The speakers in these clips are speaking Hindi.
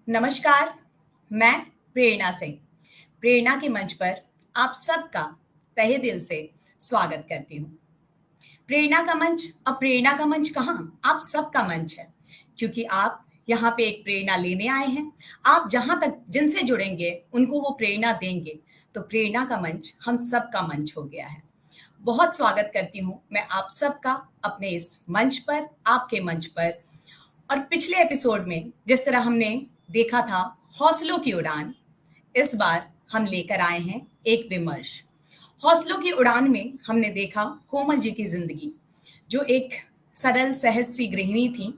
नमस्कार, मैं प्रेरणा सिंह। प्रेरणा के मंच पर आप सबका तहे दिल से स्वागत करती हूँ। प्रेरणा का मंच, अब प्रेरणा का मंच कहाँ? आप सबका मंच है, क्योंकि आप यहाँ पे एक प्रेरणा लेने आए हैं। आप जहाँ तक जिनसे जुड़ेंगे, उनको वो प्रेरणा देंगे। तो प्रेरणा का मंच हम सबका मंच हो गया है। बहुत स्वागत करती हूँ मैं आप सबका अपने इस मंच पर, आपके मंच पर। और पिछले एपिसोड में जिस तरह हमने देखा था हौसलों की उड़ान, इस बार हम लेकर आए हैं एक विमर्श। हौसलों की उड़ान में हमने देखा कोमल जी की जिंदगी, जो एक सरल सहज सी गृहिणी थी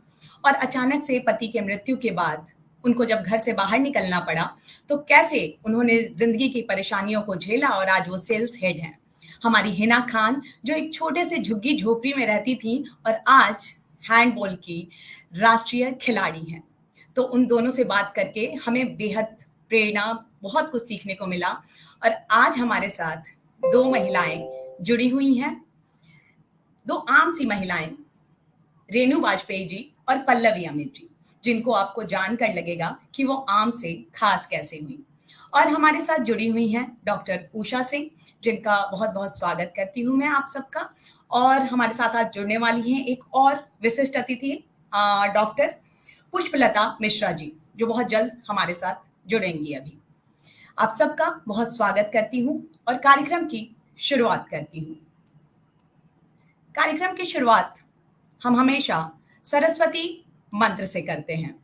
और अचानक से पति के मृत्यु के बाद उनको जब घर से बाहर निकलना पड़ा, तो कैसे उन्होंने जिंदगी की परेशानियों को झेला और आज वो सेल्स हेड हैं। हमारी हिना खान, जो एक छोटे से झुग्गी झोपड़ी में रहती थी और आज हैंडबॉल की राष्ट्रीय खिलाड़ी हैं। तो उन दोनों से बात करके हमें बेहद प्रेरणा, बहुत कुछ सीखने को मिला। और आज हमारे साथ दो महिलाएं जुड़ी हुई हैं, दो आम सी महिलाएं, रेणु वाजपेयी जी और पल्लवी अमित जी, जिनको आपको जानकर लगेगा कि वो आम से खास कैसे हुई। और हमारे साथ जुड़ी हुई हैं डॉक्टर उषा सिंह, जिनका बहुत बहुत स्वागत करती हूँ मैं आप सबका। और हमारे साथ आज जुड़ने वाली हैं एक और विशिष्ट अतिथि, डॉक्टर पुष्पलता मिश्रा जी, जो बहुत जल्द हमारे साथ जुड़ेंगी अभी। आप सबका बहुत स्वागत करती हूँ और कार्यक्रम की शुरुआत करती हूँ। कार्यक्रम की शुरुआत हम हमेशा सरस्वती मंत्र से करते हैं।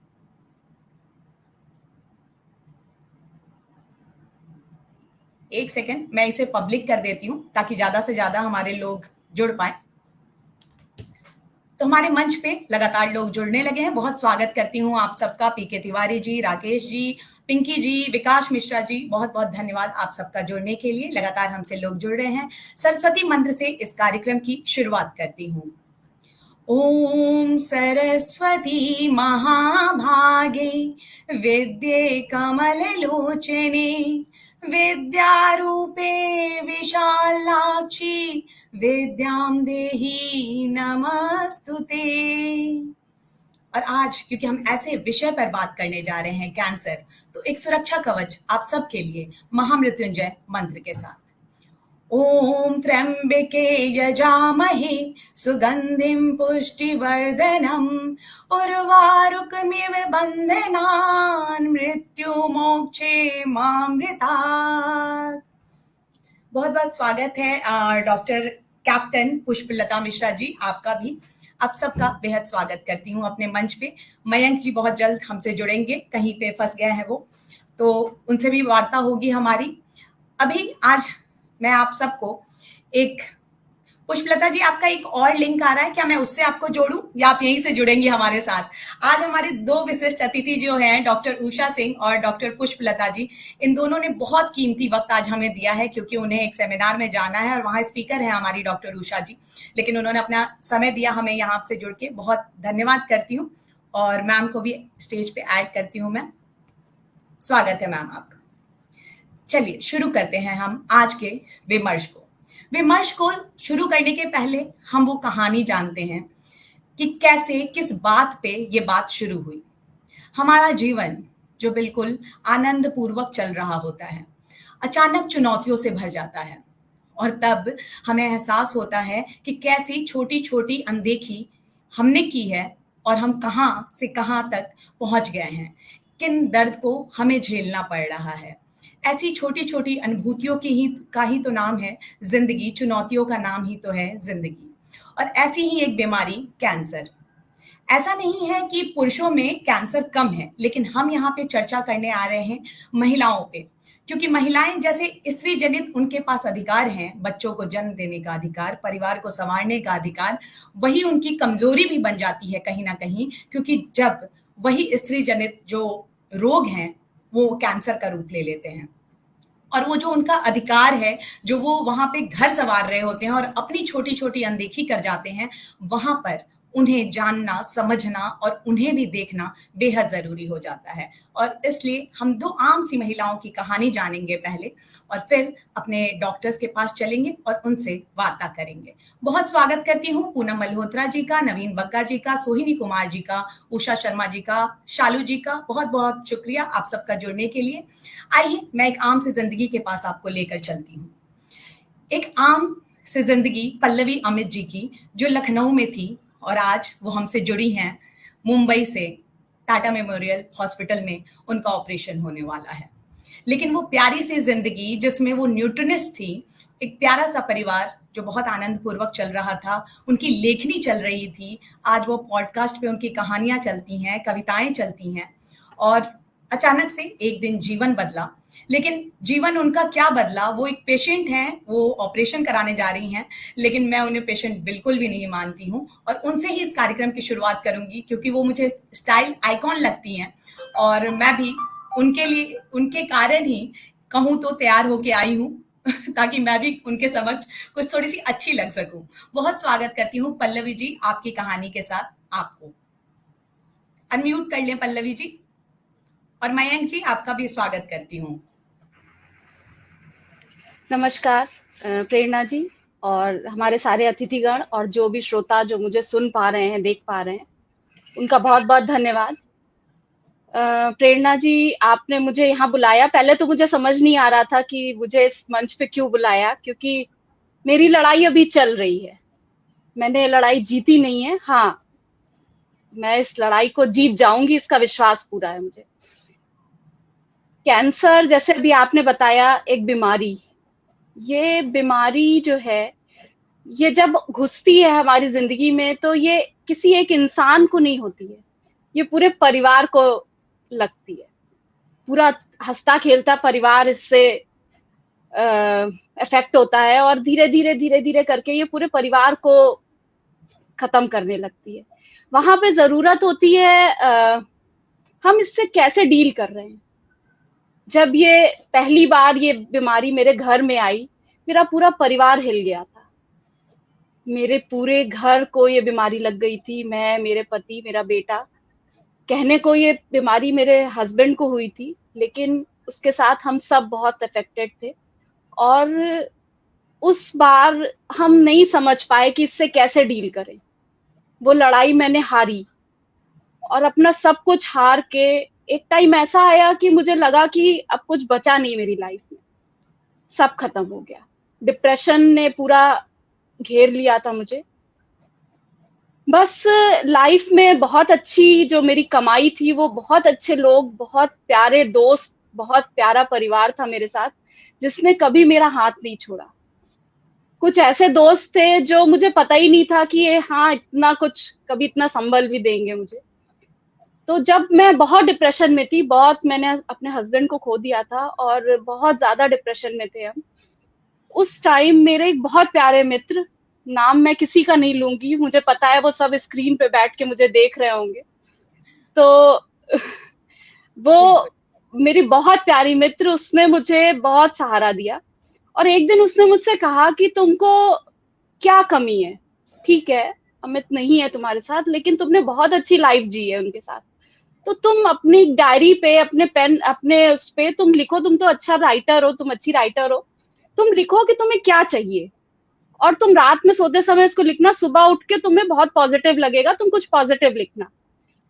एक सेकंड, मैं इसे पब्लिक कर देती हूँ ताकि ज्यादा से ज्यादा हमारे लोग जुड़ पाए। तो हमारे मंच पे लगातार लोग जुड़ने लगे हैं। बहुत स्वागत करती हूँ आप सबका। पीके तिवारी जी, राकेश जी, पिंकी जी, विकास मिश्रा जी, बहुत बहुत धन्यवाद आप सबका जुड़ने के लिए। लगातार हमसे लोग जुड़ रहे हैं। सरस्वती मंत्र से इस कार्यक्रम की शुरुआत करती हूँ। ॐ सरस्वती महाभागे विद्ये कमललोचने विद्यारूपे विशालाक्षी विद्यां देहि नमस्तुते। और आज क्योंकि हम ऐसे विषय पर बात करने जा रहे हैं, कैंसर, तो एक सुरक्षा कवच आप सबके लिए महामृत्युंजय मंत्र के साथ। ॐ त्र्यम्बके यजामहे सुगन्धिं पुष्टिवर्धनम् उर्वारुकमिव बन्धनान् मृत्युमोक्षे मामृतात्। बहुत बहुत स्वागत है डॉक्टर कैप्टन पुष्पलता मिश्रा जी, आपका भी। आप सबका बेहद स्वागत करती हूँ अपने मंच पे। मयंक जी बहुत जल्द हमसे जुड़ेंगे, कहीं पे फंस गए हैं वो, तो उनसे भी वार्ता होगी हमारी। अभी आज मैं आप सबको एक, पुष्पलता जी आपका एक और लिंक आ रहा है, क्या मैं उससे आपको जोड़ूं या आप यहीं से जुड़ेंगी हमारे साथ? आज हमारे दो विशिष्ट अतिथि जो हैं, डॉक्टर उषा सिंह और डॉक्टर पुष्पलता जी, इन दोनों ने बहुत कीमती वक्त आज हमें दिया है, क्योंकि उन्हें एक सेमिनार में जाना है और वहाँ स्पीकर है हमारी डॉक्टर उषा जी। लेकिन उन्होंने अपना समय दिया हमें यहाँ से जुड़ के, बहुत धन्यवाद करती हूँ। और मैम को भी स्टेज पे ऐड करती हूँ मैं। स्वागत है मैम आपका। चलिए शुरू करते हैं हम आज के विमर्श को। विमर्श को शुरू करने के पहले हम वो कहानी जानते हैं कि कैसे, किस बात पे ये बात शुरू हुई। हमारा जीवन जो बिल्कुल आनंद पूर्वक चल रहा होता है, अचानक चुनौतियों से भर जाता है। और तब हमें एहसास होता है कि कैसी छोटी छोटी अनदेखी हमने की है और हम कहाँ से कहाँ तक पहुंच गए हैं, किन दर्द को हमें झेलना पड़ रहा है। ऐसी छोटी छोटी अनुभूतियों का ही तो नाम है जिंदगी, चुनौतियों का नाम ही तो है जिंदगी। और ऐसी ही एक बीमारी कैंसर। ऐसा नहीं है कि पुरुषों में कैंसर कम है, लेकिन हम यहाँ पे चर्चा करने आ रहे हैं महिलाओं पे, क्योंकि महिलाएं जैसे स्त्री जनित उनके पास अधिकार हैं, बच्चों को जन्म देने का अधिकार, परिवार को संवारने का अधिकार, वही उनकी कमजोरी भी बन जाती है कहीं ना कहीं, क्योंकि जब वही स्त्री जनित जो रोग हैं वो कैंसर का रूप ले लेते हैं। और वो जो उनका अधिकार है, जो वो वहां पे घर संवार रहे होते हैं और अपनी छोटी छोटी अनदेखी कर जाते हैं, वहां पर उन्हें जानना, समझना और उन्हें भी देखना बेहद ज़रूरी हो जाता है। और इसलिए हम 2 आम सी महिलाओं की कहानी जानेंगे पहले और फिर अपने डॉक्टर्स के पास चलेंगे और उनसे वार्ता करेंगे। बहुत स्वागत करती हूँ पूनम मल्होत्रा जी का, नवीन बग्गा जी का, सोहिनी कुमार जी का, उषा शर्मा जी का, शालू जी का। बहुत-बहुत शुक्रिया आप सबका जुड़ने के लिए। आइए मैं एक आम सी ज़िंदगी के पास आपको लेकर चलती हूँ। एक आम सी ज़िंदगी पल्लवी अमित जी की, जो लखनऊ में थी और आज वो हमसे जुड़ी हैं मुंबई से। टाटा मेमोरियल हॉस्पिटल में उनका ऑपरेशन होने वाला है। लेकिन वो प्यारी सी ज़िंदगी जिसमें वो न्यूट्रिनिस्ट थी, एक प्यारा सा परिवार जो बहुत आनंदपूर्वक चल रहा था, उनकी लेखनी चल रही थी। आज वो पॉडकास्ट पे उनकी कहानियाँ चलती हैं, कविताएँ चलती हैं और अचानक से एक दिन जीवन बदला। लेकिन जीवन उनका क्या बदला, वो एक पेशेंट हैं, वो ऑपरेशन कराने जा रही हैं, लेकिन मैं उन्हें पेशेंट बिल्कुल भी नहीं मानती हूँ और उनसे ही इस कार्यक्रम की शुरुआत करूँगी क्योंकि वो मुझे स्टाइल आइकॉन लगती हैं और मैं भी उनके लिए, उनके कारण ही कहूँ तो तैयार होके आई हूँ ताकि मैं भी उनके समक्ष कुछ थोड़ी सी अच्छी लग सकूँ। बहुत स्वागत करती हूँ पल्लवी जी आपकी कहानी के साथ आपको। अनम्यूट कर लें पल्लवी जी। और मयंक जी आपका भी स्वागत करती हूँ। नमस्कार प्रेरणा जी और हमारे सारे अतिथिगण और जो भी श्रोता जो मुझे सुन पा रहे हैं, देख पा रहे हैं, उनका बहुत बहुत धन्यवाद। प्रेरणा जी, आपने मुझे यहाँ बुलाया। पहले तो मुझे समझ नहीं आ रहा था कि मुझे इस मंच पे क्यों बुलाया, क्योंकि मेरी लड़ाई अभी चल रही है। मैंने लड़ाई जीती नहीं है। हाँ, मैं इस लड़ाई को जीत जाऊंगी, इसका विश्वास पूरा है मुझे। कैंसर, जैसे अभी आपने बताया, एक बीमारी, ये बीमारी जो है, ये जब घुसती है हमारी जिंदगी में तो ये किसी एक इंसान को नहीं होती है, ये पूरे परिवार को लगती है। पूरा हंसता खेलता परिवार इससे इफेक्ट होता है और धीरे धीरे करके ये पूरे परिवार को खत्म करने लगती है। वहां पे जरूरत होती है हम इससे कैसे डील कर रहे हैं। जब ये पहली बार ये बीमारी मेरे घर में आई, मेरा पूरा परिवार हिल गया था। मेरे पूरे घर को ये बीमारी लग गई थी। मैं, मेरे पति, मेरा बेटा। कहने को ये बीमारी मेरे हस्बैंड को हुई थी, लेकिन उसके साथ हम सब बहुत अफेक्टेड थे और उस बार हम नहीं समझ पाए कि इससे कैसे डील करें। वो लड़ाई मैंने हारी और अपना सब कुछ हार के एक टाइम ऐसा आया कि मुझे लगा कि अब कुछ बचा नहीं मेरी लाइफ में, सब खत्म हो गया। डिप्रेशन ने पूरा घेर लिया था मुझे। बस लाइफ में बहुत अच्छी जो मेरी कमाई थी, वो बहुत अच्छे लोग, बहुत प्यारे दोस्त, बहुत प्यारा परिवार था मेरे साथ, जिसने कभी मेरा हाथ नहीं छोड़ा। कुछ ऐसे दोस्त थे जो मुझे पता ही नहीं था कि ये हाँ इतना कुछ कभी इतना संभल भी देंगे मुझे। तो जब मैं बहुत डिप्रेशन में थी, बहुत, मैंने अपने हस्बैंड को खो दिया था और बहुत ज्यादा डिप्रेशन में थे हम। उस टाइम मेरे एक बहुत प्यारे मित्र, नाम मैं किसी का नहीं लूंगी, मुझे पता है वो सब स्क्रीन पे बैठ के मुझे देख रहे होंगे, तो वो मेरी बहुत प्यारी मित्र, उसने मुझे बहुत सहारा दिया। और एक दिन उसने मुझसे कहा कि तुमको क्या कमी है, ठीक है अमित नहीं है तुम्हारे साथ, लेकिन तुमने बहुत अच्छी लाइफ जी है उनके साथ, तो तुम अपनी डायरी पे, अपने पेन, अपने उस पे तुम लिखो। तुम तो अच्छा राइटर हो, तुम अच्छी राइटर हो, तुम लिखो कि तुम्हें क्या चाहिए और तुम रात में सोते समय इसको लिखना। सुबह उठ के तुम्हें बहुत पॉजिटिव लगेगा, तुम कुछ पॉजिटिव लिखना।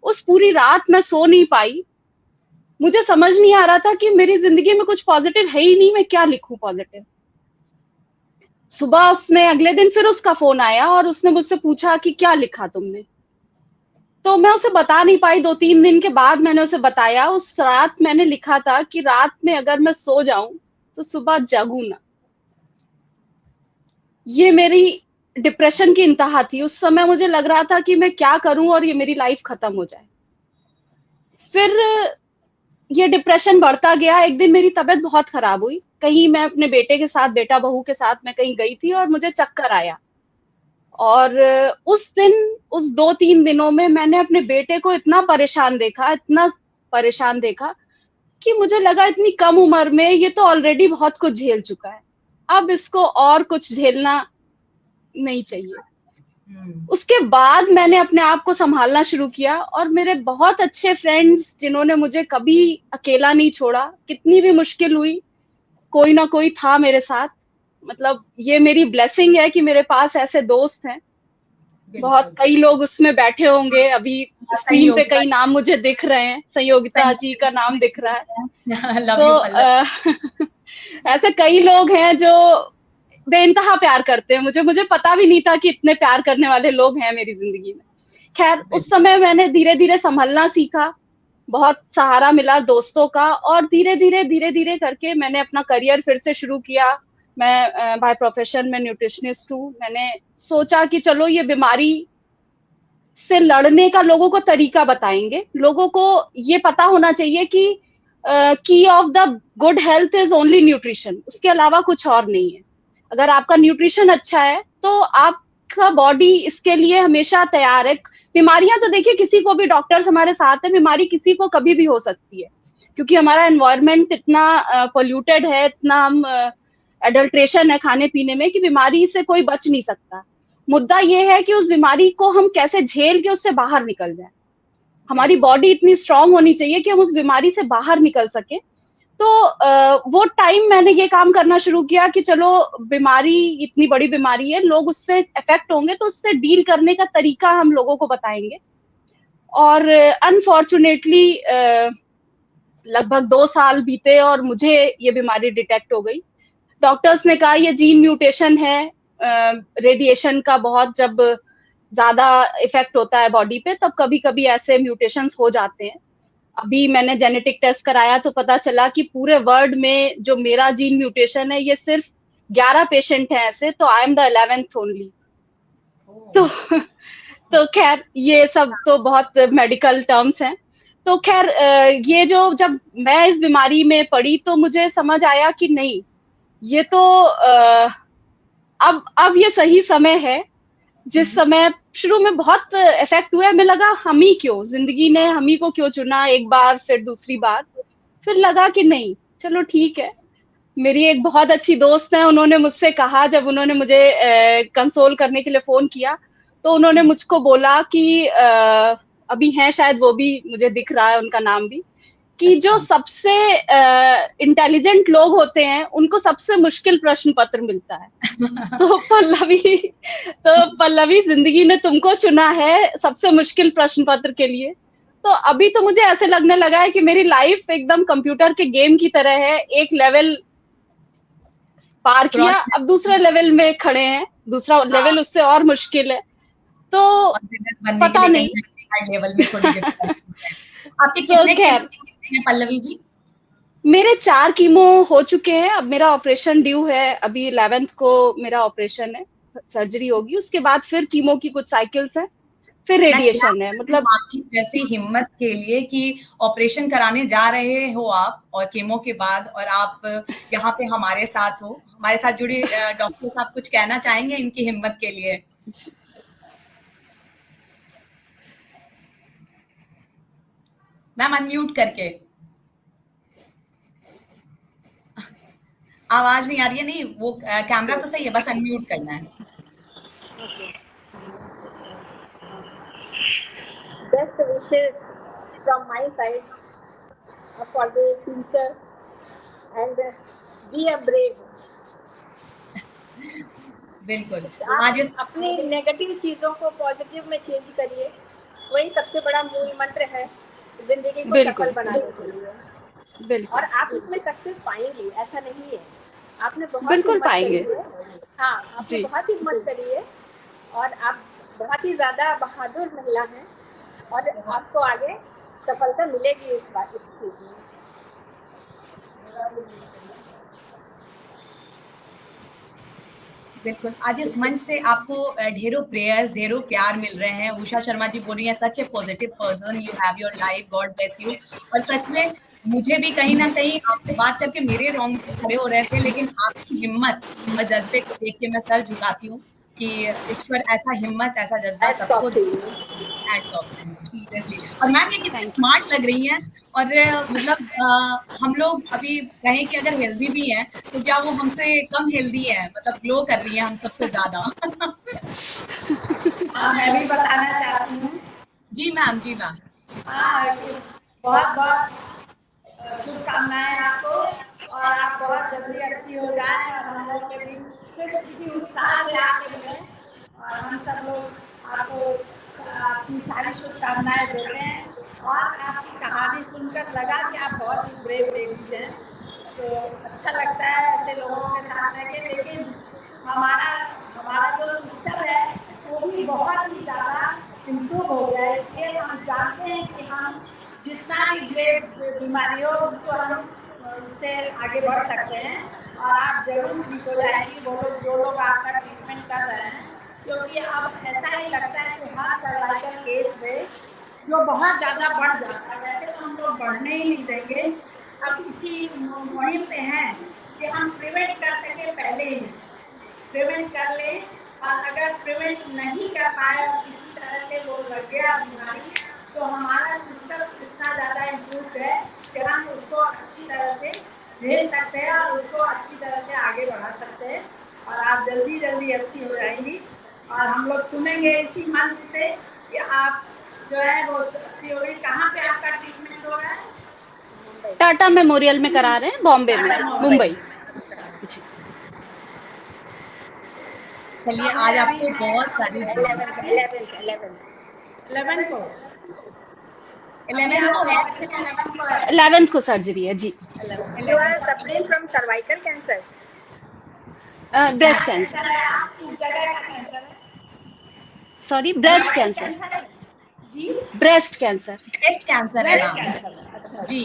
उस पूरी रात मैं सो नहीं पाई। मुझे समझ नहीं आ रहा था कि मेरी जिंदगी में कुछ पॉजिटिव है ही नहीं, मैं क्या लिखूं पॉजिटिव। सुबह उसने, अगले दिन फिर उसका फोन आया और उसने मुझसे पूछा कि क्या लिखा तुमने। तो मैं उसे बता नहीं पाई। 2-3 दिन के बाद मैंने उसे बताया। उस रात मैंने लिखा था कि रात में अगर मैं सो जाऊं तो सुबह जागू ना। ये मेरी डिप्रेशन की इंतहा थी। उस समय मुझे लग रहा था कि मैं क्या करूं और ये मेरी लाइफ खत्म हो जाए। फिर ये डिप्रेशन बढ़ता गया। एक दिन मेरी तबीयत बहुत खराब हुई। कहीं मैं अपने बेटे के साथ, बेटा बहू के साथ मैं कहीं गई थी और मुझे चक्कर आया। और उस दिन, उस 2-3 दिनों में मैंने अपने बेटे को इतना परेशान देखा, इतना परेशान देखा कि मुझे लगा इतनी कम उम्र में ये तो ऑलरेडी बहुत कुछ झेल चुका है, अब इसको और कुछ झेलना नहीं चाहिए। उसके बाद मैंने अपने आप को संभालना शुरू किया, और मेरे बहुत अच्छे फ्रेंड्स जिन्होंने मुझे कभी अकेला नहीं छोड़ा, कितनी भी मुश्किल हुई कोई ना कोई था मेरे साथ। मतलब ये मेरी ब्लेसिंग है कि मेरे पास ऐसे दोस्त हैं। बहुत कई लोग उसमें बैठे होंगे, अभी स्क्रीन पे कई नाम मुझे दिख रहे हैं, संयोगिता जी का नाम दिख रहा है। तो ऐसे कई लोग हैं जो बेइंतहा प्यार करते हैं मुझे। मुझे पता भी नहीं था कि इतने प्यार करने वाले लोग हैं मेरी जिंदगी में। खैर, उस समय मैंने धीरे धीरे संभलना सीखा, बहुत सहारा मिला दोस्तों का, और धीरे धीरे करके मैंने अपना करियर फिर से शुरू किया। मैं बाय प्रोफेशन में न्यूट्रिशनिस्ट हूँ। मैंने सोचा कि चलो ये बीमारी से लड़ने का लोगों को तरीका बताएंगे। लोगों को ये पता होना चाहिए कि की of the good health is only nutrition, उसके अलावा कुछ और नहीं है। अगर आपका न्यूट्रिशन अच्छा है तो आपका बॉडी इसके लिए हमेशा तैयार है। बीमारियां तो देखिए किसी को भी, डॉक्टर्स हमारे साथ है, बीमारी किसी को कभी भी हो सकती है, क्योंकि हमारा एनवायरनमेंट इतना पोल्यूटेड है, इतना हम एडल्ट्रेशन है खाने पीने में, कि बीमारी से कोई बच नहीं सकता। मुद्दा ये है कि उस बीमारी को हम कैसे झेल के उससे बाहर निकल जाए। हमारी बॉडी इतनी स्ट्रांग होनी चाहिए कि हम उस बीमारी से बाहर निकल सके। तो वो टाइम मैंने ये काम करना शुरू किया कि चलो बीमारी इतनी बड़ी बीमारी है, लोग उससे इफेक्ट होंगे, तो उससे डील करने का तरीका हम लोगों को बताएंगे। और अनफॉर्चुनेटली लगभग 2 साल बीते और मुझे ये बीमारी डिटेक्ट हो गई। डॉक्टर्स ने कहा ये जीन म्यूटेशन है। रेडिएशन का बहुत जब ज्यादा इफेक्ट होता है बॉडी पे, तब कभी कभी ऐसे म्यूटेशंस हो जाते हैं। अभी मैंने जेनेटिक टेस्ट कराया तो पता चला कि पूरे वर्ल्ड में जो मेरा जीन म्यूटेशन है, ये सिर्फ 11 पेशेंट हैं ऐसे, तो I am the 11th only. तो खैर ये सब तो बहुत मेडिकल टर्म्स हैं। तो खैर ये जो जब मैं इस बीमारी में पड़ी तो मुझे समझ आया कि नहीं, ये तो अब ये सही समय है। जिस समय शुरू में बहुत इफेक्ट हुआ, हमें लगा हम ही क्यों, जिंदगी ने हम ही को क्यों चुना, एक बार फिर दूसरी बार। फिर लगा कि नहीं, चलो ठीक है। मेरी एक बहुत अच्छी दोस्त है, उन्होंने मुझसे कहा, जब उन्होंने मुझे कंसोल करने के लिए फोन किया, तो उन्होंने मुझको बोला कि अभी हैं शायद, वो भी मुझे दिख रहा है उनका नाम भी, कि जो सबसे इंटेलिजेंट लोग होते हैं उनको सबसे मुश्किल प्रश्न पत्र मिलता है। तो पल्लवी जिंदगी ने तुमको चुना है सबसे मुश्किल प्रश्न पत्र के लिए। तो अभी तो मुझे ऐसे लगने लगा है कि मेरी लाइफ एकदम कंप्यूटर के गेम की तरह है। एक लेवल पार किया, अब दूसरे लेवल में खड़े हैं, दूसरा लेवल उससे और मुश्किल है। तो पता नहीं लेवल में थोड़ी आपके कितने हैं पल्लवी जी? मेरे 4 कीमो हो चुके हैं। अब मेरा ऑपरेशन ड्यू है, अभी 11th को मेरा ऑपरेशन है, सर्जरी होगी, उसके बाद फिर कीमो की कुछ साइकिल्स हैं, फिर रेडिएशन है। मतलब आपकी वैसी हिम्मत के लिए कि ऑपरेशन कराने जा रहे हो आप और कीमो के बाद, और आप यहाँ पे हमारे साथ हो, हमारे साथ जुड़े डॉक्टर साहब कुछ कहना चाहेंगे इनकी हिम्मत के लिए? मैम अनम्यूट करके, आवाज नहीं आ रही है। नहीं, वो कैमरा तो सही है, बस अनम्यूट करना है। Best wishes from my side for the future and be a brave. बिल्कुल। आज अपनी नेगेटिव चीजों को पॉजिटिव में चेंज करिए, वही सबसे बड़ा मूल मंत्र है जिंदगी को सफल बनाने के लिए। और आप इसमें सक्सेस पाएंगे, ऐसा नहीं है। आपने बहुत बिल्कुल पाएंगे। हाँ, आपने बहुत हिम्मत करी है और आप बहुत ही ज्यादा बहादुर महिला हैं, और आपको आगे सफलता मिलेगी इस बात, इस चीज में। बिल्कुल। आज इस मंच से आपको ढेरों प्रेयर्स, ढेरों प्यार मिल रहे हैं। उषा शर्मा जी बोल रही हैं, such a positive person, you have your life, God bless you. और सच में मुझे भी कहीं ना कहीं आपसे बात करके मेरे रोंगटे खड़े हो रहे थे, लेकिन आपकी हिम्मत और जज्बे को देख के मैं सर झुकाती हूँ कि ईश्वर ऐसा हिम्मत, ऐसा जज्बा सबको सीरियसली। और मैम ये कितनी स्मार्ट लग रही हैं, और मतलब हम लोग अभी कहें कि अगर हेल्दी भी हैं तो क्या वो हमसे कम हेल्दी है, मतलब ग्लो कर रही हैं हम सबसे ज्यादा। मैं भी बताना चाहती हूँ। जी मैम, जी मैम। हाँ, बहुत बहुत शुभकामनाएं आपको, और आप बहुत जल्दी अच्छी हो जाएं और हम लोग के भी फिर इसी उत्साह से आगे मिलें। और हम सब लोग आपको आपकी सारी शुभकामनाएं देते हैं। और आपकी कहानी सुनकर लगा कि आप बहुत ही ब्रेव लेडीज हैं, तो अच्छा लगता है ऐसे लोगों के साथ रह के। लेकिन हमारा हमारा जो सिस्टम है वो भी बहुत ही ज़्यादा इम्प्रूव हो गया है, इसलिए हम जानते हैं कि हम जितना भी ग्रेव बीमारी हो उसको हम उससे आगे बढ़ सकते हैं। और आप जरूर ठीक हो जाएंगी, वो लोग जो लोग आपका ट्रीटमेंट कर रहे हैं, क्योंकि अब ऐसा ही लगता है कि हर सर्वाइकल केस में जो बहुत ज़्यादा बढ़ जाता है, वैसे तो हम लोग बढ़ने ही नहीं देंगे। अब इसी मुहिम पे हैं कि हम प्रिवेंट कर सके, पहले ही प्रिवेंट कर लें। और अगर प्रिवेंट नहीं कर पाए और किसी तरह से वो लग गया बीमारी, तो हमारा सिस्टम इतना ज़्यादा इम्प्रूव है कि हम उसको अच्छी तरह से झेल सकते हैं और उसको अच्छी तरह से आगे बढ़ा सकते हैं। और आप जल्दी जल्दी अच्छी हो जाएंगी, और हम लोग सुनेंगे इसी मंच से कि आप जो है वो अच्छी हो गई। कहाँ पे आपका ट्रीटमेंट हो रहा है? टाटा मेमोरियल में करा रहे हैं, बॉम्बे में, मुंबई। चलिए, आज आपको बहुत सारी 11th को सर्जरी है जी। You are suffering from cervical cancer. Breast cancer, किस जगह का कैंसर है? सॉरी, ब्रेस्ट कैंसर, जी, ब्रेस्ट कैंसर। ब्रेस्ट कैंसर है मैम। जी,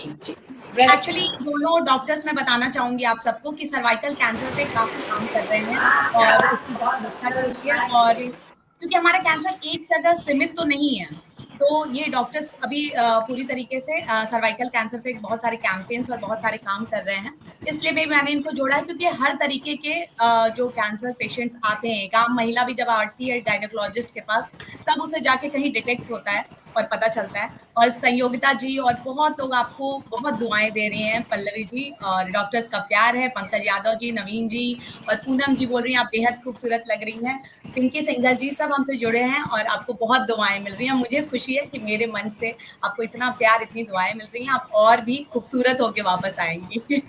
एक्चुअली दोनों डॉक्टर्स मैं बताना चाहूंगी आप सबको कि सर्वाइकल कैंसर पे काफी काम कर रहे हैं और उसकी बहुत रक्षा की है। और क्योंकि हमारा कैंसर एक जगह सीमित तो नहीं है, तो ये डॉक्टर्स अभी पूरी तरीके से सर्वाइकल कैंसर पे बहुत सारे कैंपेन्स और बहुत सारे काम कर रहे हैं। इसलिए भी मैंने इनको जोड़ा है, क्योंकि हर तरीके के जो कैंसर पेशेंट्स आते हैं, एक आम महिला भी जब आती है गायनेकोलॉजिस्ट के पास, तब उसे जाके कहीं डिटेक्ट होता है और पता चलता है। और संयोगिता जी और बहुत लोग आपको बहुत दुआएं दे रही हैं, पल्लवी जी, और डॉक्टर्स का प्यार है, पंकज यादव जी, नवीन जी और पूनम जी बोल रही हैं आप बेहद खूबसूरत लग रही हैं, पिंकी सिंघल जी, सब हमसे जुड़े हैं और आपको बहुत दुआएं मिल रही हैं। मुझे खुशी है कि मेरे मन से आपको इतना प्यार, इतनी दुआएं मिल रही हैं, आप और भी खूबसूरत होके वापस आएंगी।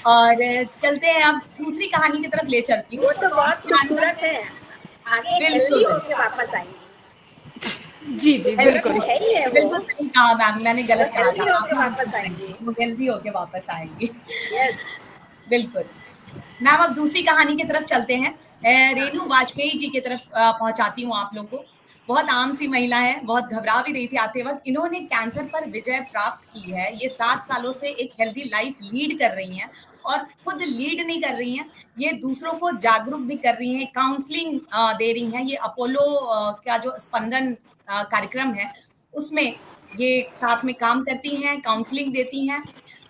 और चलते हैं, अब दूसरी कहानी की तरफ ले चलती हूँ। वो तो बहुत खूबसूरत है, आगे हेल्दी होके वापस आएंगे। जी जी बिल्कुल, है ही है वो। बिल्कुल सही कहा मैम, मैंने गलत कहा हेल्दी था, होके वापस आएंगे। वो हेल्दी होके वापस आएंगे। यस, बिल्कुल मैम, अब दूसरी कहानी की तरफ चलते हैं। रेणु वाजपेयी जी की तरफ पहुंचाती हूँ आप लोग को। बहुत आम सी महिला है, बहुत घबरा भी रही थी आते वक्त। इन्होंने कैंसर पर विजय प्राप्त की है। ये 7 सालों से एक हेल्दी लाइफ लीड कर रही हैं, और खुद लीड नहीं कर रही हैं, ये दूसरों को जागरूक भी कर रही हैं, काउंसलिंग दे रही हैं। ये अपोलो का जो स्पंदन कार्यक्रम है उसमें ये साथ में काम करती हैं, काउंसलिंग देती हैं।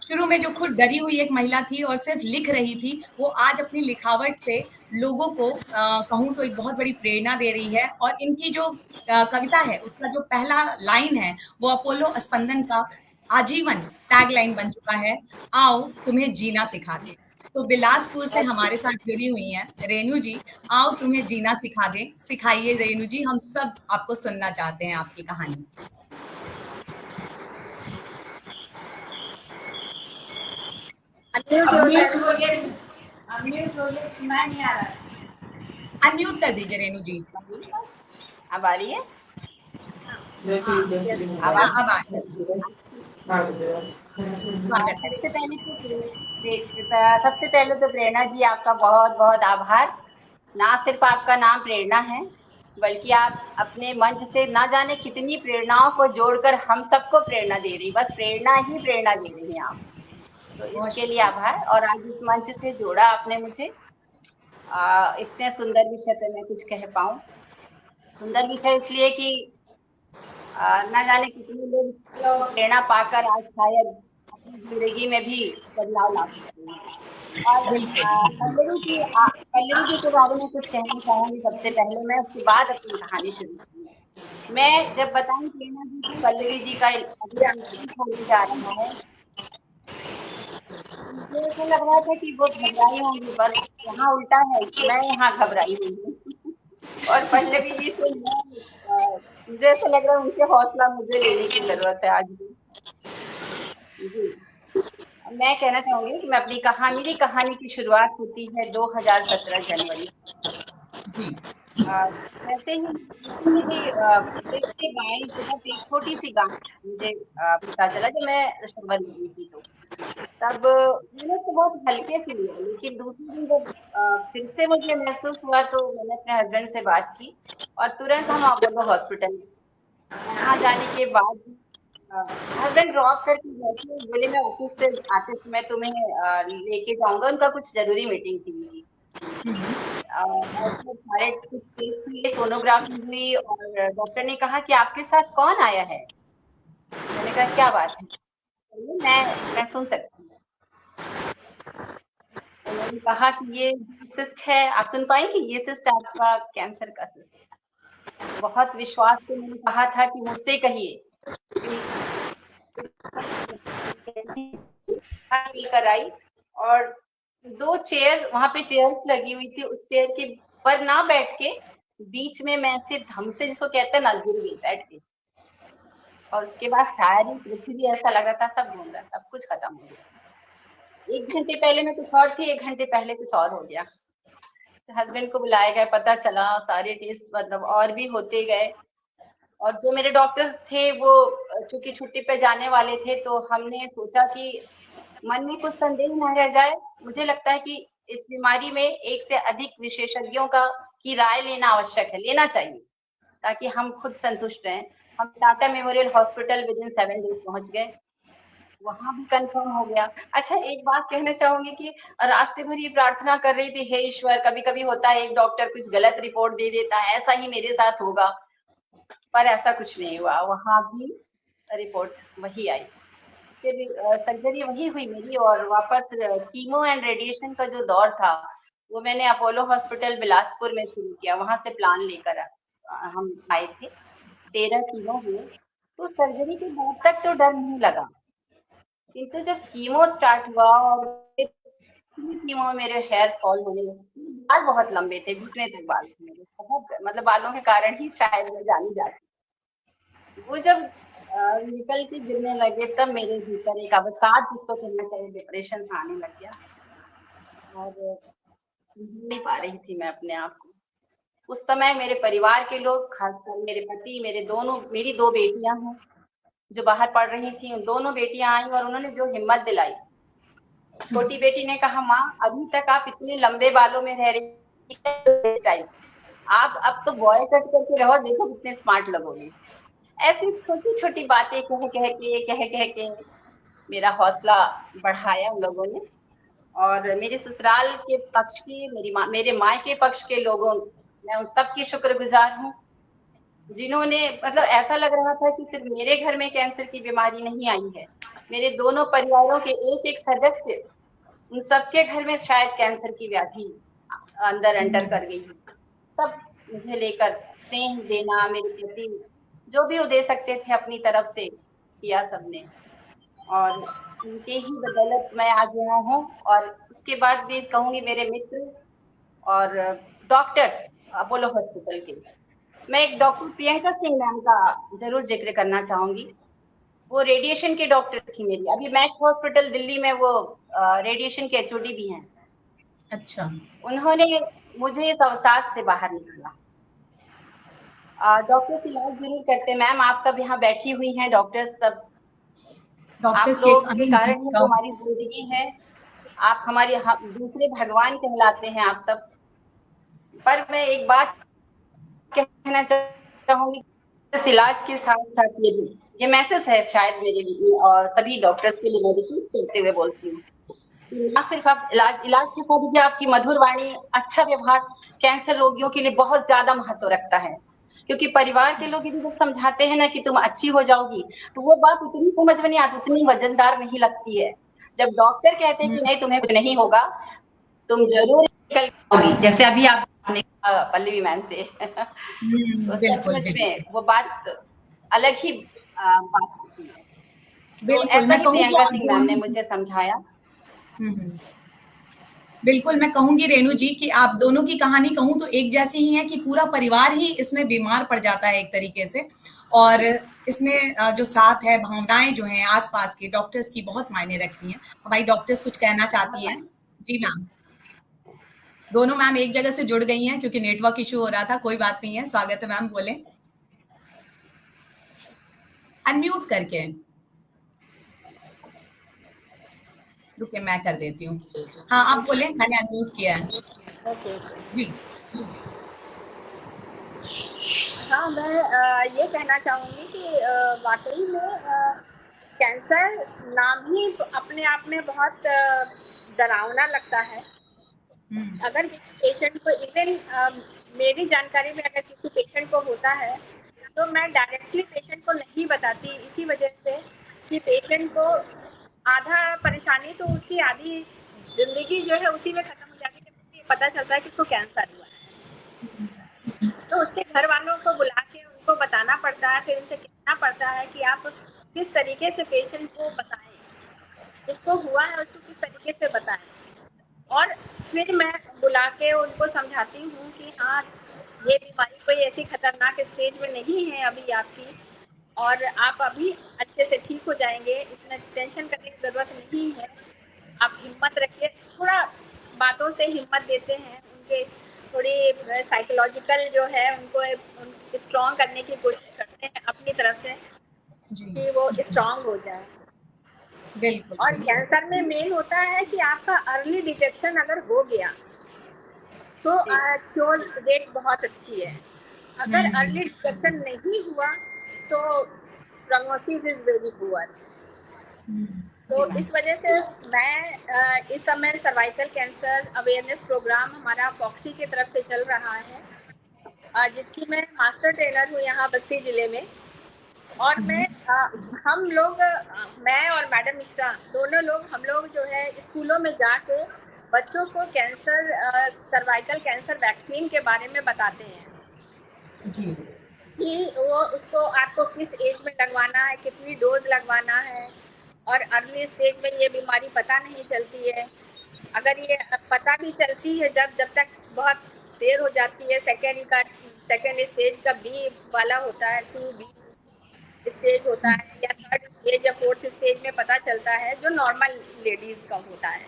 शुरू में जो खुद डरी हुई एक महिला थी और सिर्फ लिख रही थी, वो आज अपनी लिखावट से लोगों को कहूँ तो एक बहुत बड़ी प्रेरणा दे रही है। और इनकी जो कविता है उसका जो पहला लाइन है वो अपोलो स्पंदन का आजीवन टैगलाइन बन चुका है, आओ तुम्हें जीना सिखा दे। तो बिलासपुर से हमारे साथ जुड़ी हुई हैं रेणु जी। आओ तुम्हें जीना सिखा दे, सिखाइए रेणु जी, हम सब आपको सुनना चाहते हैं आपकी कहानी। अनम्यूट होइए, सुनाई नहीं आ रहा है। अनम्यूट कर दीजिए रेणु जी। अब आ रही है? अब आ रही है। स्वागत है। सबसे पहले तो प्रेरणा जी आपका बहुत बहुत आभार। ना सिर्फ आपका नाम प्रेरणा है, बल्कि आप अपने मंच से ना जाने कितनी प्रेरणाओं को जोड़कर हम सबको प्रेरणा दे रही, बस प्रेरणा ही प्रेरणा दे रही हैं आप, तो इसके लिए आभार। और आज इस मंच से जोड़ा आपने मुझे, इतने सुंदर विषय पे मैं कुछ कह पाऊँ। सुंदर विषय इसलिए कि ना जाने कितने लोग प्रेरणा पाकर आज शायद अपनी जिंदगी में भी बदलाव ला सकते हैं। और पल्लवी जी के बारे में कुछ कहना चाहूंगी सबसे पहले मैं, उसके बाद अपनी कहानी शुरू करूंगी। मैं जब बताऊं प्रेरणा जी की पल्लवी जी का होने जा रहा है, मुझे ऐसा लग रहा था कि वो घबराई होंगी, पर यहाँ उल्टा है, मैं यहाँ घबराई हुई हूँ। और पल्लवी जी से मुझे ऐसा लग रहा है उनसे हौसला मुझे लेने की जरूरत है आज भी। जी, मैं कहना चाहूंगी कि मैं अपनी मेरी कहानी की शुरुआत होती है 2017 जनवरी। जी वैसे ही देखते बाएं तरफ एक छोटी सी गांव मुझे पता चला जब मैं शंबर में गई थी, तो तब मैंने उसको बहुत हल्के से लिया, लेकिन दूसरे दिन जब फिर से मुझे महसूस हुआ तो मैंने अपने हस्बैंड से बात की और तुरंत हम अपोलो हॉस्पिटल वहां जाने के बाद हस्बैंड ड्रॉप करके बैठे, बोले मैं ऑफिस से आते समय तुम्हें लेके जाऊंगा, उनका कुछ जरूरी मीटिंग थी मेरी। सारे कुछ टेस्ट हुए, सोनोग्राफी हुई और डॉक्टर ने कहा कि आपके साथ कौन आया है। मैंने कहा क्या बात है, मैं सुन सकती हूँ। उन्होंने कहा कि ये सिस्ट है, आप सुन पाएंगे, ये सिस्ट आपका कैंसर का सिस्ट है। बहुत विश्वास से मैंने कहा था कि मुझसे कहिए लेकर आई और 2 चेयर वहां पे चेयर्स लगी हुई थी, उस चेयर के पर ना बैठ के बीच में मैं ऐसे धम से जिसको कहते हैं ना गिर गई बैठ के, और उसके बाद सारी पृथ्वी ऐसा लग रहा था सब घूम रहा, सब कुछ खत्म हो गया। 1 घंटे पहले मैं कुछ और थी, 1 घंटे पहले कुछ और हो गया। हस्बैंड को बुलाया गया, पता चला सारे टेस्ट मतलब और भी होते गए, और जो मेरे डॉक्टर्स थे वो चूंकि छुट्टी पे जाने वाले थे, तो हमने सोचा कि मन में कुछ संदेह न रह जाए। मुझे लगता है कि इस बीमारी में 1 से अधिक विशेषज्ञों की राय लेना आवश्यक है, लेना चाहिए, ताकि हम खुद संतुष्ट रहें। हम Tata memorial hospital within 7 days पहुंच गए, वहां भी कंफर्म हो गया। अच्छा, एक बात कहना चाहूंगी कि रास्ते भर ये प्रार्थना कर रही थी, हे ईश्वर, कभी कभी होता है एक डॉक्टर कुछ गलत रिपोर्ट दे देता है, ऐसा ही मेरे साथ होगा, पर ऐसा कुछ नहीं हुआ। वहां भी रिपोर्ट वही आई, फिर सर्जरी वही हुई मेरी, और वापस कीमो एंड रेडिएशन का जो दौर था वो मैंने अपोलो हॉस्पिटल बिलासपुर में शुरू किया। वहां से प्लान लेकर हम आए थे, 13 कीमो हुए। तो सर्जरी के बाद तक तो डर नहीं लगा, किंतु जब कीमो स्टार्ट हुआ और कीमो मेरे हेयर फॉल होने लगे, बाल बहुत लंबे थे, घुटने तक बाल थे मेरे, बहुत मतलब बालों के कारण ही शायद मैं जानी जाती। वो जब निकल के गिरने लगे तब मेरे भीतर एक अवसाद, जिसको कहना चाहिए, डिप्रेशन आने लग गया, और नहीं पा रही थी मैं अपने आप को। उस समय मेरे परिवार के लोग, खासकर मेरे पति, मेरी 2 बेटियां हैं जो बाहर पढ़ रही थी, उन दोनों बेटियां आई और उन्होंने जो हिम्मत दिलाई। छोटी बेटी ने कहा, माँ अभी तक आप इतने लंबे बालों में रह रही स्टाइल, आप अब तो बॉय कट करके रहो, देखो कितने स्मार्ट लगोगे। ऐसी छोटी छोटी बातें कह के मेरा हौसला बढ़ाया उन लोगों ने। और मेरे ससुराल के पक्ष की, मेरे मायके पक्ष के लोगों, मैं उन सबकी शुक्रगुजार हूँ, जिन्होंने मतलब ऐसा लग रहा था कि सिर्फ मेरे घर में कैंसर की बीमारी नहीं आई है, मेरे दोनों परिवारों के एक एक सदस्य, उन सबके घर में शायद कैंसर की व्याधि अंदर एंटर कर गई। सब मुझे लेकर स्नेह देना, मेरे प्रति जो भी वो दे सकते थे अपनी तरफ से किया सबने, और उनके ही बदौलत मैं आज यहाँ हूँ। और उसके बाद भी कहूंगी मेरे मित्र और डॉक्टर्स अपोलो हॉस्पिटल के, मैं एक डॉक्टर प्रियंका सिंह मैम का जरूर जिक्र करना चाहूंगी। वो रेडिएशन के डॉक्टर थी मेरी, अभी मैक्स हॉस्पिटल दिल्ली में वो रेडिएशन के एचओडी भी हैं। अच्छा, उन्होंने मुझे इस अवसाद से बाहर निकाला। डॉक्टर्स इलाज जरूर करते, मैम आप सब यहाँ बैठी हुई हैं, डॉक्टर्स सब, आप लोग के कारण ही तो हमारी जिंदगी है, आप हमारे दूसरे भगवान कहलाते हैं आप सब। पर मैं एक बात कहना चाहूंगी, इस इलाज के साथ साथ ये मैसेज है शायद मेरे लिए और सभी डॉक्टर्स के लिए, मैं रिपीट करते हुए बोलती हूँ कि ना सिर्फ आप इलाज के साथ ही आपकी मधुर वाणी, अच्छा व्यवहार कैंसर रोगियों के लिए बहुत ज्यादा महत्व रखता है। क्योंकि परिवार के लोग जब समझाते हैं ना कि तुम अच्छी हो जाओगी, तो वो बात उतनी समझ में नहीं आती, उतनी वजनदार नहीं लगती है। जब डॉक्टर कहते हैं कि नहीं तुम्हें कुछ नहीं होगा, तुम जरूर निकल जाओगी, जैसे अभी आपने पल्लवी मैम से तो सच में वो बात अलग ही बात होती है। तो ऐसा ही प्रियंका सिंह मैम ने मुझे समझाया। बिल्कुल, मैं कहूँगी रेणु जी कि आप दोनों की कहानी कहूँ तो एक जैसी ही है कि पूरा परिवार ही इसमें बीमार पड़ जाता है एक तरीके से, और इसमें जो साथ है, भावनाएँ जो हैं आस-पास की डॉक्टर्स की बहुत मायने रखती हैं। हमारी डॉक्टर्स कुछ कहना चाहती हैं? जी मैम। दोनों मैम एक जगह से जुड़ गई हैं क्योंकि नेटवर्क इश्यू हो रहा था, कोई बात नहीं है। स्वागत है मैम, बोलें। अनम्यूट करके। रुकिए मैं कर देती हूँ। हाँ, आप बोलें, मैंने अनम्यूट किया है। ओके जी। हाँ, मैं ये कहना चाहूँगी कि वाकई में कैंसर नाम ही अपने आप में बहुत डरावना लगता है। अगर किसी पेशेंट को इवन मेरी जानकारी में अगर किसी पेशेंट को होता है तो मैं डायरेक्टली पेशेंट को नहीं बताती, इसी वजह से कि पेशेंट को आधा परेशानी तो उसकी आधी जिंदगी जो है उसी में खत्म हो जाती है जब उसको पता चलता है कि उसको कैंसर हुआ है। तो उसके घर वालों को बुला के उनको बताना पड़ता है, फिर उनसे कहना पड़ता है कि आप किस तरीके से पेशेंट को बताएं, जिसको हुआ है उसको किस तरीके से बताएं। और फिर मैं बुला के उनको समझाती हूँ कि हाँ, ये बीमारी कोई ऐसी खतरनाक स्टेज में नहीं है अभी आपकी, और आप अभी अच्छे से ठीक हो जाएंगे, इसमें टेंशन करने की ज़रूरत नहीं है, आप हिम्मत रखिए। थोड़ा बातों से हिम्मत देते हैं, उनके थोड़ी साइकोलॉजिकल जो है उनको स्ट्रॉन्ग करने की कोशिश करते हैं अपनी तरफ से कि वो स्ट्रॉन्ग हो जाए। बिल्कुल। और कैंसर में मेन होता है कि आपका अर्ली डिटेक्शन अगर हो गया तो क्योर रेट बहुत अच्छी है। अगर अर्ली डिटेक्शन नहीं हुआ तो प्रोग्नोसिस इज वेरी पुअर। तो इस वजह से मैं इस समय सर्वाइकल कैंसर अवेयरनेस प्रोग्राम हमारा फॉक्सी की तरफ से चल रहा है, जिसकी मैं मास्टर ट्रेनर हूँ यहाँ बस्ती ज़िले में। और हम लोग, मैं और मैडम मिश्रा दोनों लोग, हम लोग जो है स्कूलों में जाके बच्चों को कैंसर सर्वाइकल कैंसर वैक्सीन के बारे में बताते हैं जी। कि वो उसको आपको किस एज में लगवाना है, कितनी डोज लगवाना है, और अर्ली स्टेज में ये बीमारी पता नहीं चलती है। अगर ये पता भी चलती है जब तक बहुत देर हो जाती है, सेकेंड स्टेज का बी वाला होता है, 2B स्टेज होता है, या थर्ड स्टेज या फोर्थ स्टेज में पता चलता है, जो नॉर्मल लेडीज का होता है।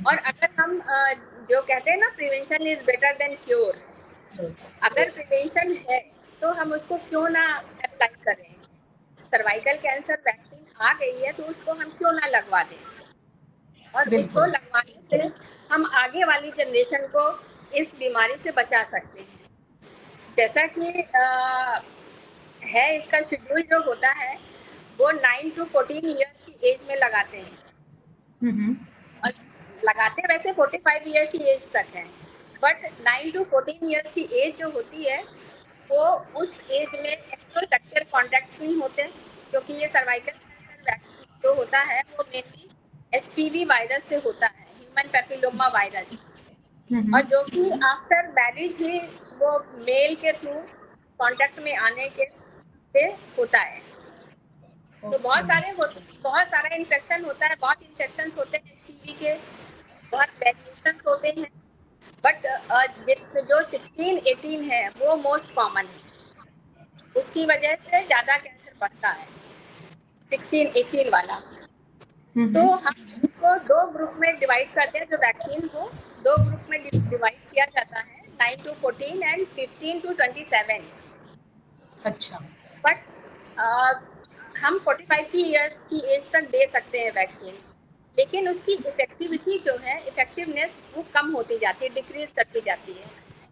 और अगर हम जो कहते हैं ना, prevention is better than cure, अगर प्रिवेंशन है तो हम उसको क्यों ना अप्लाई करें। सर्वाइकल कैंसर वैक्सीन आ गई है तो उसको हम क्यों ना लगवा दें, और उसको लगवाने से हम आगे वाली जनरेशन को इस बीमारी से बचा सकते हैं। जैसा कि है, इसका शेड्यूल जो होता है वो 9 to 14 इयर्स की एज में लगाते हैं, और लगाते वैसे 45 ईयर की एज तक है, बट 9 to 14 इयर्स की एज जो होती है वो उस एज में सेक्सुअल कॉन्टैक्ट्स नहीं होते, क्योंकि ये सर्वाइकल वैक्सीन जो होता है वो मेनली HPV वायरस से होता है, ह्यूमन पैपिलोमा वायरस, और जो कि आफ्टर मैरिज ही वो मेल के थ्रू कॉन्टैक्ट में आने के से होता है। तो बहुत सारा इन्फेक्शन होता है, बहुत इन्फेक्शंस होते हैं HPV के, बहुत वेरिएशंस होते हैं, बट जो 16-18 है वो मोस्ट कॉमन है, उसकी वजह से ज़्यादा कैंसर बढ़ता है 16-18 वाला। तो हम इसको 2 ग्रुप में डिवाइड करते हैं, जो वैक्सीन को 2 ग्रुप में डिवाइड किया जाता है, 9 to 14 एंड 15 to 27। अच्छा, बट हम 45 की ईयर्स की एज तक दे सकते हैं वैक्सीन, लेकिन उसकी इफेक्टिविटी जो है, इफेक्टिवनेस वो कम होती जाती है, डिक्रीज करती जाती है।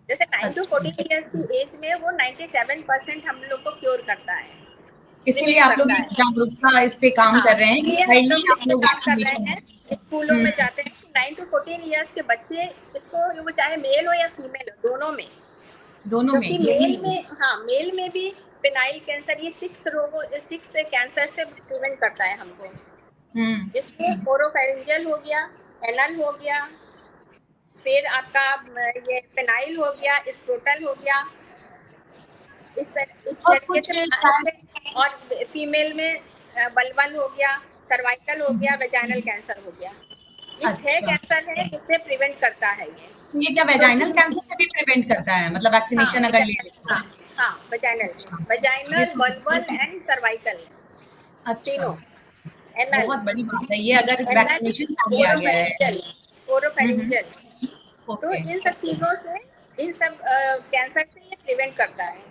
जैसे 9 to 14 ईयर्स की एज में वो 97% हम लोग को क्योर करता है। इसीलिए आप लोग जागरूकता इस पे काम कर रहे हैं कि स्कूलों में जाते हैं कि 9 to 14 इयर्स के बच्चे इसको, वो चाहे मेल हो या फीमेल हो, दोनों में मेल में भी पेनाइल कैंसर, ये 6 कैंसर से प्रिवेंट करता है हमको, जिसमें ओरोफेरिंजियल हो गया, एनल हो गया, फिर आपका ये पेनाइल हो गया, स्क्रोटल हो गया, इस तरीके से, और फीमेल में बल्बल हो गया, सर्वाइकल हो गया, वेजाइनल कैंसर हो गया। ये 6 कैंसर है जिससे प्रिवेंट करता है ये क्या वेजाइनल कैंसर से भी प्रिवेंट करता है, मतलब वैक्सीनेशन अगर ले ले तो? हाँ, वेजाइनल, वल्वल एंड सर्वाइकल तीनों। एनल, बहुत बड़ी बात है ये, अगर वैक्सीनेशन हो गया है। ओरोफैरिंजियल। तो ओके, इन सब चीजों से, इन सब कैंसर से ये प्रिवेंट करता है।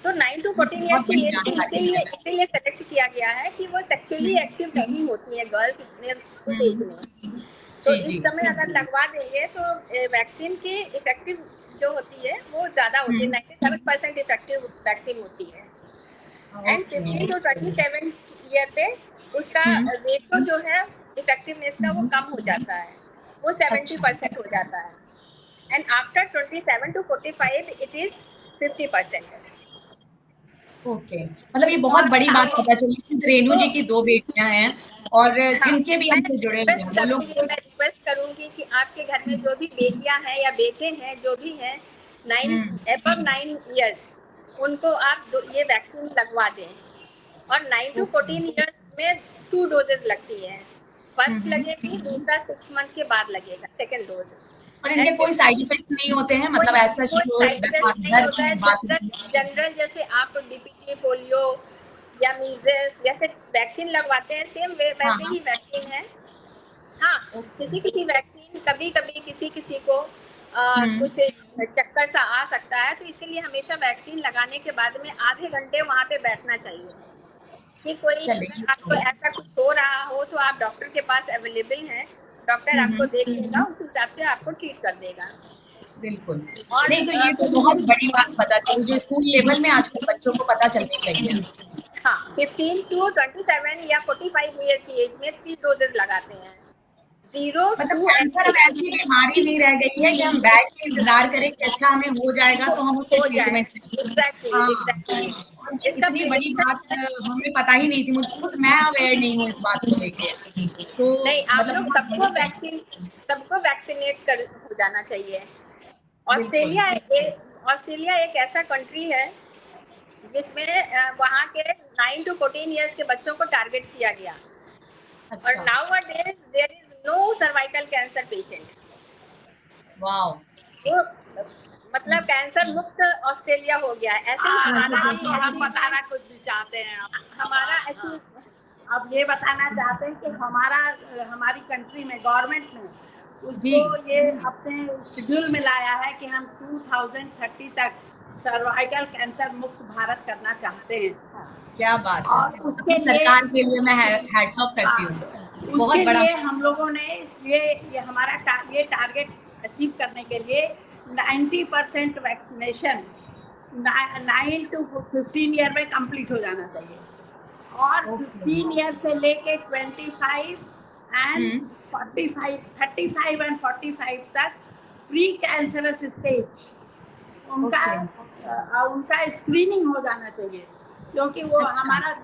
तो 9 to 14 ईयर्स बहुत की बड़ी एज में जानकारी है। इसीलिए सेलेक्ट किया गया है कि वो सेक्सुअली एक्टिव नहीं होती है गर्ल्स इतने उस एज में। तो जी, इस जी। समय अगर लगवा देंगे तो वैक्सीन की इफेक्टिव जो होती है वो ज़्यादा होती है, 97% इफेक्टिव वैक्सीन होती है। एंड 15 to 27 ईयर पे उसका रेशो जो है इफेक्टिवनेस का वो कम हो जाता है, वो 70% हो जाता है। And after 27 to 45 it is 50%। Okay, मतलब ये बहुत बड़ी बात पता चली कि रेणु जी की 2 बेटियां हैं और जिनके भी हमसे जुड़े हुए हैं वो लोग। मैं रिक्वेस्ट करूंगी कि आपके घर में जो भी बेटियां हैं या बेटे हैं, जो भी हैं 9 ईयर, उनको आप ये वैक्सीन लगवा दें। और 9 to 14 ईयर्स में 2 डोजेस लगती है। फर्स्ट लगेगी, दूसरा 6 मंथ के बाद लगेगा सेकेंड डोज। और इनके कोई साइड इफेक्ट्स नहीं होते हैं, मतलब ऐसा जनरल जैसे आप डीपीटी, पोलियो या मीजल्स जैसे वैक्सीन लगवाते हैं, सेम वैसे ही वैक्सीन है। हाँ, किसी वैक्सीन कभी किसी को कुछ चक्कर सा आ सकता है, तो इसीलिए हमेशा वैक्सीन लगाने के बाद में आधे घंटे वहाँ पे बैठना चाहिए कि कोई अगर आपको ऐसा कुछ हो रहा हो तो आप डॉक्टर के पास अवेलेबल हैं, डॉक्टर आपको देख लेगा, उस हिसाब से आपको ट्रीट कर देगा। बिल्कुल। नहीं, तो ये तो बहुत बड़ी बात पता चली जो स्कूल लेवल में आजकल बच्चों को पता चलनी चाहिए। हाँ, 15 to 27 या 45 ईयर की एज में 3 डोजेस लगाते हैं। 0 मतलब कैंसर अब ऐसी बीमारी नहीं रह गई है कि हम बैठ के इंतजार करें कि अच्छा हमें हो जाएगा तो हम उसको ट्रीटमेंट करें। एग्जैक्टली। इतनी बड़ी बात हमें पता ही नहीं थी, मुझे खुद मैं अवेयर नहीं हूँ इस बात को लेके। तो नहीं, आप मतलब लोग सबको वैक्सीनेट हो जाना चाहिए। ऑस्ट्रेलिया एक ऐसा कंट्री है जिसमें वहाँ के 9 to 14 ईयर्स के बच्चों को टारगेट किया गया। और nowadays there is no cervical cancer patient। Wow, तो मतलब कैंसर मुक्त ऑस्ट्रेलिया हो गया। ऐसे हम बताना कुछ भी चाहते हैं, हमारा अब ये बताना चाहते हैं कि हमारी कंट्री में गवर्नमेंट ने उसको ये अपने शेड्यूल में लाया है कि हम 2030 तक सर्वाइकल कैंसर मुक्त भारत करना चाहते हैं। क्या बात है। और उसके लिए सरकार के लिए मैं हैट्स ऑफ करती हूँ। बहुत उसके बड़ा लिए हम लोगों ने ये हमारा ये टारगेट अचीव करने के लिए 90% वैक्सीनेशन 9 to 15 ईयर में कंप्लीट हो जाना चाहिए। और 15 ईयर से लेके 25 एंड 45, 35 एंड 45 तक प्री कैंसरस स्टेज उनका स्क्रीनिंग हो जाना चाहिए, क्योंकि वो हमारा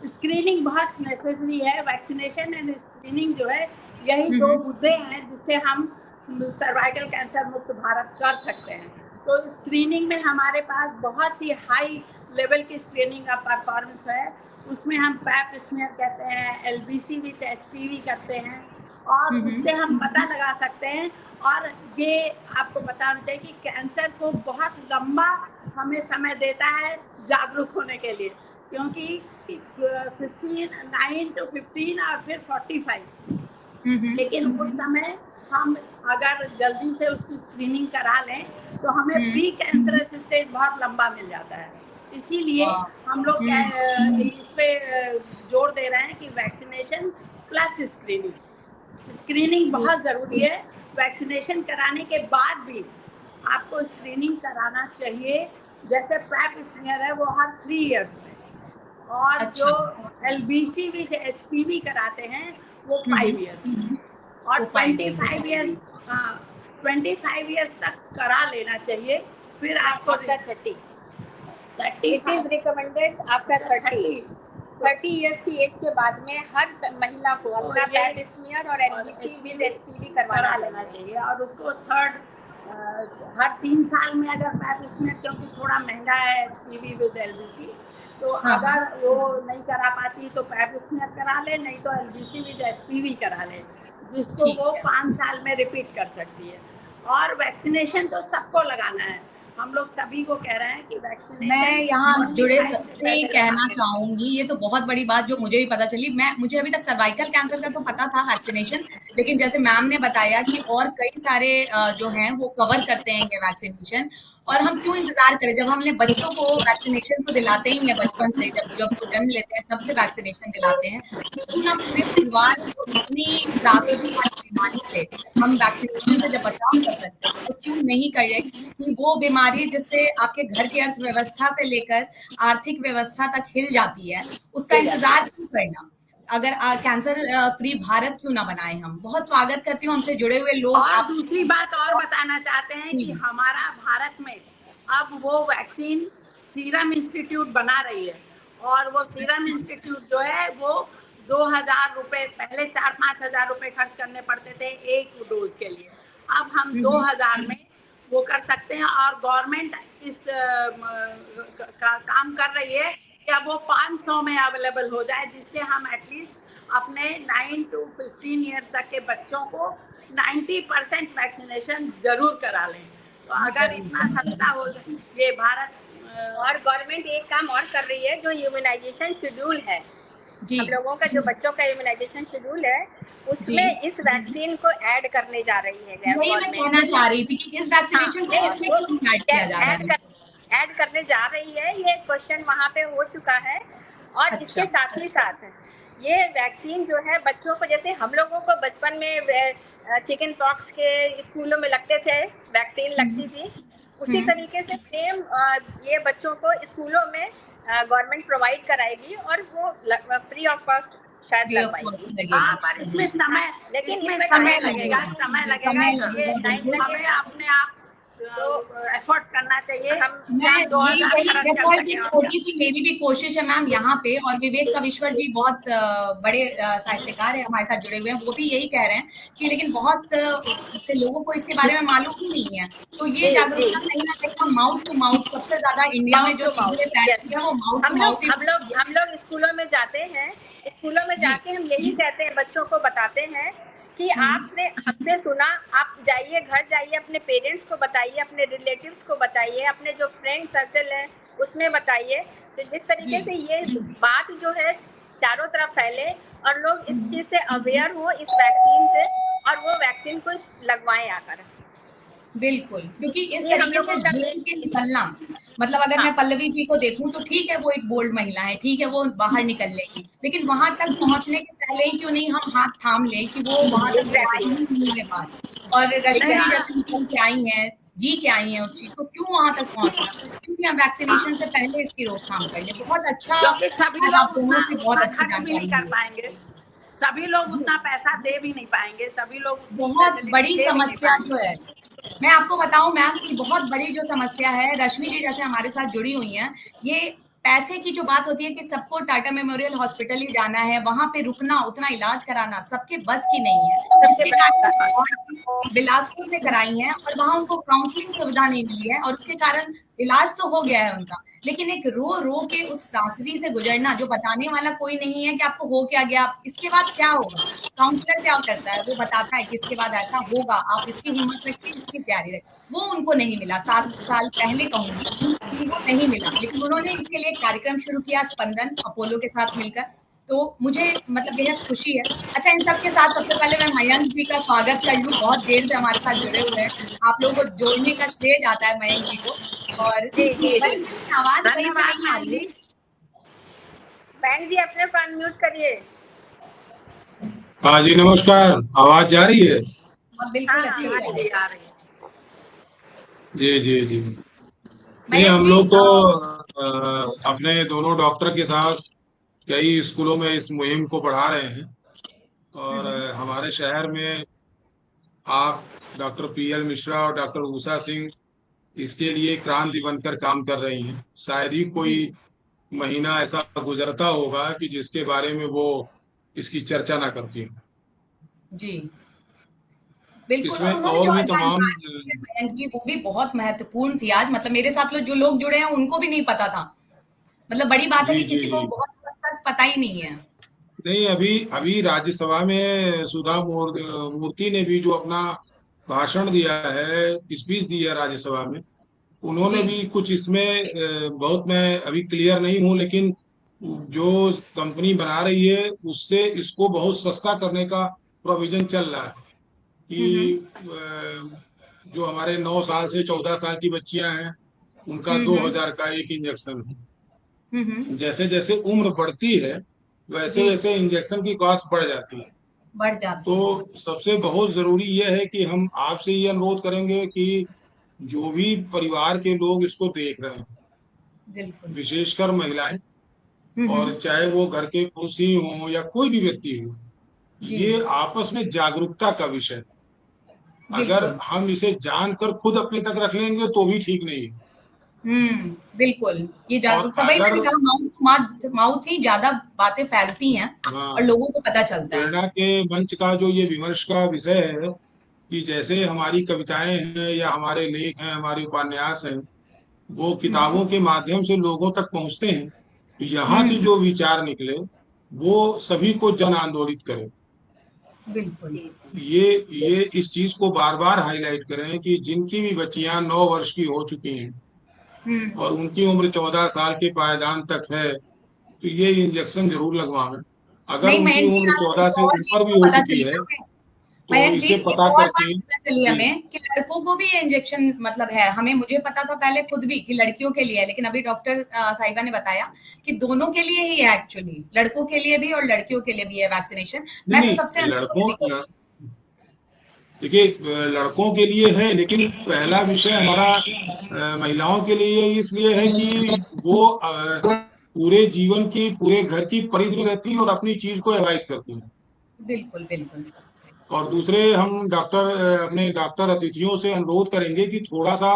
स्क्रीनिंग बहुत नेसेसरी है। वैक्सीनेशन एंड स्क्रीनिंग जो है, यही 2 मुद्दे हैं जिससे हम सर्वाइकल कैंसर मुक्त भारत कर सकते हैं। तो स्क्रीनिंग में हमारे पास बहुत सी हाई लेवल की स्क्रीनिंग का परफॉर्मेंस है। उसमें हम पैप स्मीयर कहते हैं, LBC विथ HPV करते हैं, और उससे हम पता लगा सकते हैं। और ये आपको बताना चाहिए कि कैंसर को बहुत लंबा हमें समय देता है जागरूक होने के लिए, क्योंकि 9 to 15 और फिर 45, लेकिन उस समय हम अगर जल्दी से उसकी स्क्रीनिंग करा लें तो हमें प्री कैंसरस स्टेज बहुत लंबा मिल जाता है। इसीलिए हम लोग इस पे जोर दे रहे हैं कि वैक्सीनेशन प्लस स्क्रीनिंग बहुत ज़रूरी है। वैक्सीनेशन कराने के बाद भी आपको स्क्रीनिंग कराना चाहिए। जैसे पैप स्मीयर है वो हर 3 इयर्स में, और जो LBC विद HPV कराते हैं वो 5 इयर्स, और 25 इयर्स तक करा लेना चाहिए। फिर आपको 30 it is recommended after 30 years की एज के बाद में हर महिला को अपना पैप स्मीयर और LBC विद HPV करवा लेना चाहिए। और उसको हर 3 साल में अगर पैप स्मीयर, क्योंकि थोड़ा महंगा है HPV विद LBC, तो हाँ। अगर वो नहीं करा पाती तो पैप स्मेयर करा ले, नहीं तो LVC विद HPV करा ले, जिसको ठीक वो है। 5 साल में रिपीट कर सकती है। और वैक्सीनेशन तो सबको लगाना है, हम लोग सभी को कह रहे हैं कि वैक्सीनेशन मैं यहाँ जुड़े 45 से सबसे पहले कहना लगाना है। चाहूंगी, ये तो बहुत बड़ी बात जो मुझे भी पता चली। मुझे अभी तक सर्वाइकल कैंसर का तो पता था वैक्सीनेशन, लेकिन जैसे मैम ने बताया कि और कई सारे जो हैं वो कवर करते हैं ये वैक्सीनेशन। और हम क्यों इंतजार करें, जब हमने बच्चों को वैक्सीनेशन तो दिलाते ही है बचपन से, जब जब वो जन्म लेते हैं तब से वैक्सीनेशन दिलाते हैं। क्यों ना पूरे परिवार को इतनी त्रासदी वाली बीमारी से हम वैक्सीनेशन से जब बचाव कर सकते हैं, तो क्यों नहीं करें कि वो बीमारी जिससे आपके घर की अर्थव्यवस्था से लेकर आर्थिक व्यवस्था तक हिल जाती है, उसका इंतजार क्यों करना। अगर कैंसर फ्री भारत क्यों ना बनाए। हम बहुत स्वागत करती हूँ हमसे जुड़े हुए लोग। और आप दूसरी बात और बताना चाहते हैं कि हमारा भारत में अब वो वैक्सीन सीरम इंस्टीट्यूट बना रही है, और वो सीरम इंस्टीट्यूट जो है वो 2000 रुपए, पहले 4-5 हजार रुपए खर्च करने पड़ते थे एक डोज के लिए, अब हम 2000 में वो कर सकते हैं। और गवर्नमेंट इस काम कर रही है कि अब वो 500 में अवेलेबल हो जाए, जिससे हम एटलीस्ट अपने 9 to 15 ईयर्स तक के बच्चों को 90% वैक्सीनेशन जरूर करा लें। तो अगर इतना सस्ता हो जाए ये भारत। और गवर्नमेंट एक काम और कर रही है, जो इम्यूनाइजेशन शेड्यूल है, जी, हम लोगों का जो बच्चों का इम्यूनाइजेशन शेड्यूल है, उसमें इस वैक्सीन को ऐड करने जा रही है वही मैं कहना चाह रही थी कि इस वैक्सीनेशन को इसमें क्यों ऐड किया जा रहा है। ऐड करने जा रही है, ये क्वेश्चन वहाँ पे हो चुका है। और अच्छा। इसके साथ ही साथ ये वैक्सीन जो है बच्चों को, जैसे हम लोगों को बचपन में चिकन पॉक्स के स्कूलों में लगते थे, वैक्सीन लगती थी, उसी तरीके से सेम ये बच्चों को स्कूलों में गवर्नमेंट प्रोवाइड कराएगी और वो फ्री ऑफ कॉस्ट शायद लगवाएगी। हाँ, पर इसमें समय, लेकिन इसमें इसमें समय time लगेगा, लगेगा। समय समय लगेगा, लगेगा, ये बिल्कुल। हमें अपने आप एफर्ट करना चाहिए। मैं यही एफर्ट की छोटी सी मेरी भी कोशिश है मैम यहाँ पे। और विवेक कविश्वर जी बहुत बड़े साहित्यकार है, हमारे साथ जुड़े हुए हैं, वो भी यही कह रहे हैं कि लेकिन बहुत से लोगों को इसके बारे में मालूम ही नहीं है। तो ये जागरूकता कहीं ना कहीं माउथ टू माउथ, सबसे ज्यादा इंडिया में जो चीजें फैलती है वो माउथ टू माउथ। हम लोग स्कूलों में जाते हैं, स्कूलों में जाके हम यही कहते हैं, बच्चों को बताते हैं कि आपने हमसे सुना, आप जाइए, घर जाइए, अपने पेरेंट्स को बताइए, अपने रिलेटिव्स को बताइए, अपने जो फ्रेंड सर्कल है उसमें बताइए। तो जिस तरीके से ये बात जो है चारों तरफ फैले और लोग इस चीज से अवेयर हो इस वैक्सीन से, और वो वैक्सीन को लगवाएं आकर। बिल्कुल, क्योंकि इस तरीके से झेल के निकलना, मतलब अगर मैं पल्लवी जी को देखूं तो ठीक है वो एक बोल्ड महिला है, ठीक है वो बाहर निकल लेगी, लेकिन वहां तक पहुंचने के पहले ही क्यों नहीं हम हाथ थाम लें कि वो वहां तक नहीं ले पाती। और रश्मि जी जैसे निकल के आई हैं, जी के आई हैं उस चीज को, क्यों वहां तक पहुंचना, क्योंकि हम वैक्सीनेशन से पहले इसकी रोकथाम कर ले। बहुत अच्छा, सभी आप दोनों से बहुत अच्छी जानकारी कर पाएंगे, सभी लोग उतना पैसा दे भी नहीं पाएंगे, सभी लोग बहुत बड़ी समस्या जो है, मैं आपको बताऊं मैम कि बहुत बड़ी जो समस्या है, रश्मि जी जैसे हमारे साथ जुड़ी हुई हैं, ये पैसे की जो बात होती है कि सबको टाटा मेमोरियल हॉस्पिटल ही जाना है, वहां पे रुकना, उतना इलाज कराना सबके बस की नहीं है। इसके कारण बिलासपुर में कराई है और वहां उनको काउंसलिंग सुविधा नहीं मिली है, और उसके कारण इलाज तो हो गया है उनका, लेकिन एक रो रो के उस त्रासदी से गुजरना, जो बताने वाला कोई नहीं है कि आपको हो क्या गया, आप इसके बाद क्या होगा। काउंसलर क्या करता है, वो बताता है कि इसके बाद ऐसा होगा, आप इसकी हिम्मत रखिए, इसकी तैयारी रखिए। वो उनको नहीं मिला, 7 साल पहले कहूंगी कि वो नहीं मिला, लेकिन उन्होंने इसके लिए कार्यक्रम शुरू किया, स्पंदन अपोलो के साथ मिलकर। तो मुझे मतलब बेहद खुशी है। अच्छा, इन सब के साथ सबसे पहले मैं मयंक जी का स्वागत कर लूं, बहुत देर से हमारे साथ जुड़े हुए हैं, आप लोगों को जोड़ने का श्रेय जाता है मयंक जी को। और आवाज सही से नहीं आ रही, बैंक जी अपने को अनम्यूट करिए। हाँ जी नमस्कार, आवाज जा रही है? बिल्कुल अच्छी से आ रही है। जी जी जी, नहीं हम लोग तो अपने दोनों डॉक्टर के साथ कई स्कूलों में इस मुहिम को बढ़ा रहे हैं, और हमारे शहर में आप डॉक्टर PL मिश्रा और डॉक्टर उषा सिंह इसके लिए क्रांति बनकर काम कर रही हैं। शायद ही कोई महीना ऐसा गुजरता होगा कि जिसके बारे में वो इसकी चर्चा ना करती हैं। जी बिल्कुल, इसमें उन्होंने और जो भी तमाम मयंक जी वो भी बहुत महत्वपूर्ण थी आज, मतलब मेरे साथ जो लोग जुड़े हैं उनको भी नहीं पता था। मतलब बड़ी बात है जी कि जी किसी को जी। बहुत हद तक पता ही नहीं है। नहीं, अभी अभी राज्यसभा में मूर्ति ने भी जो अपना भाषण दिया है, स्पीच दी है राज्यसभा में, उन्होंने जी। भी कुछ इसमें बहुत, मैं अभी क्लियर नहीं हूँ, लेकिन जो कंपनी बना रही है उससे इसको बहुत सस्ता करने का प्रोविजन चल रहा है हम्म। कि जो हमारे 9 साल से 14 साल की बच्चियां हैं उनका हम्म। 2,000 का एक इंजेक्शन है। हम्म। जैसे जैसे उम्र बढ़ती है वैसे जी। वैसे इंजेक्शन की कॉस्ट बढ़ जाती है। बढ़ जाती है। तो सबसे बहुत जरूरी यह है कि हम आपसे ये अनुरोध करेंगे कि जो भी परिवार के लोग इसको देख रहे हैं, बिल्कुल। विशेषकर महिलाएं, हम्म। और चाहे वो घर के पुरुष ही हों या कोई भी व्यक्ति हो, जी। ये आपस में जागरूकता का विषय है। अगर बिल्कुल। हम इसे जानकर खुद अपने तक रख लेंगे तो भी ठीक नहीं है। बिल्कुल। ये और जागरूकता, वही अगर, मैंने कहा, माउथ माउथ ही ज्यादा बातें फैलती हैं और हाँ, लोगों को पता चलता है। प्रेरणा के मंच का जो ये विमर्श का विषय है कि जैसे हमारी कविताएं हैं या हमारे लेख हैं, हमारे उपन्यास हैं, वो हम्म। किताबों के माध्यम से लोगों तक पहुंचते हैं, तो यहाँ से हम्म। जो विचार निकले वो सभी को जन आंदोलित करे। बिल्कुल। ये इस चीज को बार बार हाईलाइट करें कि जिनकी भी बच्चियां 9 वर्ष की हो चुकी हैं हम्म। और उनकी उम्र 14 साल के पायदान तक है, तो ये इंजेक्शन जरूर लगवाएं। अगर नहीं उनकी मयंक जी, उम्र आज 14 एक से और चीज ऊपर भी तो हो पता चुकी चली है हमें, तो मयंक जी, इसे एक पता और बात करके, पता चली जी, हमें कि लड़कों को भी ये इंजेक्शन मतलब है। हमें, मुझे पता था पहले खुद भी कि लड़कियों के लिए है, लेकिन अभी डॉक्टर साहिबा ने बताया कि दोनों के लिए ही है एक्चुअली, लड़कों के लिए भी और लड़कियों के लिए भी है वैक्सीनेशन। नहीं मैं तो नहीं, सबसे अनुरोध भी करूंगी। देखिए, लड़कों के लिए है, लेकिन पहला विषय हमारा महिलाओं के लिए इसलिए है कि वो पूरे जीवन की, पूरे घर की परिधि में रहती है और अपनी चीज को अवॉइड करती है। बिल्कुल बिल्कुल। और दूसरे, हम अपने डॉक्टर अतिथियों से अनुरोध करेंगे कि थोड़ा सा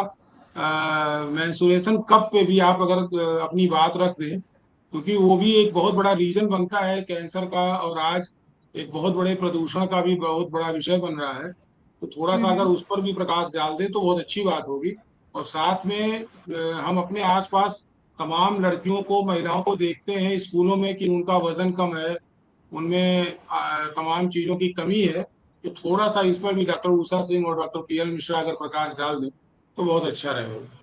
मेंस्ट्रुएशन कप पे भी आप अगर अपनी बात रख दें, क्योंकि वो भी एक बहुत बड़ा रीजन बनता है कैंसर का, और आज एक बहुत बड़े प्रदूषण का भी बहुत बड़ा विषय बन रहा है। तो थोड़ा सा अगर हम्म। उस पर भी प्रकाश डाल दें तो बहुत अच्छी बात होगी। और साथ में हम अपने आसपास तमाम लड़कियों को, महिलाओं को देखते हैं स्कूलों में कि उनका वजन कम है, उनमें तमाम चीजों की कमी है। तो थोड़ा सा इस पर भी डॉक्टर उषा सिंह और डॉक्टर पीएल मिश्रा अगर प्रकाश डाल दें तो बहुत अच्छा रहेगा।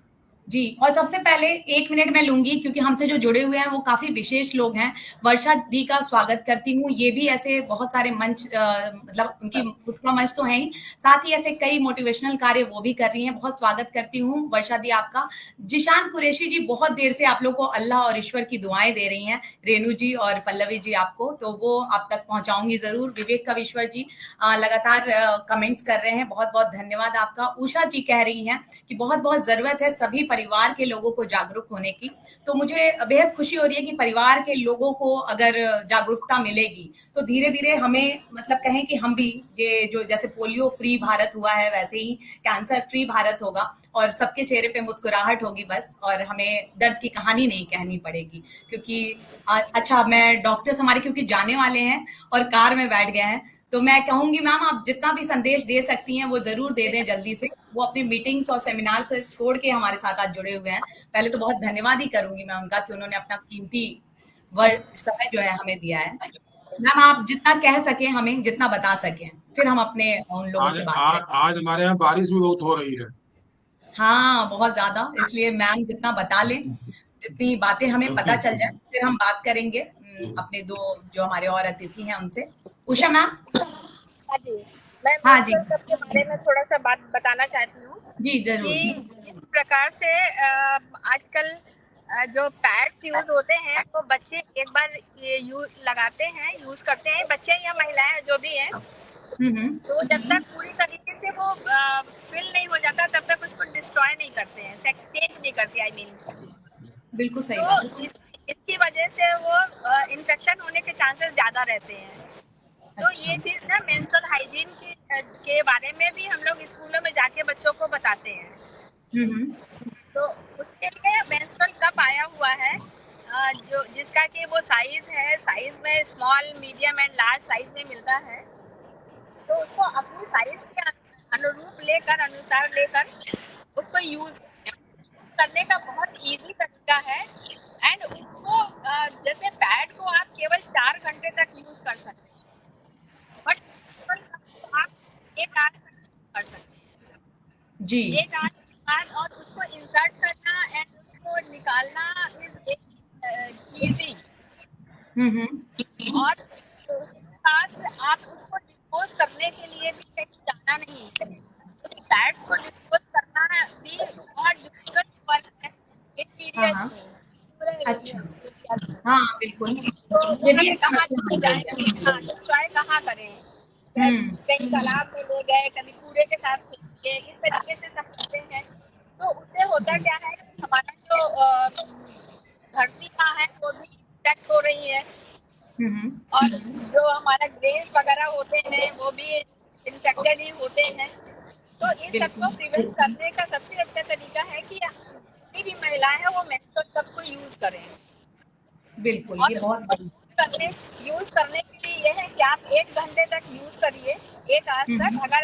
जी, और सबसे पहले 1 मिनट मैं लूँगी क्योंकि हमसे जो जुड़े हुए हैं वो काफ़ी विशेष लोग हैं। वर्षा दी का स्वागत करती हूँ। ये भी ऐसे बहुत सारे मंच मतलब उनकी खुद का मंच तो है ही, साथ ही ऐसे कई मोटिवेशनल कार्य वो भी कर रही हैं। बहुत स्वागत करती हूँ वर्षा दी आपका। जिशान कुरैशी जी, बहुत देर से आप लोग को अल्लाह और ईश्वर की दुआएँ दे रही हैं। रेणु जी और पल्लवी जी आपको, तो वो आप तक पहुँचाऊँगी ज़रूर। विवेक कवीश्वर जी लगातार कमेंट्स कर रहे हैं, बहुत-बहुत धन्यवाद आपका। उषा जी कह रही हैं कि बहुत-बहुत ज़रूरत है सभी परिवार के लोगों को जागरूक होने की। तो मुझे बेहद खुशी हो रही है कि परिवार के लोगों को अगर जागरूकता मिलेगी तो धीरे-धीरे हमें, मतलब कहें कि हम भी, ये जो जैसे पोलियो फ्री भारत हुआ है वैसे ही कैंसर फ्री भारत होगा और सबके चेहरे पे मुस्कुराहट होगी बस, और हमें दर्द की कहानी नहीं कहनी पड़ेगी। क्योंकि अच्छा, मैं डॉक्टर्स हमारे क्योंकि जाने वाले हैं और कार में बैठ गए हैं, तो मैं कहूंगी मैम आप जितना भी संदेश दे सकती हैं वो जरूर दे दें जल्दी से। वो अपनी मीटिंग्स और सेमिनार से छोड़ के हमारे साथ आज जुड़े हुए हैं। पहले तो बहुत धन्यवाद ही करूंगी मैं उनका कि उन्होंने अपना कीमती समय जो है हमें दिया है। मैम आप जितना कह सकें, हमें जितना बता सकें, फिर हम अपने उन लोगों से बात करें। आज हमारे यहाँ बारिश भी बहुत हो रही है। हाँ, बहुत ज्यादा, इसलिए मैम जितना बता लें, जितनी बातें हमें पता चल जाए, फिर हम बात करेंगे अपने दो जो हमारे और अतिथि हैं उनसे। उषा मैम। हाँ जी, मैं हाँ जी। मेंस्ट्रुअल कप के बारे में थोड़ा सा बात बताना चाहती हूँ जी कि जरूर। इस प्रकार से आजकल जो पैड्स यूज होते हैं वो बच्चे एक बार ये लगाते हैं, यूज करते हैं, बच्चे या महिलाएं जो भी हैं, तो जब तक पूरी तरीके से वो फिल नहीं हो जाता तब तक उसको डिस्ट्रॉय नहीं करते हैं, चेंज नहीं करते, आई मीन। बिल्कुल सही तो बात। इसकी वजह से वो इन्फेक्शन होने के चांसेस ज्यादा रहते हैं। तो अच्छा। ये चीज ना मेंस्ट्रुअल हाइजीन के बारे में भी हम लोग स्कूलों में जाके बच्चों को बताते हैं। तो उसके लिए मेंस्ट्रुअल कप आया हुआ है जो जिसका कि वो साइज है, साइज में small, medium and large size में मिलता है। तो उसको अपनी साइज के अनुरूप लेकर, अनुसार लेकर उसको यूज करने का बहुत इजी तरीका है एंड उसको जैसे पैड को आप केवल 4 घंटे तक यूज कर सकते हैं, बट आप 1 आवर तक कर सकते हैं जी 1 आवर के बाद, और उसको इंसर्ट करना एंड उसको निकालना इज इजी। और उसके साथ आप उसको डिस्पोज करने के लिए भी कहीं जाना नहीं है, क्योंकि पैड्स को डिस्पोज करना भी बहुत डिफिकल्ट वर्क है इन हाँ एरियाज हाँ में। अच्छा हाँ बिल्कुल तो ये वहाँ भी पे एक कहाँ समस्या लेके बन गई जाएंगे, है। हाँ डिस्ट्रॉय कहाँ करें, हम्म कहीं तालाब में ले गए, कभी कूड़े के साथ फेंक दिए, इस तरीके से सब करते हैं। तो उससे होता क्या है कि हमारा जो धरती माँ है वो भी इफेक्ट हो रही है, और जो हमारा ग्रेन्स वगैरह होते हैं वो भी इन्फेक्टेड ही होते हैं। तो इस सबको बिल्कुल प्रिवेंट करने का सबसे अच्छा तरीका है कि जितनी भी महिलाएं हैं वो मेंस्ट्रुअल कप को यूज करें। बिल्कुल और ये बहुत बड़ी यूज करने के लिए ये है कि आप 1 घंटे तक यूज करिए, 1 आवर्स तक। अगर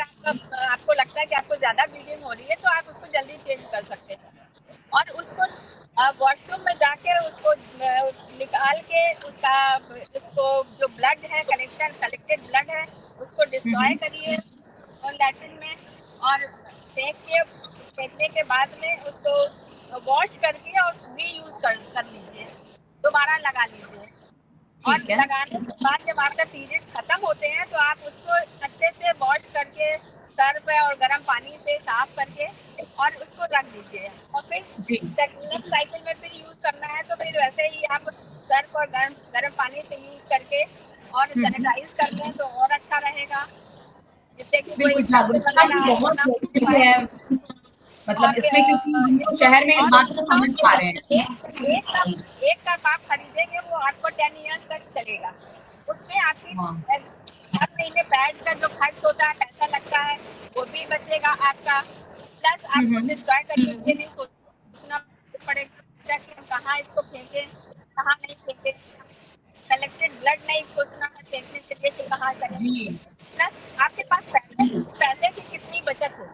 आपको लगता है कि आपको ज्यादा ब्लीडिंग हो रही है तो आप उसको जल्दी चेंज कर सकते हैं, और उसको वॉशरूम में जाके उसको निकाल के उसको जो ब्लड है कलेक्टेड ब्लड है उसको डिस्ट्रॉय करिए और लैट्रिन में, और फेंकने के बाद में उसको वॉश करके और रीयूज कर लीजिए, दोबारा लगा लीजिए। और ठीक है लगाने के बाद जब आपका पीरियड्स खत्म होते हैं तो आप उसको अच्छे से वॉश करके सर्फ और गर्म पानी से साफ करके और उसको रख दीजिए, और फिर जी नेक्स्ट साइकिल में फिर यूज करना है तो फिर वैसे ही आप सर्फ और गर्म पानी से यूज करके और सैनिटाइज कर लें तो और अच्छा रहेगा, जिससे कि कोई बिल्कुल इन्फेक्शन जागरूकता भी वगैरह आपको बहुत ना हो जरूरी पाए। है मतलब और इसमें क्योंकि हम तो शहर में इस बात को समझ पा रहे हैं एक कप आप खरीदेंगे वो आपको 10 इयर्स तक चलेगा, उसमें आपकी हाँ हर महीने पैड का जो खर्च होता है पैसा लगता है वो भी बचेगा आपका, प्लस आपको डिस्ट्रॉय करने के लिए नहीं सोचना पड़ेगा कि हम कहाँ इसको फेंकें कहाँ नहीं फेंकें, कलेक्टेड ब्लड नहीं सोचना है फेंकने के लिए कि कहाँ करें, जी प्लस आपके पास पैसे की कितनी बचत हो।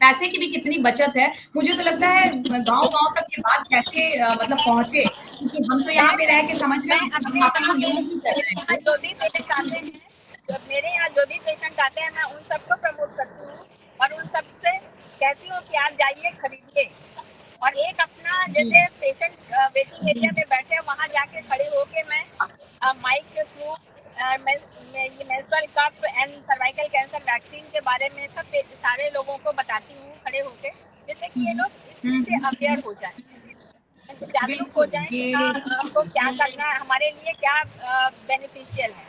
पैसे की भी कितनी बचत है मुझे तो लगता है गांव-गांव तक ये बात कैसे मतलब पहुंचे क्योंकि हम तो यहाँ पे रह के समझ रहे मैं हैं अपने काफी यहाँ लोग यूज भी कर रहे हैं मेरे यहाँ जो भी पेशेंट आते हैं मैं उन सबको प्रमोट करती हूँ और उन सबसे कहती हूँ कि आप जाइए खरीदिए, और एक अपना जी जैसे पेशेंट वेटिंग एरिया में बैठे हैं वहाँ जाके खड़े होके मैं माइक के थ्रू ये menstrual cup and cervical cancer vaccine के बारे में सब सारे लोगों को बताती हूँ खड़े होके, जिससे कि ये लोग इस चीज से अवेयर हो जाए, जागरूक हो बिल्कुल जाए कि ये हमको क्या करना है, हमारे लिए क्या बेनिफिशियल है।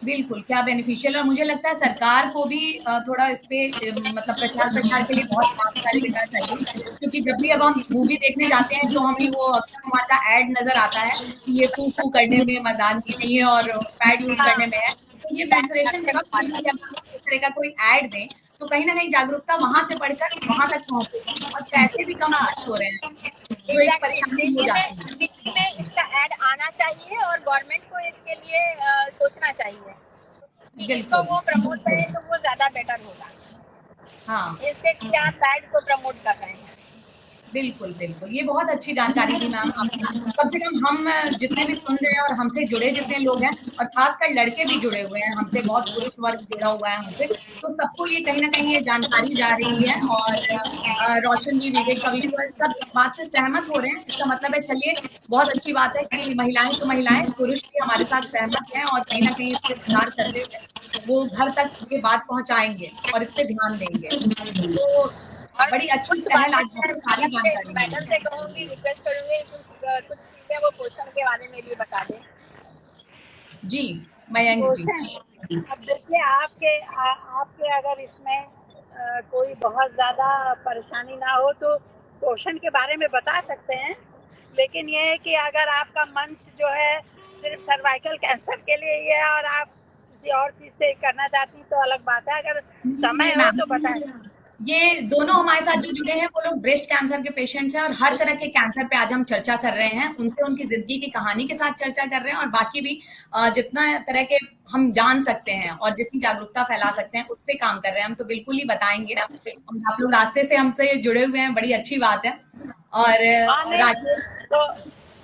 बिल्कुल क्या बेनिफिशियल और मुझे लगता है सरकार को भी थोड़ा इस पे मतलब प्रचार प्रसार के लिए बहुत काम कार्य करना चाहिए क्योंकि जब भी अब हम मूवी देखने जाते हैं तो हमें वो अक्षय कुमार का एड नजर आता है कि ये पू पू करने में मर्दानगी नहीं है और पैड यूज करने में है तो ये मेंस्ट्रुएशन कप के लिए अगर हम इस तरह का कोई एड दें तो कहीं ना कहीं जागरूकता वहां से बढ़कर वहां तक पहुंचेगी और पैसे भी कम खर्च हो रहे हैं जो एक एग्जैक्टली परेशानी हो जाती है दिल्ली में इसका ऐड आना चाहिए और गवर्नमेंट को इसके लिए सोचना चाहिए कि इसको बिल्कुल वो प्रमोट करें तो वो ज्यादा बेटर होगा, हाँ इससे कि आप पैड को प्रमोट कर रहे हैं। बिल्कुल, बिल्कुल। ये बहुत अच्छी जानकारी दी मैम आपने। कम से कम हम जितने भी सुन रहे हैं और हमसे जुड़े जितने लोग हैं और ख़ासकर लड़के भी जुड़े हुए हैं हमसे, बहुत पुरुष वर्ग जुड़ा हुआ है हमसे, तो सबको ये कहीं न कहीं ये जानकारी जा रही है और रोशन जी, विवेक कविश्वर सब इस बात से सहमत हो रहे हैं। इसका मतलब है चलिए बहुत अच्छी बात है कि महिलाएँ तो महिलाएँ, पुरुष भी हमारे साथ सहमत हैं और कहीं न कहीं इस पे विचार करते हुए वो घर तक ये बात पहुँचाएँगे और इस पे ध्यान देंगे। तो और बड़ी अच्छी कुछ पहल बातें आज मैं बहुत सारी जानकारी मिली मैडम से कहूँगी, रिक्वेस्ट करूँगी कुछ चीजें वो पोषण के बारे में भी बता दें। जी मयंक जी पोषण अब देखिए आपके अगर इसमें कोई बहुत ज़्यादा परेशानी ना हो तो पोषण के बारे में बता सकते हैं, लेकिन ये है कि अगर आपका मंच जो है सिर्फ सर्वाइकल कैंसर के लिए ही है और आप किसी और चीज़ से करना चाहती तो अलग बात है, अगर नहीं समय हो मैम तो बताएं। ये दोनों हमारे साथ जो जुड़े हैं वो लोग ब्रेस्ट कैंसर के पेशेंट्स हैं और हर तरह के कैंसर पे आज हम चर्चा कर रहे हैं, उनसे उनकी जिंदगी की कहानी के साथ चर्चा कर रहे हैं और बाकी भी जितना तरह के हम जान सकते हैं और जितनी जागरूकता फैला सकते हैं उस पे काम कर रहे हैं। हम तो बिल्कुल ही बताएंगे, आप लोग रास्ते से हमसे जुड़े हुए हैं, बड़ी अच्छी बात है। और तो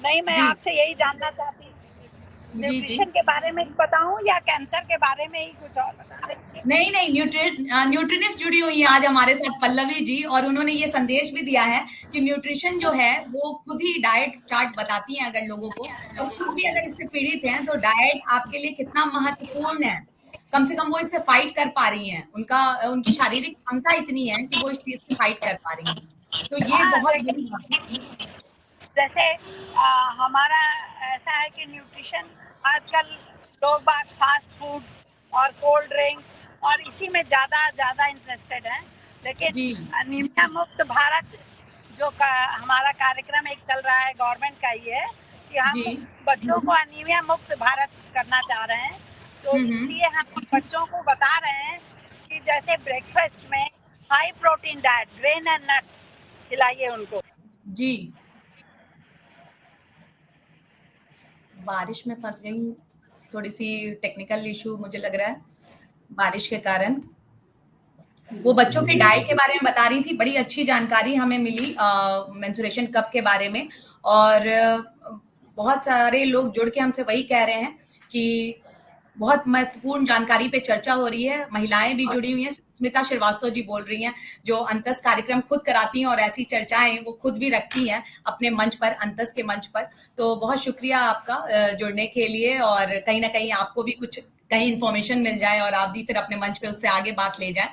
नहीं, मैं आपसे यही जानना चाहती हूँ, न्यूट्रिशन के बारे में बताऊं या कैंसर के बारे में ही कुछ और बता दें? नहीं, न्यूट्रिनिस्ट जुड़ी हुई है आज हमारे साथ पल्लवी जी, और उन्होंने ये संदेश भी दिया है कि न्यूट्रिशन जो है वो खुद ही डाइट चार्ट बताती हैं अगर लोगों को, और खुद भी अगर इससे पीड़ित हैं तो डाइट आपके लिए कितना महत्वपूर्ण है। कम से कम वो इससे फाइट कर पा रही हैं, उनकी शारीरिक क्षमता इतनी है कि वो इस चीज से फाइट कर पा रही हैं, तो ये बहुत बड़ी बात है। जैसे हमारा ऐसा है कि न्यूट्रिशन आजकल लोग बात फास्ट फूड और कोल्ड ड्रिंक और इसी में ज्यादा इंटरेस्टेड हैं, लेकिन अनीमिया मुक्त भारत जो हमारा कार्यक्रम एक चल रहा है गवर्नमेंट का, ये है कि हम बच्चों को अनीमिया मुक्त भारत करना चाह रहे हैं। तो इसलिए हम बच्चों को बता रहे हैं कि जैसे ब्रेकफास्ट में high protein diet, grain and nuts खिलाइए उनको। जी, बारिश में फंस गई, थोड़ी सी टेक्निकल इशू मुझे लग रहा है बारिश के कारण। वो बच्चों के डाइट के बारे में बता रही थी, बड़ी अच्छी जानकारी हमें मिली मेंस्ट्रुएशन कप के बारे में, और बहुत सारे लोग जुड़ के हमसे वही कह रहे हैं कि बहुत महत्वपूर्ण जानकारी पे चर्चा हो रही है। महिलाएं भी जुड़ी हुई हैं, स्मिता श्रीवास्तव जी बोल रही हैं जो अंतस कार्यक्रम खुद कराती हैं और ऐसी चर्चाएं वो खुद भी रखती हैं अपने मंच पर, अंतस के मंच पर। तो बहुत शुक्रिया आपका जुड़ने के लिए, और कहीं ना कहीं आपको भी कुछ कहीं इंफॉर्मेशन मिल जाए और आप भी फिर अपने मंच पे उससे आगे बात ले जाए।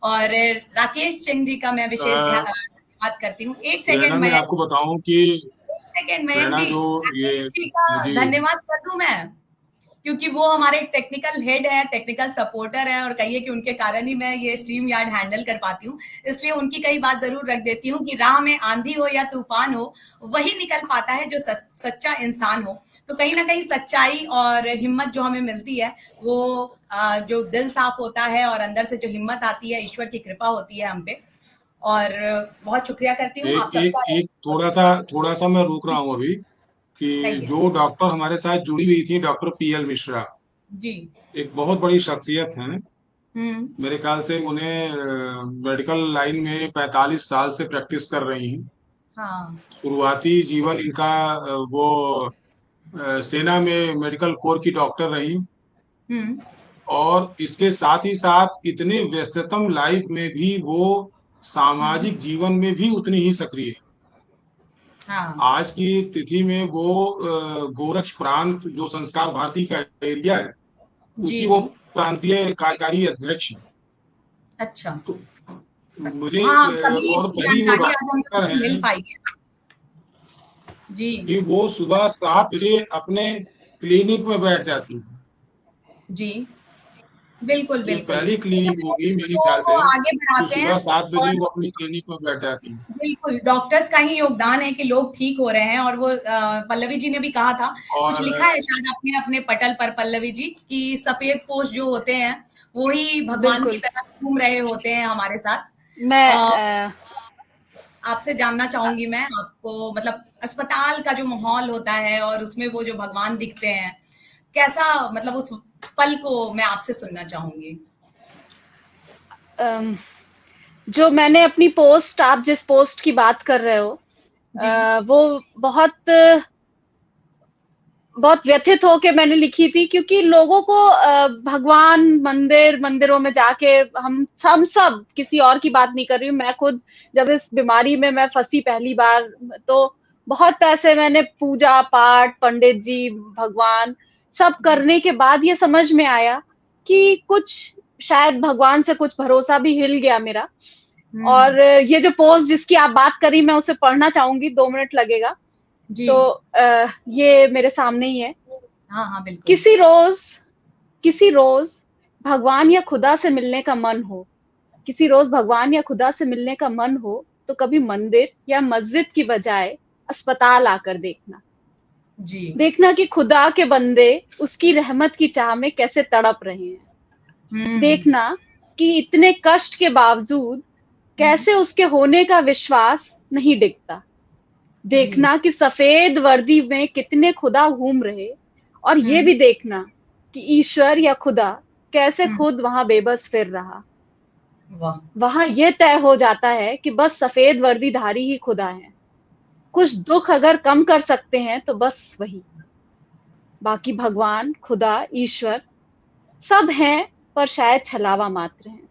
और राकेश सिंह जी का मैं विशेष धन्यवाद करती हूँ। एक सेकेंड मैं आपको बताऊं कि मयंक जी का धन्यवाद कर दूं मैं, क्योंकि वो हमारे टेक्निकल हेड है, टेक्निकल सपोर्टर है, और कहिए कि उनके कारण ही मैं ये स्ट्रीम यार्ड हैंडल कर पाती हूँ। इसलिए उनकी कई बात जरूर रख देती हूँ कि राह में आंधी हो या तूफान हो, वही निकल पाता है जो सच्चा इंसान हो। तो कहीं ना कहीं सच्चाई और हिम्मत जो हमें मिलती है वो जो दिल साफ होता है और अंदर से जो हिम्मत आती है, ईश्वर की कृपा होती है हम पे। और बहुत शुक्रिया करती हूँ आप सबका। थोड़ा सा मैं रोक रहा हूँ अभी कि जो डॉक्टर हमारे साथ जुड़ी हुई थी, डॉक्टर पीएल मिश्रा जी, एक बहुत बड़ी शख्सियत है। मेरे ख्याल से उन्हें मेडिकल लाइन में 45 साल से प्रैक्टिस कर रही हैं। हाँ। शुरुआती जीवन इनका वो सेना में मेडिकल कोर की डॉक्टर रही, और इसके साथ ही साथ इतने व्यस्ततम लाइफ में भी वो सामाजिक जीवन में भी उतनी ही सक्रिय है। हाँ। आज की तिथि में वो गोरक्ष प्रांत जो संस्कार भारती का एरिया है उसकी वो प्रांतीय कार्यकारी अध्यक्ष है। अच्छा, तो मुझे और मिल पाई जी कि वो सुबह 7 बजे अपने क्लिनिक में बैठ जाती है। जी बिल्कुल बिल्कुल, पहली क्लिनिक होगी मेरे ख्याल से, आगे बढ़ाते हैं। 7 बजे वो अपनी क्लिनिक में बैठ जाती है। बिल्कुल, डॉक्टर्स का ही योगदान है कि लोग ठीक हो रहे हैं। और वो पल्लवी जी ने भी कहा था, कुछ लिखा है शायद आपने अपने पटल पर पल्लवी जी, कि सफेद पोष जो होते हैं वो ही भगवान की तरह घूम रहे होते हैं हमारे साथ। मैं आपसे जानना चाहूंगी मैं आपको, मतलब अस्पताल का जो माहौल होता है और उसमें वो जो भगवान दिखते हैं, कैसा, मतलब उस पल को मैं आपसे सुनना चाहूंगी। जो मैंने अपनी पोस्ट, आप जिस पोस्ट की बात कर रहे हो, वो बहुत व्यथित होके मैंने लिखी थी, क्योंकि लोगों को भगवान मंदिरों में जाके, हम सब किसी और की बात नहीं कर रही हूँ, मैं खुद जब इस बीमारी में मैं फंसी पहली बार, तो बहुत ऐसे मैंने पूजा पाठ, पंडित जी, भगवान सब करने के बाद ये समझ में आया कि कुछ शायद भगवान से कुछ भरोसा भी हिल गया मेरा। और ये जो पोस्ट जिसकी आप बात करी, मैं उसे पढ़ना चाहूंगी, 2 मिनट लगेगा जी। तो ये मेरे सामने ही है। हाँ, बिल्कुल। किसी रोज भगवान या खुदा से मिलने का मन हो, किसी रोज भगवान या खुदा से मिलने का मन हो, तो कभी मंदिर या मस्जिद की बजाय अस्पताल आकर देखना जी। देखना कि खुदा के बंदे उसकी रहमत की चाह में कैसे तड़प रहे हैं। देखना कि इतने कष्ट के बावजूद कैसे उसके होने का विश्वास नहीं डिगता। देखना कि सफेद वर्दी में कितने खुदा घूम रहे, और ये भी देखना कि ईश्वर या खुदा कैसे खुद वहां बेबस फिर रहा। वहां ये तय हो जाता है कि बस सफेद वर्दीधारी ही खुदा है। कुछ दुख अगर कम कर सकते हैं तो बस वही, बाकी भगवान, खुदा, ईश्वर सब हैं पर शायद छलावा मात्र हैं।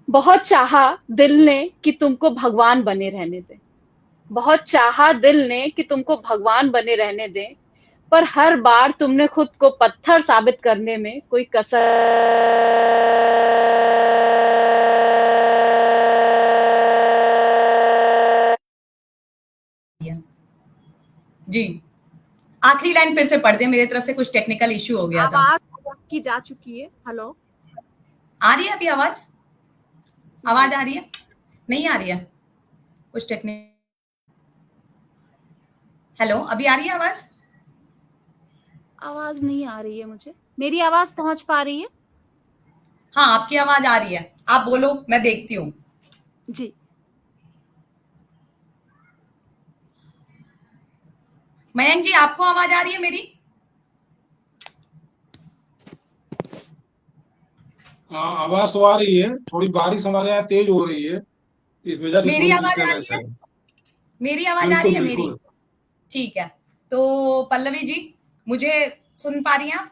बहुत चाहा दिल ने कि तुमको भगवान बने रहने दे, बहुत चाहा दिल ने कि तुमको भगवान बने रहने दे, पर हर बार तुमने खुद को पत्थर साबित करने में कोई कसर जी। आखिरी लाइन फिर से पढ़ दे, मेरी तरफ से कुछ टेक्निकल इश्यू हो गया था। आवाज आपकी जा चुकी है। हेलो, आ रही है अभी आवाज? आवाज आ रही है? नहीं आ रही है? कुछ टेक्निक। हेलो, अभी आ रही है आवाज? आवाज नहीं आ रही है मुझे। मेरी आवाज पहुंच पा रही है? हाँ, आपकी आवाज आ रही है, आप बोलो, मैं देखती हूँ। जी। मयंक जी, आपको आवाज आ रही है मेरी? हाँ, आवाज तो आ रही है, थोड़ी बारिश हमारे यहाँ तेज हो रही है, इस वजह से मेरी थोड़ी आवाज आ रही डिस्टर्बेंस है? है। मेरी आवाज आ रही है मेरी? ठीक है, तो पल्लवी जी मुझे सुन पा रही हैं आप?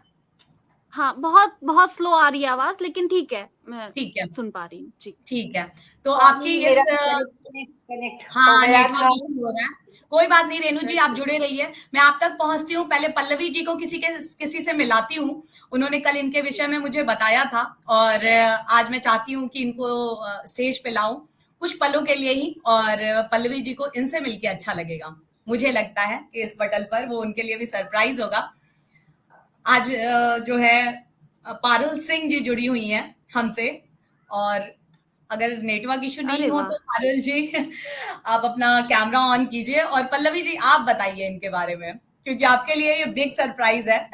हाँ, बहुत बहुत स्लो आ रही है आवाज, लेकिन ठीक है, मैं ठीक है, सुन पा रही हूँ। जी, ठीक है। तो आपकी इस कनेक्ट हाँ, नेटवर्क इशू हो रहा है, कोई बात नहीं रेनू जी, आप जुड़े रहिए, मैं आप तक पहुंचती हूँ। पहले पल्लवी जी को किसी से मिलाती हूँ, उन्होंने कल इनके विषय में मुझे बताया था, और आज मैं चाहती हूँ कि इनको स्टेज पे लाऊं कुछ पलों के लिए ही, और पल्लवी जी को इनसे मिलके अच्छा लगेगा। मुझे लगता है कि इस पटल पर वो उनके लिए भी सरप्राइज होगा। आज जो है पारुल सिंह जी जुड़ी हुई हैं हमसे, और अगर नेटवर्क इशू नहीं हो तो पारुल जी आप अपना कैमरा ऑन कीजिए, और पल्लवी जी आप बताइए इनके बारे में, क्योंकि आपके लिए ये बिग सरप्राइज है।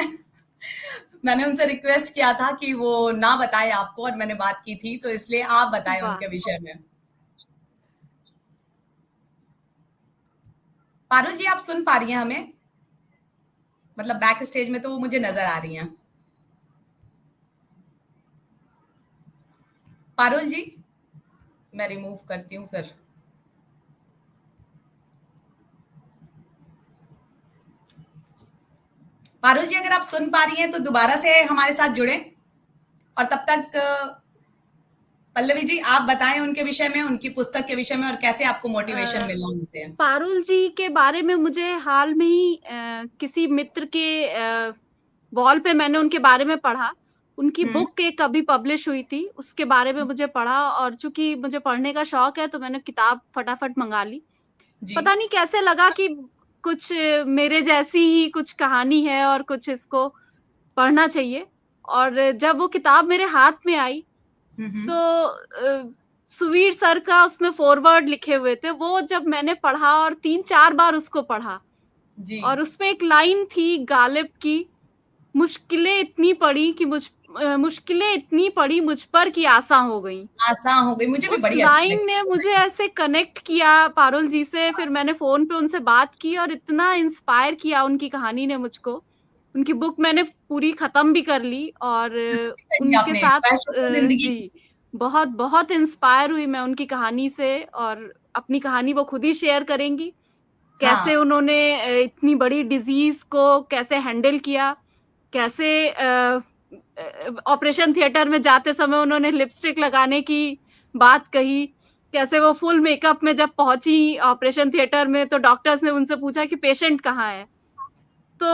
मैंने उनसे रिक्वेस्ट किया था कि वो ना बताए आपको, और मैंने बात की थी, तो इसलिए आप बताएं उनके विषय में। पारुल जी, आप सुन पा रही हैं हमें? मतलब बैक स्टेज में तो वो मुझे नजर आ रही हैं। पारुल जी, मैं रिमूव करती हूँ फिर। पारुल जी, अगर आप सुन पा रही हैं तो दोबारा से हमारे साथ जुड़े, और तब तक पल्लवी जी आप बताएं उनके विषय में, उनकी पुस्तक के विषय में, और कैसे आपको मोटिवेशन मिला उनसे। पारुल जी के बारे में मुझे हाल में ही किसी मित्र के वॉल पे मैंने उनके बारे में पढ़ा। उनकी बुक एक अभी पब्लिश हुई थी, उसके बारे में मुझे पढ़ा, और चूंकि मुझे पढ़ने का शौक है तो मैंने किताब फटाफट मंगा ली। पता नहीं कैसे लगा कि कुछ मेरे जैसी ही कुछ कहानी है और कुछ इसको पढ़ना चाहिए। और जब वो किताब मेरे हाथ में आई तो सुवीर सर का उसमें फॉरवर्ड लिखे हुए थे, वो जब मैंने पढ़ा और 3-4 बार उसको पढ़ा, और उसमें एक लाइन थी गालिब की, मुश्किलें इतनी पड़ी मुझ पर कि आसान हो गई। मुझे भी उस बड़ी अच्छी लाइन ने मुझे ऐसे कनेक्ट किया पारुल जी से। फिर मैंने फोन पे उनसे बात की और इतना इंस्पायर किया उनकी कहानी ने मुझको। उनकी बुक मैंने पूरी खत्म भी कर ली, और उनके साथ जी बहुत बहुत इंस्पायर हुई मैं उनकी कहानी से। और अपनी कहानी वो खुद ही शेयर करेंगी, कैसे उन्होंने इतनी बड़ी डिजीज को कैसे हैंडल किया, कैसे ऑपरेशन थिएटर में जाते समय उन्होंने लिपस्टिक लगाने की बात कही, कैसे वो फुल मेकअप में जब पहुंची ऑपरेशन थिएटर में तो डॉक्टर्स ने उनसे पूछा कि पेशेंट कहाँ है। तो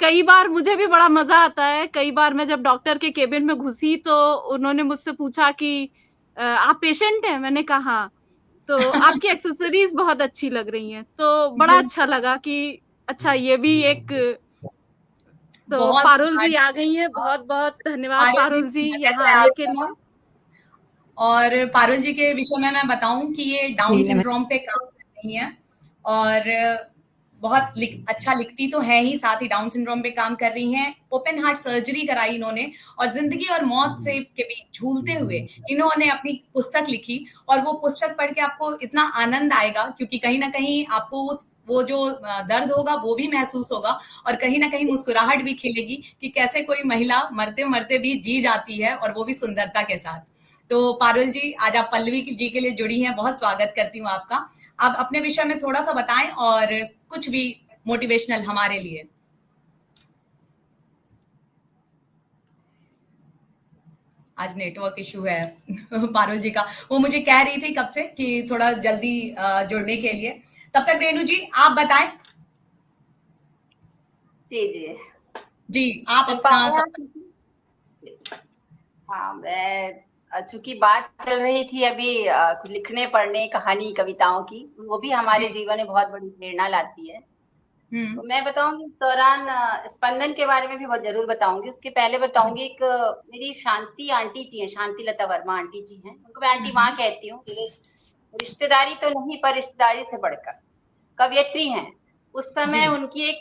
कई बार मुझे भी बड़ा मजा आता है, कई बार मैं जब डॉक्टर के केबिन में घुसी तो उन्होंने मुझसे पूछा कि आप पेशेंट हैं? मैंने कहा, तो आपकी एक्सेसरीज बहुत अच्छी लग रही हैं। तो बड़ा अच्छा लगा कि अच्छा ये भी एक। तो पारुल जी आ गई है, बहुत बहुत धन्यवाद पारुल जी यहाँ आने के लिए। और पारुल जी के विषय में मैं बताऊं कि ये डाउन सिंड्रोम पे काम कर रही हैं, और बहुत अच्छा लिखती तो है ही, साथ ही डाउन सिंड्रोम पे काम कर रही हैं। ओपन हार्ट सर्जरी कराई इन्होंने और जिंदगी और मौत से के बीच झूलते हुए इन्होंने अपनी पुस्तक लिखी। और वो पुस्तक पढ़ के आपको इतना आनंद आएगा, क्योंकि कहीं ना कहीं आपको वो जो दर्द होगा वो भी महसूस होगा और कहीं ना कहीं मुस्कुराहट भी खिलेगी कि कैसे कोई महिला मरते मरते भी जी जाती है, और वो भी सुंदरता के साथ। तो पारुल जी, आज आप पल्लवी जी के लिए जुड़ी हैं, बहुत स्वागत करती हूँ आपका। आप अपने विषय में थोड़ा सा बताएं और कुछ भी मोटिवेशनल हमारे लिए। आज नेटवर्क इशू है पारुल जी का, वो मुझे कह रही थी कब से कि थोड़ा जल्दी जुड़ने के लिए। तब तक रेणु जी आप बताएं। जी आप अपना। हाँ, मैं चूंकि बात चल रही थी अभी लिखने पढ़ने कहानी कविताओं की, वो भी हमारे जीवन में बहुत बड़ी प्रेरणा लाती है। तो मैं बताऊंगी इस दौरान स्पंदन के बारे में भी बहुत जरूर बताऊंगी। उसके पहले बताऊंगी, एक मेरी शांति आंटी जी हैं, शांति लता वर्मा आंटी जी हैं, उनको मैं आंटी माँ कहती हूँ। रिश्तेदारी तो नहीं पर रिश्तेदारी से बढ़कर कवयित्री हैं। उस समय उनकी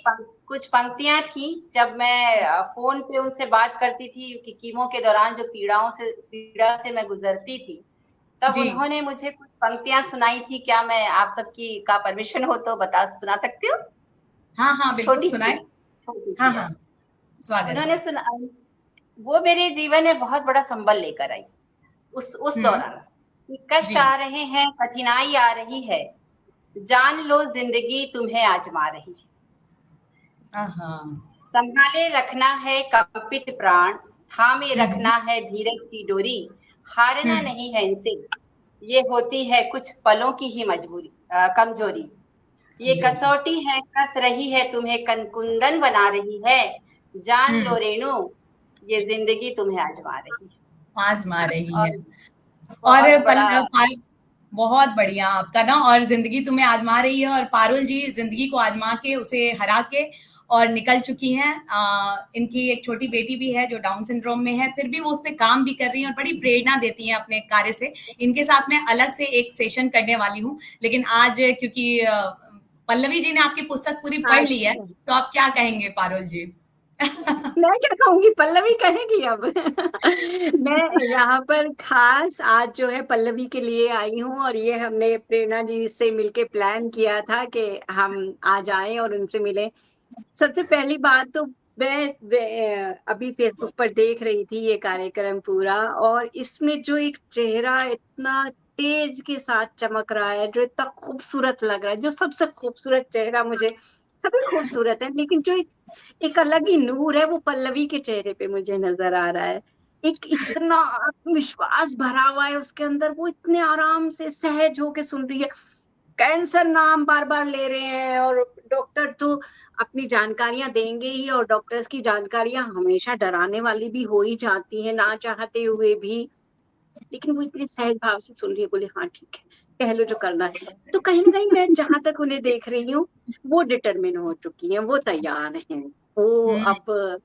कुछ पंक्तियां थी, जब मैं फोन पे उनसे बात करती थी कि कीमो के दौरान जो पीड़ा से मैं गुजरती थी, तब उन्होंने मुझे कुछ पंक्तियां सुनाई थी। क्या मैं आप सबकी का परमिशन हो तो सुना सकती हूँ? हाँ बिल्कुल सुनाए। हाँ स्वागत। उन्होंने सुना, वो मेरे जीवन में बहुत बड़ा संबल लेकर आई उस दौरान कि कष्ट आ रहे हैं, कठिनाई आ रही है, जान लो जिंदगी तुम्हें आजमा रही है। संभाले रखना है कंपित प्राण, थामे रखना है धीरज की डोरी, हारना नहीं है इनसे, ये होती है कुछ पलों की ही कमजोरी। ये कसौटी है, कस रही है तुम्हें, कुंदन बना रही है, जान लो रेणु ये जिंदगी तुम्हें आजमा रही है। और बहुत बढ़िया आपका ना, और जिंदगी तुम्हें आजमा रही है। और पारुल जी जिंदगी को आजमा के उसे हरा के और निकल चुकी हैं। इनकी एक छोटी बेटी भी है जो डाउन सिंड्रोम में है, फिर भी वो उस पर काम भी कर रही हैं और बड़ी प्रेरणा देती हैं अपने कार्य से। इनके साथ मैं अलग से एक सेशन करने वाली हूँ, लेकिन आज क्योंकि पल्लवी जी ने आपकी पुस्तक पूरी पढ़ ली है, तो आप क्या कहेंगे पारुल जी? मैं क्या कहूंगी, पल्लवी कहेगी अब। मैं यहाँ पर खास आज जो है पल्लवी के लिए आई हूँ, और ये हमने प्रेरणा जी से मिलके प्लान किया था कि हम आ जाएं और उनसे मिलें। सबसे पहली बात तो मैं अभी फेसबुक पर देख रही थी ये कार्यक्रम पूरा, और इसमें जो एक चेहरा इतना तेज के साथ चमक रहा है, जो इतना खूबसूरत लग रहा है, जो सबसे खूबसूरत चेहरा, मुझे सभी खूबसूरत है, लेकिन जो एक अलग ही नूर है वो पल्लवी के चेहरे पे मुझे नजर आ रहा है। एक इतना आत्मविश्वास भरा हुआ है उसके अंदर, वो इतने आराम से सहज होके सुन रही है। कैंसर नाम बार बार ले रहे हैं, और डॉक्टर तो अपनी जानकारियां देंगे ही, और डॉक्टर्स की जानकारियां हमेशा डराने वाली भी हो ही जाती है ना चाहते हुए भी, लेकिन वो इतने सहज भाव से सुन रही है। बोले हाँ ठीक है, कह लो जो करना है। तो कहीं ना कहीं मैं जहां तक उन्हें देख रही हूँ, वो डिटरमिन हो चुकी हैं, वो तैयार हैं, वो अब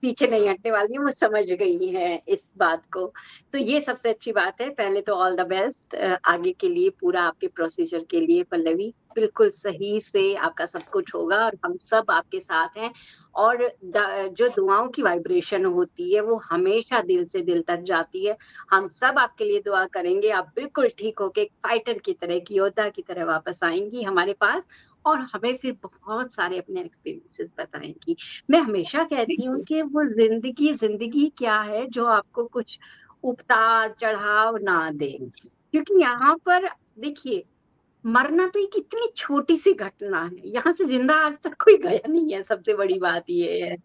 पीछे नहीं हटने वाली है, वो समझ गई है इस बात को। तो ये सबसे अच्छी बात है। पहले तो ऑल द बेस्ट आगे के लिए, पूरा आपके प्रोसीजर के लिए पल्लवी, बिल्कुल सही से आपका सब कुछ होगा, और हम सब आपके साथ हैं। और जो दुआओं की वाइब्रेशन होती है वो हमेशा दिल से दिल तक जाती है। हम सब आपके लिए दुआ करेंगे, आप बिल्कुल ठीक होके एक फाइटर की तरह, एक योद्धा की तरह वापस आएंगी हमारे पास, और हमें फिर बहुत सारे अपने एक्सपीरियंसेस बताएंगी। मैं हमेशा कहती हूँ कि वो जिंदगी क्या है जो आपको कुछ उतार चढ़ाव ना दे, क्योंकि यहाँ पर देखिए, मरना तो एक इतनी छोटी सी घटना है, यहाँ से जिंदा आज तक कोई गया नहीं है, सबसे बड़ी बात ये है।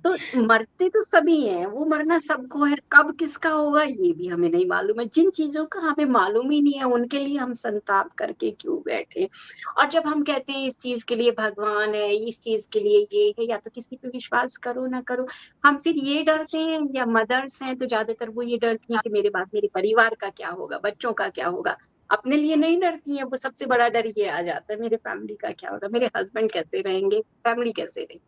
तो मरते तो सभी हैं, वो मरना सबको है, कब किसका होगा ये भी हमें नहीं मालूम है। जिन चीजों का हमें मालूम ही नहीं है, उनके लिए हम संताप करके क्यों बैठे। और जब हम कहते हैं इस चीज के लिए भगवान है, इस चीज के लिए ये है, या तो किसी पे विश्वास करो ना करो, हम फिर ये डरते हैं, या मदर्स हैं तो ज्यादातर वो ये डरती हैं कि मेरे बाद मेरे परिवार का क्या होगा, बच्चों का क्या होगा। अपने लिए नहीं डरती है, वो सबसे बड़ा डर ये आ जाता है, मेरे फैमिली का क्या होगा, मेरे हस्बैंड कैसे रहेंगे, फैमिली कैसे रहेगी।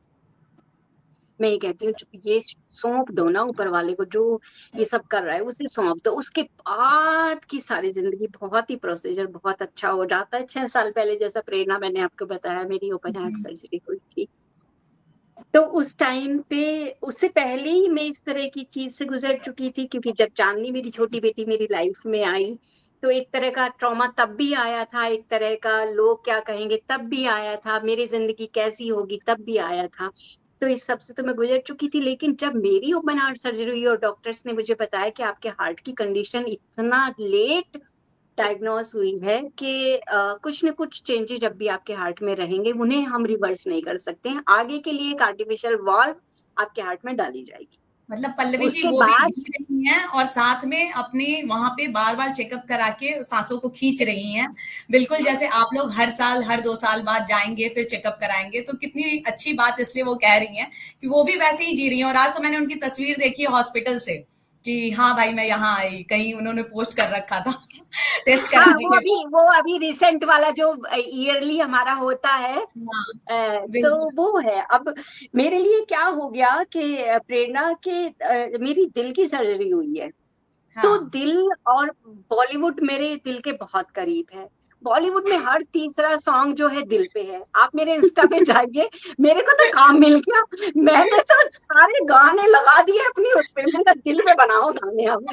मैं ये कहती हूँ ये सौंप दो ना ऊपर वाले को, जो ये सब कर रहा है उसे सौंप दो, उसके बाद की सारी जिंदगी बहुत ही प्रोसीजर बहुत अच्छा हो जाता है। 6 साल पहले जैसा प्रेरणा मैंने आपको बताया, मेरी ओपन हार्ट सर्जरी हुई थी, तो उस टाइम पे उससे पहले ही मैं इस तरह की चीज से गुजर चुकी थी, क्योंकि जब चांदनी मेरी छोटी बेटी मेरी लाइफ में आई तो एक तरह का ट्रॉमा तब भी आया था, एक तरह का लोग क्या कहेंगे तब भी आया था, मेरी जिंदगी कैसी होगी तब भी आया था। तो इस सब से तो मैं गुजर चुकी थी, लेकिन जब मेरी ओपन हार्ट सर्जरी हुई और डॉक्टर्स ने मुझे बताया कि आपके हार्ट की कंडीशन इतना लेट डायग्नोस हुई है कि कुछ न कुछ चेंजेस जब भी आपके हार्ट में रहेंगे उन्हें हम रिवर्स नहीं कर सकते हैं, आगे के लिए एक आर्टिफिशियल वॉल्व आपके हार्ट में डाली जाएगी। मतलब पल्लवी जी उसके वो बाद भी जी रही हैं और साथ में अपने वहां पे बार बार चेकअप करा के सांसों को खींच रही हैं, बिल्कुल जैसे आप लोग हर साल हर 2 साल बाद जाएंगे फिर चेकअप कराएंगे। तो कितनी अच्छी बात, इसलिए वो कह रही हैं कि वो भी वैसे ही जी रही हैं। और आज तो मैंने उनकी तस्वीर देखी हॉस्पिटल से कि हाँ भाई मैं यहाँ आई, कहीं उन्होंने पोस्ट कर रखा था टेस्ट कराने के वो अभी रिसेंट वाला जो ईयरली हमारा होता है, तो वो है। अब मेरे लिए क्या हो गया कि प्रेरणा के मेरी दिल की सर्जरी हुई है, तो दिल और बॉलीवुड मेरे दिल के बहुत करीब है। बॉलीवुड में हर तीसरा सॉन्ग जो है दिल पे है, आप मेरे इंस्टा पे जाइए, मेरे को तो काम मिल गया, मैंने तो सारे गाने लगा दिए अपनी उस पे, मैंने दिल पे बनाओ गाने अब।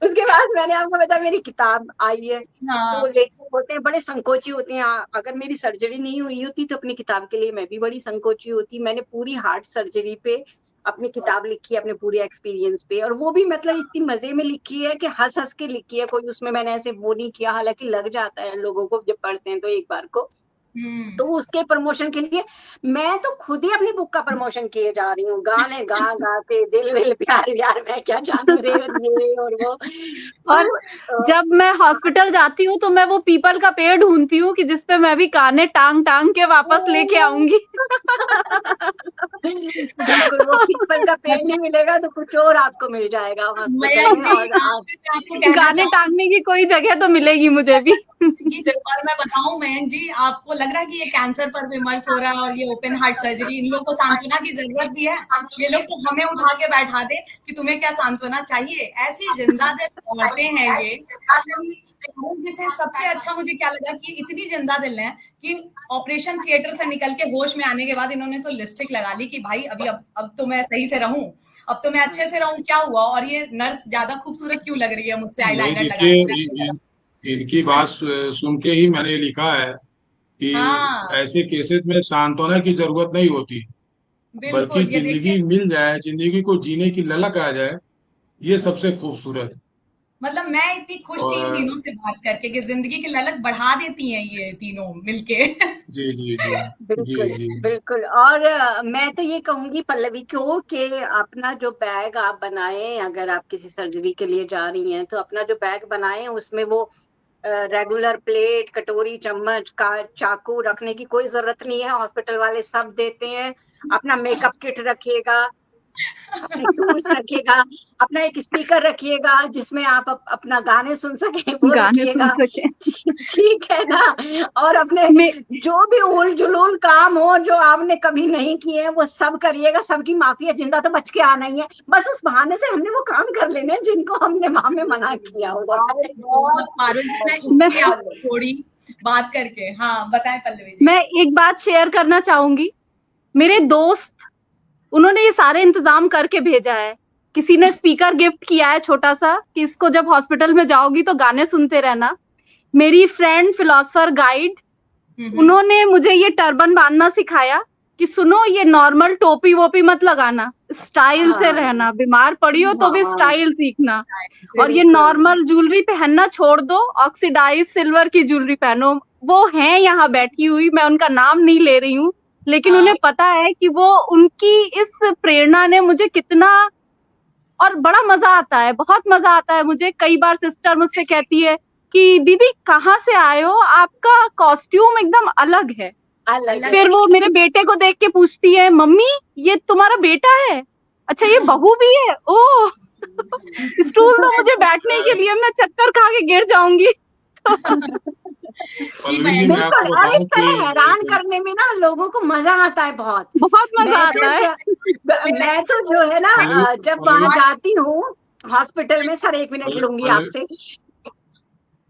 उसके बाद मैंने आपको बताया मेरी किताब आई है, तो लेखक होते हैं बड़े संकोची होते हैं, अगर मेरी सर्जरी नहीं हुई होती तो अपनी किताब के लिए मैं भी बड़ी संकोची होती। मैंने पूरी हार्ट सर्जरी पे अपनी किताब लिखी है, अपने पूरे एक्सपीरियंस पे, और वो भी मतलब इतनी मजे में लिखी है कि हंस हंस के लिखी है, कोई उसमें मैंने ऐसे वो नहीं किया, हालांकि लग जाता है लोगों को जब पढ़ते हैं तो एक बार को। तो उसके प्रमोशन के लिए मैं तो खुद ही अपनी बुक का प्रमोशन किए जा रही हूँ, गाने गा गा के दिल विल प्यार व्यार मैं क्या जानू रे ये और वो। और जब मैं हॉस्पिटल जाती हूँ तो मैं वो पीपल का पेड़ ढूंढती हूँ कि जिसपे मैं भी गाने टांग टांग के वापस लेके आऊंगी। बिल्कुल, वो पीपल का पेड़ नहीं मिलेगा तो कुछ और आपको मिल जाएगा गाने टांगने की कोई जगह तो मिलेगी मुझे भी। और मैं बताऊं मयंक जी, आपको लग रहा है कि ये कैंसर पर विमर्श हो रहा है और ये ओपन हार्ट सर्जरी, इन लोगों को सांत्वना की जरूरत भी है। ये लोग तो हमें उठा के बैठा दे कि तुम्हें क्या सांत्वना चाहिए, ऐसी जिंदा दिल औरतें हैं ये। जिसे सबसे अच्छा मुझे क्या लगा कि इतनी जिंदा दिल है कि ऑपरेशन थिएटर से निकल के होश में आने के बाद इन्होंने तो लिपस्टिक लगा ली कि भाई अभी अब तो मैं सही से रहूं, अब तो मैं अच्छे से रहूं, क्या हुआ। और ये नर्स ज्यादा खूबसूरत क्यों लग रही है मुझसे आईलाइनर लगा। इनकी बात सुन के ही मैंने लिखा है कि ऐसे केसेस में सांत्वना की जरूरत नहीं होती, बल्कि जिंदगी मिल जाए, जिंदगी को जीने की ललक आ जाए, ये सबसे खूबसूरत। मतलब मैं इतनी खुश थी इन तीनों से बात करके कि जिंदगी की ललक बढ़ा देती हैं ये तीनों मिलके। जी जी जी बिल्कुल जी, बिल्कुल। और मैं तो ये कहूंगी पल्लवी को कि अपना जो बैग आप बनाए, अगर आप किसी सर्जरी के लिए जा रही हैं तो अपना जो बैग बनाए उसमें वो रेगुलर प्लेट, कटोरी, चम्मच का चाकू रखने की कोई जरूरत नहीं है, हॉस्पिटल वाले सब देते हैं। अपना मेकअप किट रखिएगा, अपने टूल्स रखिएगा, अपना एक स्पीकर रखिएगा जिसमें आप अपना गाने सुन सके, वो रखिएगा, ठीक है ना। और अपने जो भी उल जुलूल काम हो जो आपने कभी नहीं किए वो सब करिएगा, सबकी माफी है, जिंदा तो बच के आना ही है, बस उस बहाने से हमने वो काम कर लेने जिनको हमने वहां में मना किया होगा। थोड़ी बात करके हाँ बताएं पल्लवी जी। मैं एक बात शेयर करना चाहूंगी, मेरे दोस्त उन्होंने ये सारे इंतजाम करके भेजा है। किसी ने स्पीकर गिफ्ट किया है छोटा सा कि इसको जब हॉस्पिटल में जाओगी तो गाने सुनते रहना। मेरी फ्रेंड फिलोसफर गाइड, उन्होंने मुझे ये टर्बन बांधना सिखाया कि सुनो ये नॉर्मल टोपी वोपी मत लगाना, स्टाइल से रहना, बीमार पड़ी हो तो भी स्टाइल सीखना, और ये नॉर्मल ज्वेलरी पहनना छोड़ दो, ऑक्सीडाइज सिल्वर की ज्वेलरी पहनो। वो हैं यहाँ बैठी हुई, मैं उनका नाम नहीं ले रही हूँ, लेकिन उन्हें पता है कि वो उनकी इस प्रेरणा ने मुझे कितना, और बड़ा मजा आता है, बहुत मजा आता है मुझे। कई बार सिस्टर मुझसे कहती है कि दीदी कहाँ से आए हो, आपका कॉस्ट्यूम एकदम अलग है। फिर वो मेरे बेटे को देख के पूछती है, मम्मी ये तुम्हारा बेटा है, अच्छा ये बहू भी है, ओह स्टूल तो मुझे बैठने के लिए, मैं चक्कर खा के गिर जाऊंगी। पल्लवी जी, मैं आपको बिल्कुल, और इस बताऊं तरह हैरान कि करने में ना लोगों को मजा आता है बहुत। बहुत मजा मैं आता है। मैं तो जो है ना जब वहां पल्लवी जाती हूँ हॉस्पिटल में, सर 1 मिनट लूंगी आपसे।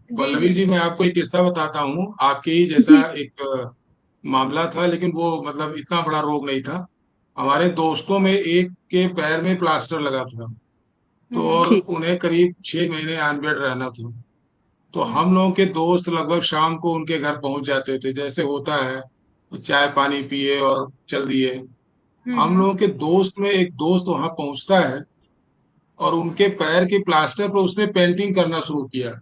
पल्लवी जी, मैं आपको एक किस्सा बताता हूँ। आपके ही जी जैसा एक मामला था, लेकिन वो मतलब इतना बड़ा रोग नहीं था। हमारे दोस्तों में एक के पैर में प्लास्टर लगा था, तो और जी उन्हें करीब 6 महीने ऑन बेड रहना था। तो हम्म, हम लोगों के दोस्त लगभग शाम को उनके घर पहुंच जाते थे, जैसे होता है चाय पानी पिए और चल दिए। हम हम्म। लोगों के दोस्त में एक दोस्त वहां पहुंचता है और उनके पैर के प्लास्टर पर उसने पेंटिंग करना शुरू किया,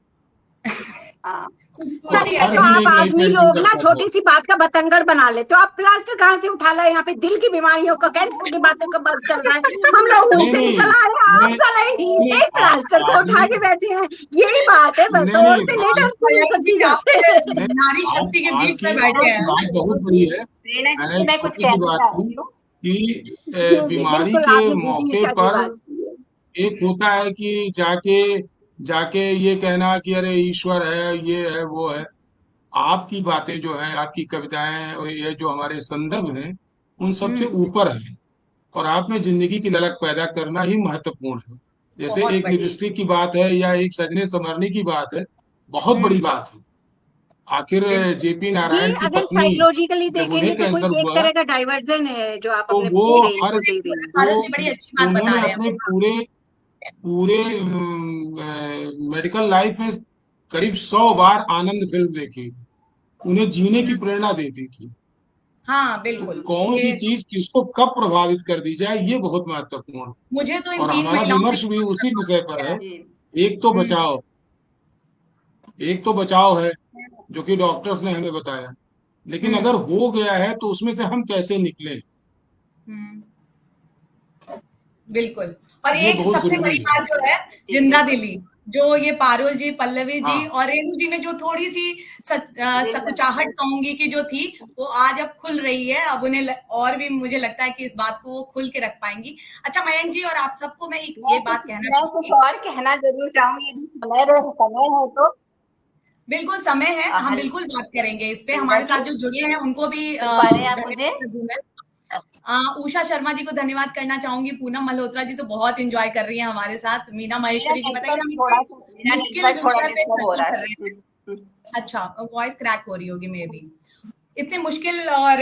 हाँ। और सर खूबसूरती ये हर तो दिन आप एक नई आदमी पेंटिंग लोग ना करता था। छोटी सी बात का बतंगड़ बना लेते हो। आप प्लास्टर कहाँ से उठा लाए? यहाँ पे दिल की बीमारियों का, कैंसर की बातें का बात चल रहा है, हम लोग मुंह नहीं से नहीं निकल आए, आप नहीं साले नहीं, एक प्लास्टर को उठा आदमी के बैठे हैं। यही बात है, बस नहीं नहीं, औरतें नहीं डरती इन मयंक सब जी चीजों आप से। तो नहीं, नारी शक्ति के बीच में आपकी बैठे आपकी हैं। बात बहुत बड़ी है। प्रेरणा जी मैंने से एक मैं कुछ छोटी सी कहना बात चाह की रही हूँ। कि जी जी बीमारी बिल्कुल, के आपने दीदी मौके उषा की पर बात की है। एक होता है कि जाके जाके ये कहना कि अरे ईश्वर है, ये है, वो है। आपकी बातें जो है, आपकी कविताएं और ये जो हमारे संदर्भ हैं, उन सबसे हम्म, ऊपर है। और आप में जिंदगी की ललक पैदा करना ही महत्वपूर्ण है। जैसे बहुत एक बढ़िया। लिपस्टिक की बात है या एक सजने संवरने की बात है, बहुत बड़ी हम्म, बात है। आखिर बिल्कुल। जेपी ये नारायण की अगर पत्नी साइकोलॉजिकली जब उन्हें देखेंगे तो कैंसर कोई एक हुआ, तरह का डाइवर्जन है जो आप तो अपने वो फ्रेंड हर को दे रही हैं। वो पारुल जी बड़ी अच्छी बात बता उन्होंने रहे अपने हैं। पूरे पूरे मेडिकल लाइफ में करीब 100 बार आनंद फिल्म देखी। उन्हें जीने की हम्म, प्रेरणा देती थी। हाँ तो बिल्कुल। कौन सी ये चीज किसको कब प्रभावित कर दी जाए, ये बहुत महत्वपूर्ण मुझे तो है। इन और तीन हमारा महिलाओं पे विमर्श भी बहुत उसी गर्व विषय हो पर गया है। है। जी। एक तो हम्म, बचाव, एक तो बचाव है जो कि डॉक्टर्स ने हमें बताया, लेकिन हम्म, अगर हो गया है तो उसमें से हम कैसे निकले, हम्म, बिल्कुल। और ये एक बहुत सबसे जरूरी बड़ी है। बात जो है, जी जिंदा बिल्कुल। दिली, जो ये पारुल जी, पल्लवी जी हाँ और रेणु जी में जो थोड़ी सी जिंदा सकुचाहट कहूंगी कि जो थी, वो आज अब खुल रही है। अब उन्हें और भी मुझे लगता है कि इस बात को वो खुल के रख पाएंगी। अच्छा मयंक जी, और आप सबको मैं ये बात कहना मैं कुछ चाहूंगी। और कहना जरूर चाहूंगी, यदि समय है तो। बिल्कुल समय है, हम हल बिल्कुल बात करेंगे इस पे। प्रेरणा हमारे जी, साथ जो जुड़े हैं उनको भी सुन पा रहे हैं आप मुझे? धन्यवाद दूं मैं। उषा शर्मा जी को धन्यवाद करना चाहूंगी। पूनम मल्होत्रा जी तो बहुत एंजॉय कर रही हैं हमारे साथ। मीना मेरा महेश्वरी जी, बताइए, नेटवर्क हम थोड़ा इतने सा मेरा मुश्किल नेटवर्क थोड़ा विषय पे डिस्टर्ब हो चर्चा रहा कर है। रहे हैं। अच्छा, वॉइस क्रैक हो रही होगी मे बी। इतने मुश्किल और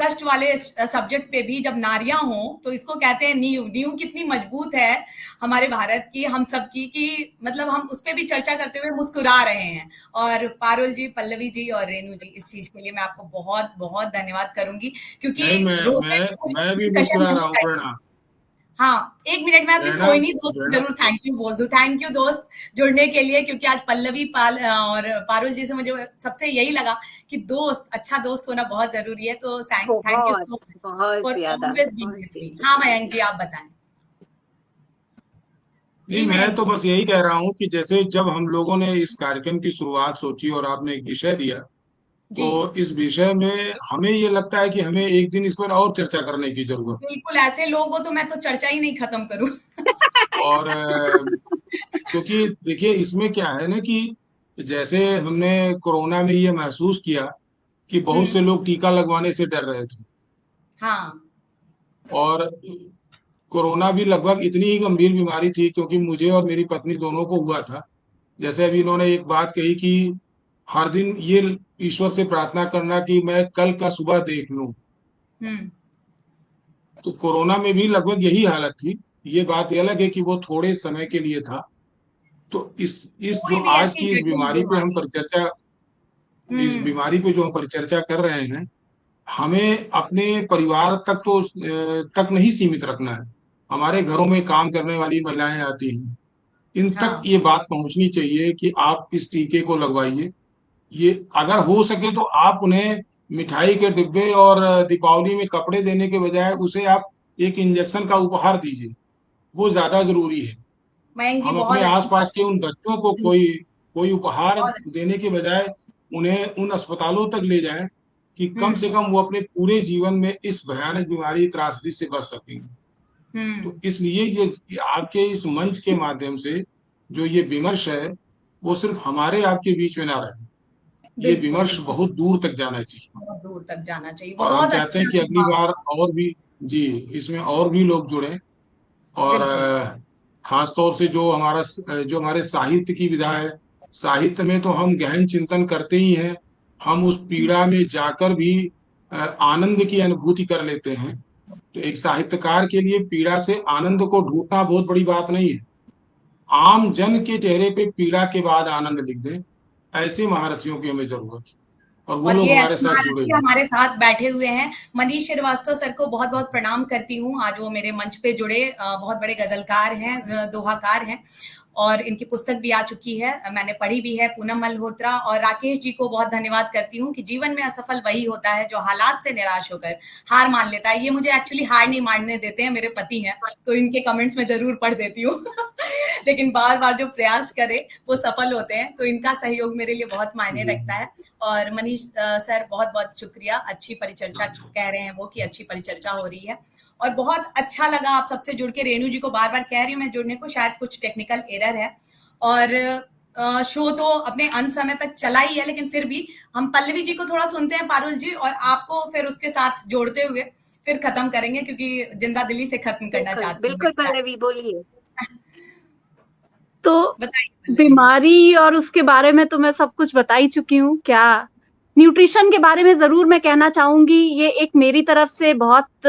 कष्ट वाले सब्जेक्ट पे भी जब नारियां हों, तो इसको कहते हैं नींव। नींव कितनी मजबूत है हमारे भारत की, हम सब की, कि मतलब हम उस पे भी चर्चा करते हुए मुस्कुरा रहे हैं। और पारुल जी, पल्लवी जी और रेणु जी, इस चीज के लिए मैं आपको बहुत बहुत धन्यवाद करूंगी, क्योंकि नहीं, रोते मैं भी डिस्कशन मुस्कुरा नहीं रहा हूँ करते। प्रेरणा। हाँ, 1 मिनट में अपनी प्रेरणा सोहिनी दोस्त को प्रेरणा जरूर थैंक यू बोल दूं। थैंक यू दोस्त, जुड़ने के लिए, क्योंकि आज पल्लवी और पारुल जी से मुझे सबसे यही लगा कि दोस्त, अच्छा दोस्त होना बहुत जरूरी है। तो थैंक यू बहुत सो मच बहुत फॉर ज्यादा, ऑलवेज बीइंग बहुत विद मी। ज्यादा। हाँ मयंक जी, आप बताएं। नहीं, जी मैं मयंक तो जी। बस यही कह रहा हूँ कि जैसे जब हम लोगों ने इस कार्यक्रम की शुरुआत सोची और आपने एक विषय दिया, जी तो इस विषय में हमें ये लगता है कि हमें एक दिन इस पर और चर्चा करने की जरूरत बिल्कुल, ऐसे लोग हो तो मैं तो चर्चा ही नहीं खत्म करूं। है। और क्योंकि देखिए इसमें क्या है ना कि जैसे हमने कोरोना में ये महसूस किया कि बहुत हम्म, से लोग टीका लगवाने से डर रहे थे, हाँ और कोरोना भी लगभग इतनी ही गंभीर बीमारी थी, क्योंकि मुझे और मेरी पत्नी दोनों को हुआ था। जैसे अभी इन्होंने एक बात कही कि हर दिन ये ईश्वर से प्रार्थना करना कि मैं कल का सुबह देख लूं, हम्म, तो कोरोना में भी लगभग यही हालत थी। ये बात अलग है कि वो थोड़े समय के लिए था। तो इस जो कोई भी आज ऐसी की इस जटिल बीमारी पे हम बीमारी। परिचर्चा इस हम्म, बीमारी पे जो हम परिचर्चा कर रहे हैं, हमें अपने परिवार तक तो तक नहीं सीमित रखना है। हमारे घरों में काम करने वाली महिलाएं आती हैं, इन तक हाँ ये बात पहुंचनी चाहिए कि आप इस टीके को लगवाइए। ये अगर हो सके तो आप उन्हें मिठाई के डिब्बे और दीपावली में कपड़े देने के बजाय उसे आप एक इंजेक्शन का उपहार दीजिए, वो ज्यादा जरूरी है। मयंक जी, हम बहुत अपने अच्छी बात आसपास के उन बच्चों को है। कोई कोई उपहार बहुत अच्छी। देने के बजाय उन्हें उन अस्पतालों तक ले जाएं कि कम हम्म, से कम वो अपने पूरे जीवन में इस भयानक बीमारी त्रासदी से बच सकेंगे। तो हम्म, इसलिए ये आपके इस मंच के माध्यम से जो ये विमर्श है, वो सिर्फ हमारे आपके बीच में ना रहे, ये विमर्श बहुत दूर तक जाना चाहिए, बहुत दूर तक जाना चाहिए। और हम बहुत चाहते हैं कि अच्छा। अगली बार और भी, जी, इसमें और भी लोग जुड़े। और खास तौर से जो हमारे साहित्य की विधा है, साहित्य में तो हम गहन चिंतन करते ही हैं, हम उस पीड़ा में जाकर भी आनंद की अनुभूति कर लेते हैं। तो एक साहित्यकार के लिए पीड़ा से आनंद को ढूंढना बहुत बड़ी बात नहीं है। आम जन के चेहरे पे पीड़ा के बाद आनंद लिख दें, ऐसे महारथियों की हमें जरूरत है, और वो और लोग ये हमारे ऐसे साथ जुड़े महारथी हुए हमारे साथ बैठे हुए हैं। मनीष श्रीवास्तव सर को बहुत बहुत प्रणाम करती हूँ, आज वो मेरे मंच पे जुड़े। बहुत बड़े गजलकार हैं, दोहाकार हैं, और इनकी पुस्तक भी आ चुकी है, मैंने पढ़ी भी है, पूनम मल्होत्रा। और राकेश जी को बहुत धन्यवाद करती हूँ कि जीवन में असफल वही होता है जो हालात से निराश होकर हार मान लेता है। ये मुझे एक्चुअली हार नहीं मानने देते हैं, मेरे पति हैं, तो इनके कमेंट्स में जरूर पढ़ देती हूँ लेकिन बार बार जो प्रयास करे वो सफल होते हैं, तो इनका सहयोग मेरे लिए बहुत मायने रखता है। और मनीष सर बहुत बहुत शुक्रिया, अच्छी परिचर्चा कह रहे हैं वो कि अच्छी परिचर्चा हो रही है, और बहुत अच्छा लगा आप सबसे जुड़ के। रेणु जी को बार बार कह रही हूँ मैं जुड़ने को, शायद कुछ टेक्निकल एरर है, और शो तो अपने अंत समय तक चला ही है, लेकिन फिर भी हम पल्लवी जी को थोड़ा सुनते हैं, पारुल जी, और आपको फिर उसके साथ जोड़ते हुए फिर खत्म करेंगे, क्योंकि जिंदा दिली से खत्म करना चाहती हूँ। बिल्कुल पल्लवी बोलिए। तो बीमारी और उसके बारे में तो मैं सब कुछ बता ही चुकी हूँ। क्या न्यूट्रिशन के बारे में जरूर मैं कहना चाहूंगी, ये एक मेरी तरफ से बहुत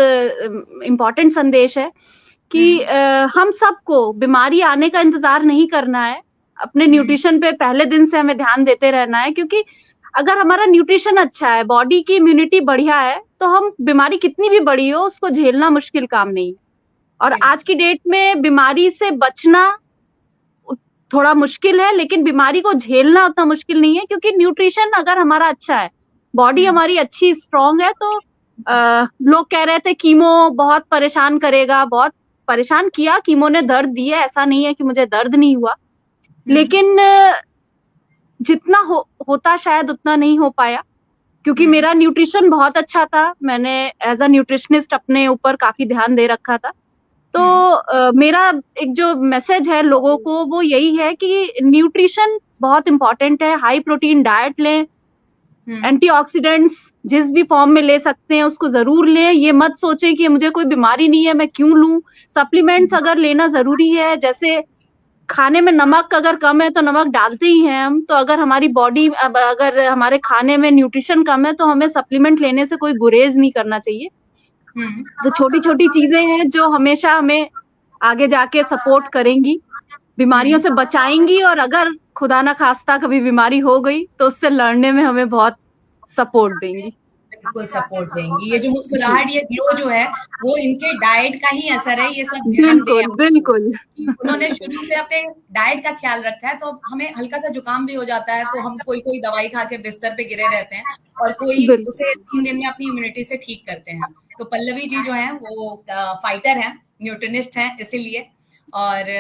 इम्पोर्टेंट संदेश है कि हम सबको बीमारी आने का इंतजार नहीं करना है, अपने न्यूट्रिशन पे पहले दिन से हमें ध्यान देते रहना है, क्योंकि अगर हमारा न्यूट्रिशन अच्छा है, बॉडी की इम्यूनिटी बढ़िया है, तो हम बीमारी कितनी भी बड़ी हो उसको झेलना मुश्किल काम नहीं है। और आज की डेट में बीमारी से बचना थोड़ा मुश्किल है, लेकिन बीमारी को झेलना उतना मुश्किल नहीं है, क्योंकि न्यूट्रिशन अगर हमारा अच्छा है, बॉडी हमारी अच्छी स्ट्रांग है, तो लोग कह रहे थे कीमो बहुत परेशान करेगा, बहुत परेशान किया, कीमो ने दर्द दिया, ऐसा नहीं है कि मुझे दर्द नहीं हुआ, लेकिन जितना होता शायद उतना नहीं हो पाया, क्योंकि मेरा न्यूट्रिशन बहुत अच्छा था, मैंने एज अ न्यूट्रिशनिस्ट अपने ऊपर काफी ध्यान दे रखा था। तो मेरा एक जो मैसेज है लोगों को वो यही है कि न्यूट्रिशन बहुत इंपॉर्टेंट है, हाई प्रोटीन डाइट लें, एंटीऑक्सीडेंट्स जिस भी फॉर्म में ले सकते हैं उसको जरूर लें, ये मत सोचें कि मुझे कोई बीमारी नहीं है मैं क्यों लूं। सप्लीमेंट्स अगर लेना जरूरी है, जैसे खाने में नमक अगर कम है तो नमक डालते ही हैं हम, तो अगर हमारी बॉडी, अगर हमारे खाने में न्यूट्रिशन कम है तो हमें सप्लीमेंट लेने से कोई गुरेज नहीं करना चाहिए। तो छोटी छोटी चीजें हैं जो हमेशा हमें आगे जाके सपोर्ट करेंगी, बीमारियों से बचाएंगी, और अगर खुदा ना खास्ता कभी बीमारी हो गई तो उससे लड़ने में हमें बहुत सपोर्ट देंगी। बिल्कुल सपोर्ट देंगी। ये जो मुस्कुराहट, ये ग्लो जो है, वो इनके डाइट का ही असर है, ये सब ध्यान दें। बिल्कुल उन्होंने शुरू से अपने डाइट का ख्याल रखा है, तो हमें हल्का सा जुकाम भी हो जाता है तो हम कोई दवाई खा के बिस्तर पे गिरे रहते हैं, और कोई उसे 3 दिन में अपनी इम्यूनिटी से ठीक करते हैं। तो पल्लवी जी जो है वो फाइटर हैं, न्यूट्रिनिस्ट हैं इसीलिए। और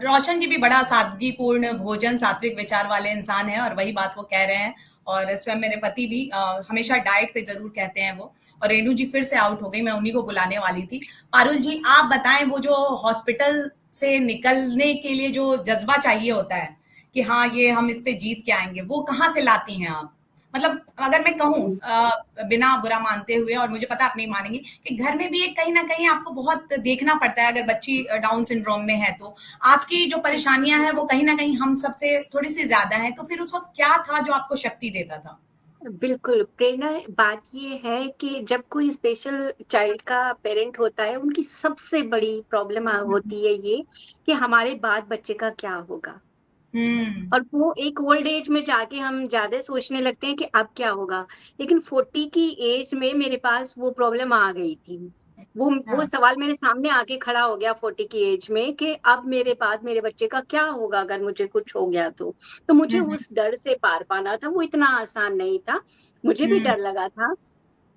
रोशन जी भी बड़ा सादगीपूर्ण भोजन, सात्विक विचार वाले इंसान हैं, और वही बात वो कह रहे हैं। और स्वयं मेरे पति भी हमेशा डाइट पे जरूर कहते हैं वो। और रेणु जी फिर से आउट हो गई, मैं उन्हीं को बुलाने वाली थी। पारुल जी आप बताएं, वो जो हॉस्पिटल से निकलने के लिए जो जज्बा चाहिए होता है कि हाँ ये हम इस पे जीत के आएंगे, वो कहाँ से लाती हैं आप? मतलब अगर मैं कहूँ बिना बुरा मानते हुए, और मुझे पता आप नहीं मानेंगी, कि घर में भी एक कहीं ना कहीं आपको बहुत देखना पड़ता है, अगर बच्ची डाउन सिंड्रोम में है तो आपकी जो परेशानियां हैं वो कहीं ना कहीं हम सबसे थोड़ी सी ज्यादा है, तो फिर उस वक्त क्या था जो आपको शक्ति देता था? बिल्कुल प्रेरणा, बात ये है कि जब कोई स्पेशल चाइल्ड का पेरेंट होता है, उनकी सबसे बड़ी प्रॉब्लम होती है ये कि हमारे बाद बच्चे का क्या होगा। और वो एक ओल्ड एज में जाके हम ज्यादा सोचने लगते हैं कि अब क्या होगा, लेकिन 40 की एज में मेरे पास वो प्रॉब्लम आ गई थी। वो सवाल मेरे सामने आके खड़ा हो गया 40 की एज में कि अब मेरे बाद मेरे बच्चे का क्या होगा अगर मुझे कुछ हो गया तो मुझे उस डर से पार पाना था। वो इतना आसान नहीं था, मुझे भी डर लगा था,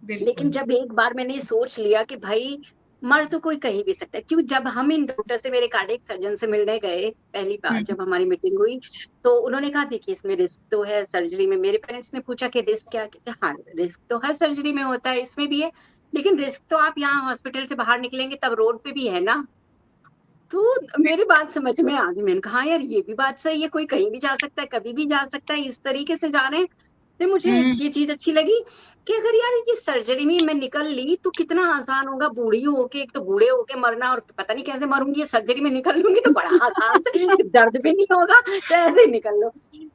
लेकिन जब एक बार मैंने सोच लिया कि भाई मर तो कोई कहीं भी सकता है, क्यों जब हम इन डॉक्टर से, मेरे कार्डियक सर्जन से मिलने गए पहली बार जब हमारी मीटिंग हुई, तो उन्होंने कहा देखिए इसमें रिस्क तो है सर्जरी में। मेरे पेरेंट्स ने पूछा कि रिस्क क्या? कहते हाँ रिस्क तो हर सर्जरी में होता है, इसमें भी है, लेकिन रिस्क तो आप यहाँ हॉस्पिटल से बाहर निकलेंगे तब रोड पे भी है ना। तो मेरी बात समझ में आ गई। मैंने कहा यार ये भी बात सही है, कोई कहीं भी जा सकता है, कभी भी जा सकता है, इस तरीके से जा रहे हैं। फिर मुझे ये चीज अच्छी लगी कि अगर यार ये सर्जरी में मैं निकल ली तो कितना आसान होगा। बूढ़ी होके, एक तो बूढ़े होके मरना, और पता नहीं कैसे मरूंगी, सर्जरी में निकल लूंगी तो बड़ा आसान से, दर्द भी नहीं होगा, तो ऐसे ही निकल लो।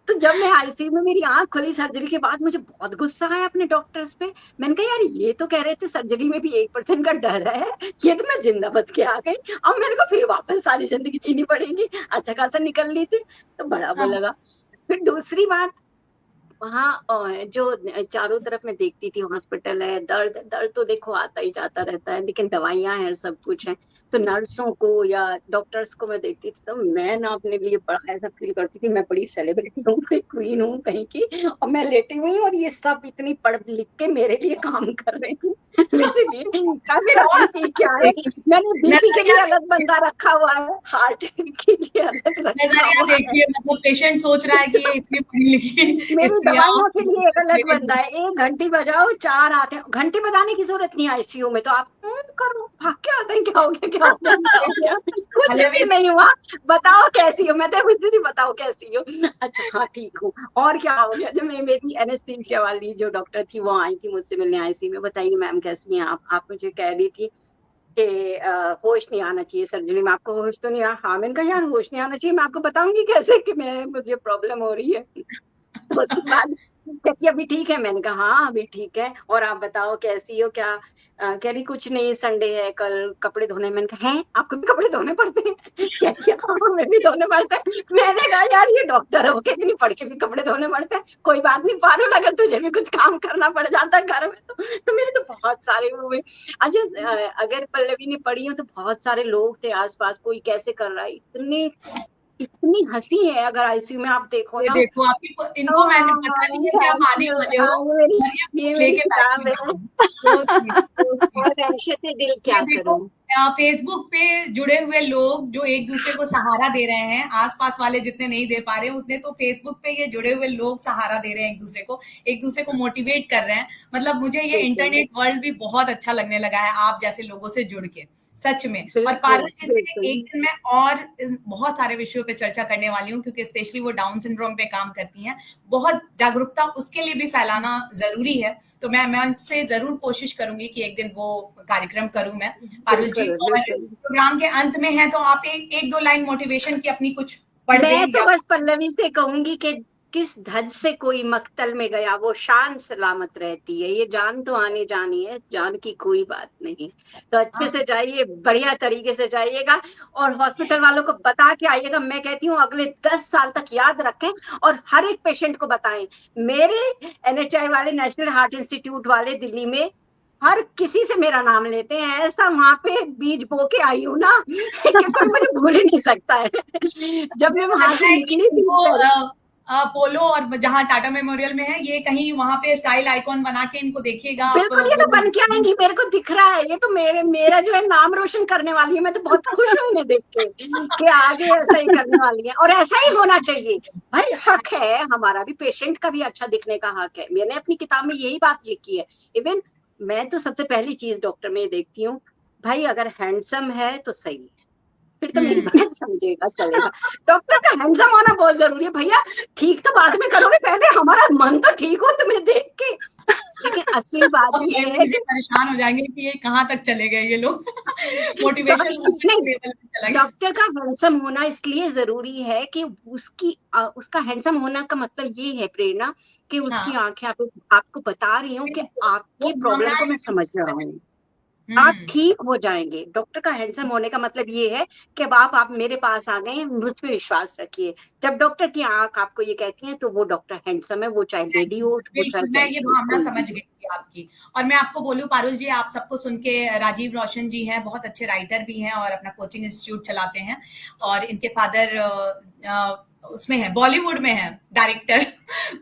तो जब मैं आईसीयू में मेरी आंख खुली सर्जरी के बाद, मुझे बहुत गुस्सा आया अपने डॉक्टर्स पे। मैंने कहा यार ये तो कह रहे थे सर्जरी में भी 1% का डर है, ये तो मैं जिंदा बच के आ गई, अब मेरे को फिर वापस सारी जिंदगी जीनी पड़ेगी। अच्छा खासा निकल ली थी, तो बड़ा वो लगा। फिर दूसरी बात, वहाँ जो चारों तरफ मैं देखती थी, हॉस्पिटल है, दर्द तो देखो आता ही जाता रहता है, लेकिन दवाइयां हैं, सब कुछ है। तो नर्सों को या डॉक्टर्स को मैं देखती थी, तो मैं ना अपने लिए बड़ा ऐसा फील करती थी, मैं बड़ी सेलिब्रिटी हूँ, कोई क्वीन हूँ कहीं की, और मैं लेटी हुई और ये सब इतनी पढ़ लिख के मेरे लिए काम कर रहे थे। मेरे लिए क्या है, मैंने बीपी के लिए अलग बंदा रखा हुआ है, हार्ट के लिए अलग रखा हुआ है। देखिए, मतलब पेशेंट सोच रहा है कि ये इतनी पढ़ी लिखी, मेरी दवाइयों के लिए एक अलग बंदा है। 1 घंटी बजाओ 4 आते हैं, घंटी बजाने की जरूरत नहीं आईसीयू में, तो आप करो, भाग के आते हैं, क्या हो गया, क्या हो गया, क्या हो गया, कुछ भी नहीं हुआ, बताओ कैसी हो। मैं तो पूछती थी बताओ कैसी हो, अच्छा हाँ ठीक हूँ, और क्या हो गया। जब मेरी एनेस्थीसिया वाली जो डॉक्टर थी वो आई थी मुझसे मिलने आईसीयू में, बताइए मैम कैसी हैं आप मुझे कह रही थी कि होश नहीं आना चाहिए सर्जरी में, आपको होश तो नहीं आ। हाँ, मैंने कहा यार होश नहीं आना चाहिए, मैं आपको बताऊंगी कैसे कि मुझे प्रॉब्लम हो रही है। उसके बाद कहती अभी ठीक है, मैंने कहा हाँ अभी ठीक है, और आप बताओ कैसी हो, क्या कह रही कुछ नहीं, संडे है कल कपड़े धोने। मैंने कहा है आपको भी कपड़े धोने पड़ते हैं? कहती है हाँ मैं भी धोने पड़ते हैं। मैंने कहा यार ये डॉक्टर हो के नहीं पढ़ के भी कपड़े धोने पड़ते हैं, कोई बात नहीं पारुल, अगर तुझे भी कुछ काम करना पड़ जाता है घर में तो मेरे तो बहुत सारे हुए। अच्छा अगर पल्लवी ने पढ़ी हो तो बहुत सारे लोग थे आसपास, कोई कैसे कर रहा है, इतनी हंसी है अगर आईसीयू में आप देखो ना। देखो आपकी इनको मैंने पता नहीं है क्या पाने वाले हो, ये मेरी किताब है दिल क्या करूं। फेसबुक पे जुड़े हुए लोग जो एक दूसरे को सहारा दे रहे हैं, आसपास वाले जितने नहीं दे पा रहे उतने तो फेसबुक पे ये जुड़े हुए लोग सहारा दे रहे हैं, एक दूसरे को मोटिवेट कर रहे हैं। मतलब मुझे ये इंटरनेट वर्ल्ड भी बहुत अच्छा लगने लगा है आप जैसे लोगों से जुड़ के, सच में। और पारुल जी से एक दिन मैं और बहुत सारे विषयों पे चर्चा करने वाली हूँ, क्योंकि स्पेशली वो डाउन सिंड्रोम पे काम करती हैं, बहुत जागरूकता उसके लिए भी फैलाना जरूरी है। तो मैं उनसे जरूर कोशिश करूंगी कि एक दिन वो कार्यक्रम करूं मैं, पारुल जी। और प्रोग्राम के अंत में है तो आप एक दो लाइन मोटिवेशन की अपनी कुछ पढ़ दें। मैं तो बस पल्लवी से कहूंगी कि किस धज से कोई मक्तल में गया वो शान सलामत रहती है, ये जान तो आने जानी है, जान की कोई बात नहीं। तो अच्छे से जाइए, बढ़िया तरीके से जाइएगा, और हॉस्पिटल वालों को बता के आइएगा। मैं कहती हूँ अगले 10 साल तक याद रखें और हर एक पेशेंट को बताएं। मेरे NHI वाले, नेशनल हार्ट इंस्टीट्यूट वाले दिल्ली में हर किसी से मेरा नाम लेते हैं, ऐसा वहां पे बीज बो के आई हूँ ना कि कोई मुझे भूल ही नहीं सकता है। जब मैं वहां से निकली थी पोलो और जहाँ टाटा मेमोरियल में है, ये कहीं वहां पे स्टाइल आइकॉन बना के इनको देखिएगा। बिल्कुल, ये तो बन के आएंगी, मेरे को दिख रहा है, ये तो मेरा जो है नाम रोशन करने वाली है। मैं तो बहुत खुश हूँ उन्हें देख के कि आगे ऐसा ही करने वाली है, और ऐसा ही होना चाहिए भाई। हक है हमारा भी, पेशेंट का भी अच्छा दिखने का हक है। मैंने अपनी किताब में यही बात लिखी है। इवन मैं तो सबसे पहली चीज डॉक्टर में देखती हूँ, भाई अगर हैंडसम है तो सही है, फिर तो मेरी बात समझेगा, चलेगा। डॉक्टर का हैंडसम होना बहुत जरूरी है भैया, ठीक तो बाद में करोगे, पहले हमारा मन तो ठीक हो तुम्हें देख के। लेकिन असली बात ये है कि परेशान हो जाएंगे कि ये कहाँ तक चले गए ये लोग। मोटिवेशन डॉक्टर का हैंडसम होना इसलिए जरूरी है कि उसका हैंडसम होना का मतलब ये है प्रेरणा कि उसकी आंखें आपको बता रही हूँ कि आपकी प्रॉब्लम को मैं समझ रहा हूँ, आप ठीक हो जाएंगे। डॉक्टर का हैंडसम होने का मतलब ये है कि अब आप मेरे पास आ गए, मुझ पे विश्वास रखिए। जब डॉक्टर की आंख आपको ये कहती है तो वो डॉक्टर हैंडसम है, वो चाहे लेडी हो, वो चाहे। मैं ये भावना समझ गई थी आपकी। और मैं आपको बोलूं पारुल जी, आप सबको सुन के, राजीव रोशन जी हैं, बहुत अच्छे राइटर भी हैं और अपना कोचिंग इंस्टीट्यूट चलाते हैं, और इनके फादर उसमें है, बॉलीवुड में है डायरेक्टर।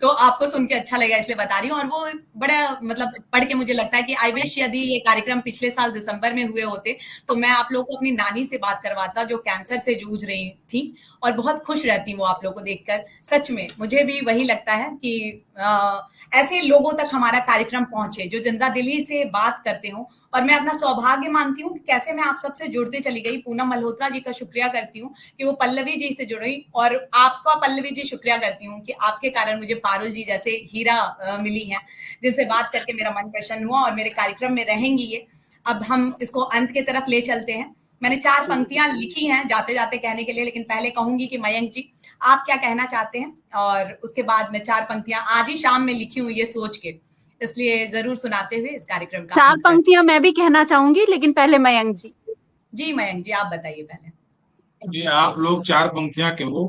तो आपको सुन के अच्छा लगा इसलिए बता रही हूँ। और वो बड़ा मतलब पढ़ के मुझे लगता है कि आई विश यदि ये कार्यक्रम पिछले साल दिसंबर में हुए होते तो मैं आप लोगों को अपनी नानी से बात करवाता, जो कैंसर से जूझ रही थी, और बहुत खुश रहती वो आप लोगों को देखकर। सच में मुझे भी वही लगता है कि ऐसे लोगों तक हमारा कार्यक्रम पहुंचे जो जिंदा दिली से बात करते हो और मैं अपना सौभाग्य मानती हूँ कि कैसे मैं आप सबसे जुड़ते चली गई। पूनम मल्होत्रा जी का शुक्रिया करती हूँ कि वो पल्लवी जी से जुड़ी, और आपका पल्लवी जी शुक्रिया करती हूँ कि आपके कारण मुझे पारुल जी जैसे हीरा मिली हैं, जिनसे बात करके मेरा मन प्रसन्न हुआ, और मेरे कार्यक्रम में रहेंगी ये। अब हम इसको अंत की तरफ ले चलते हैं। मैंने 4 पंक्तियां लिखी हैं जाते जाते कहने के लिए, लेकिन पहले कहूंगी कि मयंक जी आप क्या कहना चाहते हैं, और उसके बाद मैं 4 पंक्तियां आज ही शाम में लिखी हूँ ये सोच के, इसलिए जरूर सुनाते हुए इस कार्यक्रम का 4 पंक्तियां मैं भी कहना चाहूंगी, लेकिन पहले मयंक जी। जी मयंक जी आप बताइए पहले। जी आप लोग 4 पंक्तियां कहो,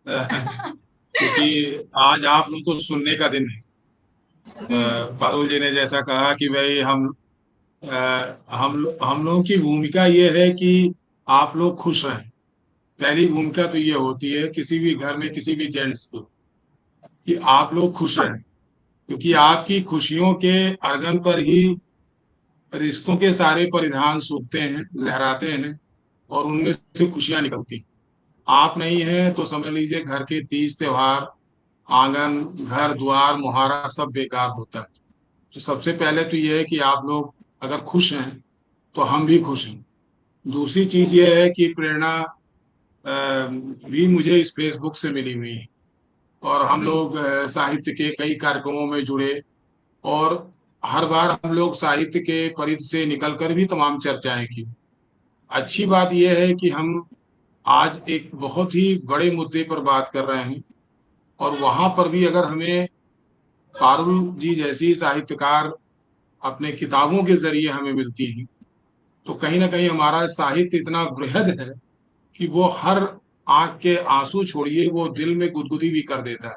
क्योंकि आज आप लोग को सुनने का दिन है। पारुल जी ने जैसा कहा कि भाई हम लोगों की भूमिका ये है कि आप लोग खुश रहें। पहली भूमिका तो ये होती है किसी भी घर में किसी भी जेंट्स की, कि आप लोग खुश रहें, क्योंकि आपकी खुशियों के आंगन पर ही रिश्तों के सारे परिधान सूखते हैं, लहराते हैं, और उनमें से खुशियां निकलती। आप नहीं है तो समझ लीजिए घर के 30 त्योहार, आंगन, घर द्वार, मुहारा सब बेकार होता है। तो सबसे पहले तो ये है कि आप लोग अगर खुश हैं तो हम भी खुश हैं। दूसरी चीज ये है कि प्रेरणा भी मुझे इस फेसबुक से मिली हुई है, और हम लोग साहित्य के कई कार्यक्रमों में जुड़े, और हर बार हम लोग साहित्य के परिधि से निकलकर भी तमाम चर्चाएं की। अच्छी बात यह है कि हम आज एक बहुत ही बड़े मुद्दे पर बात कर रहे हैं, और वहां पर भी अगर हमें पारुल जी जैसी साहित्यकार अपने किताबों के जरिए हमें मिलती है, तो कहीं ना कहीं हमारा साहित्य इतना बृहद है कि वो हर आंख के आंसू छोड़िए वो दिल में गुदगुदी भी कर देता है।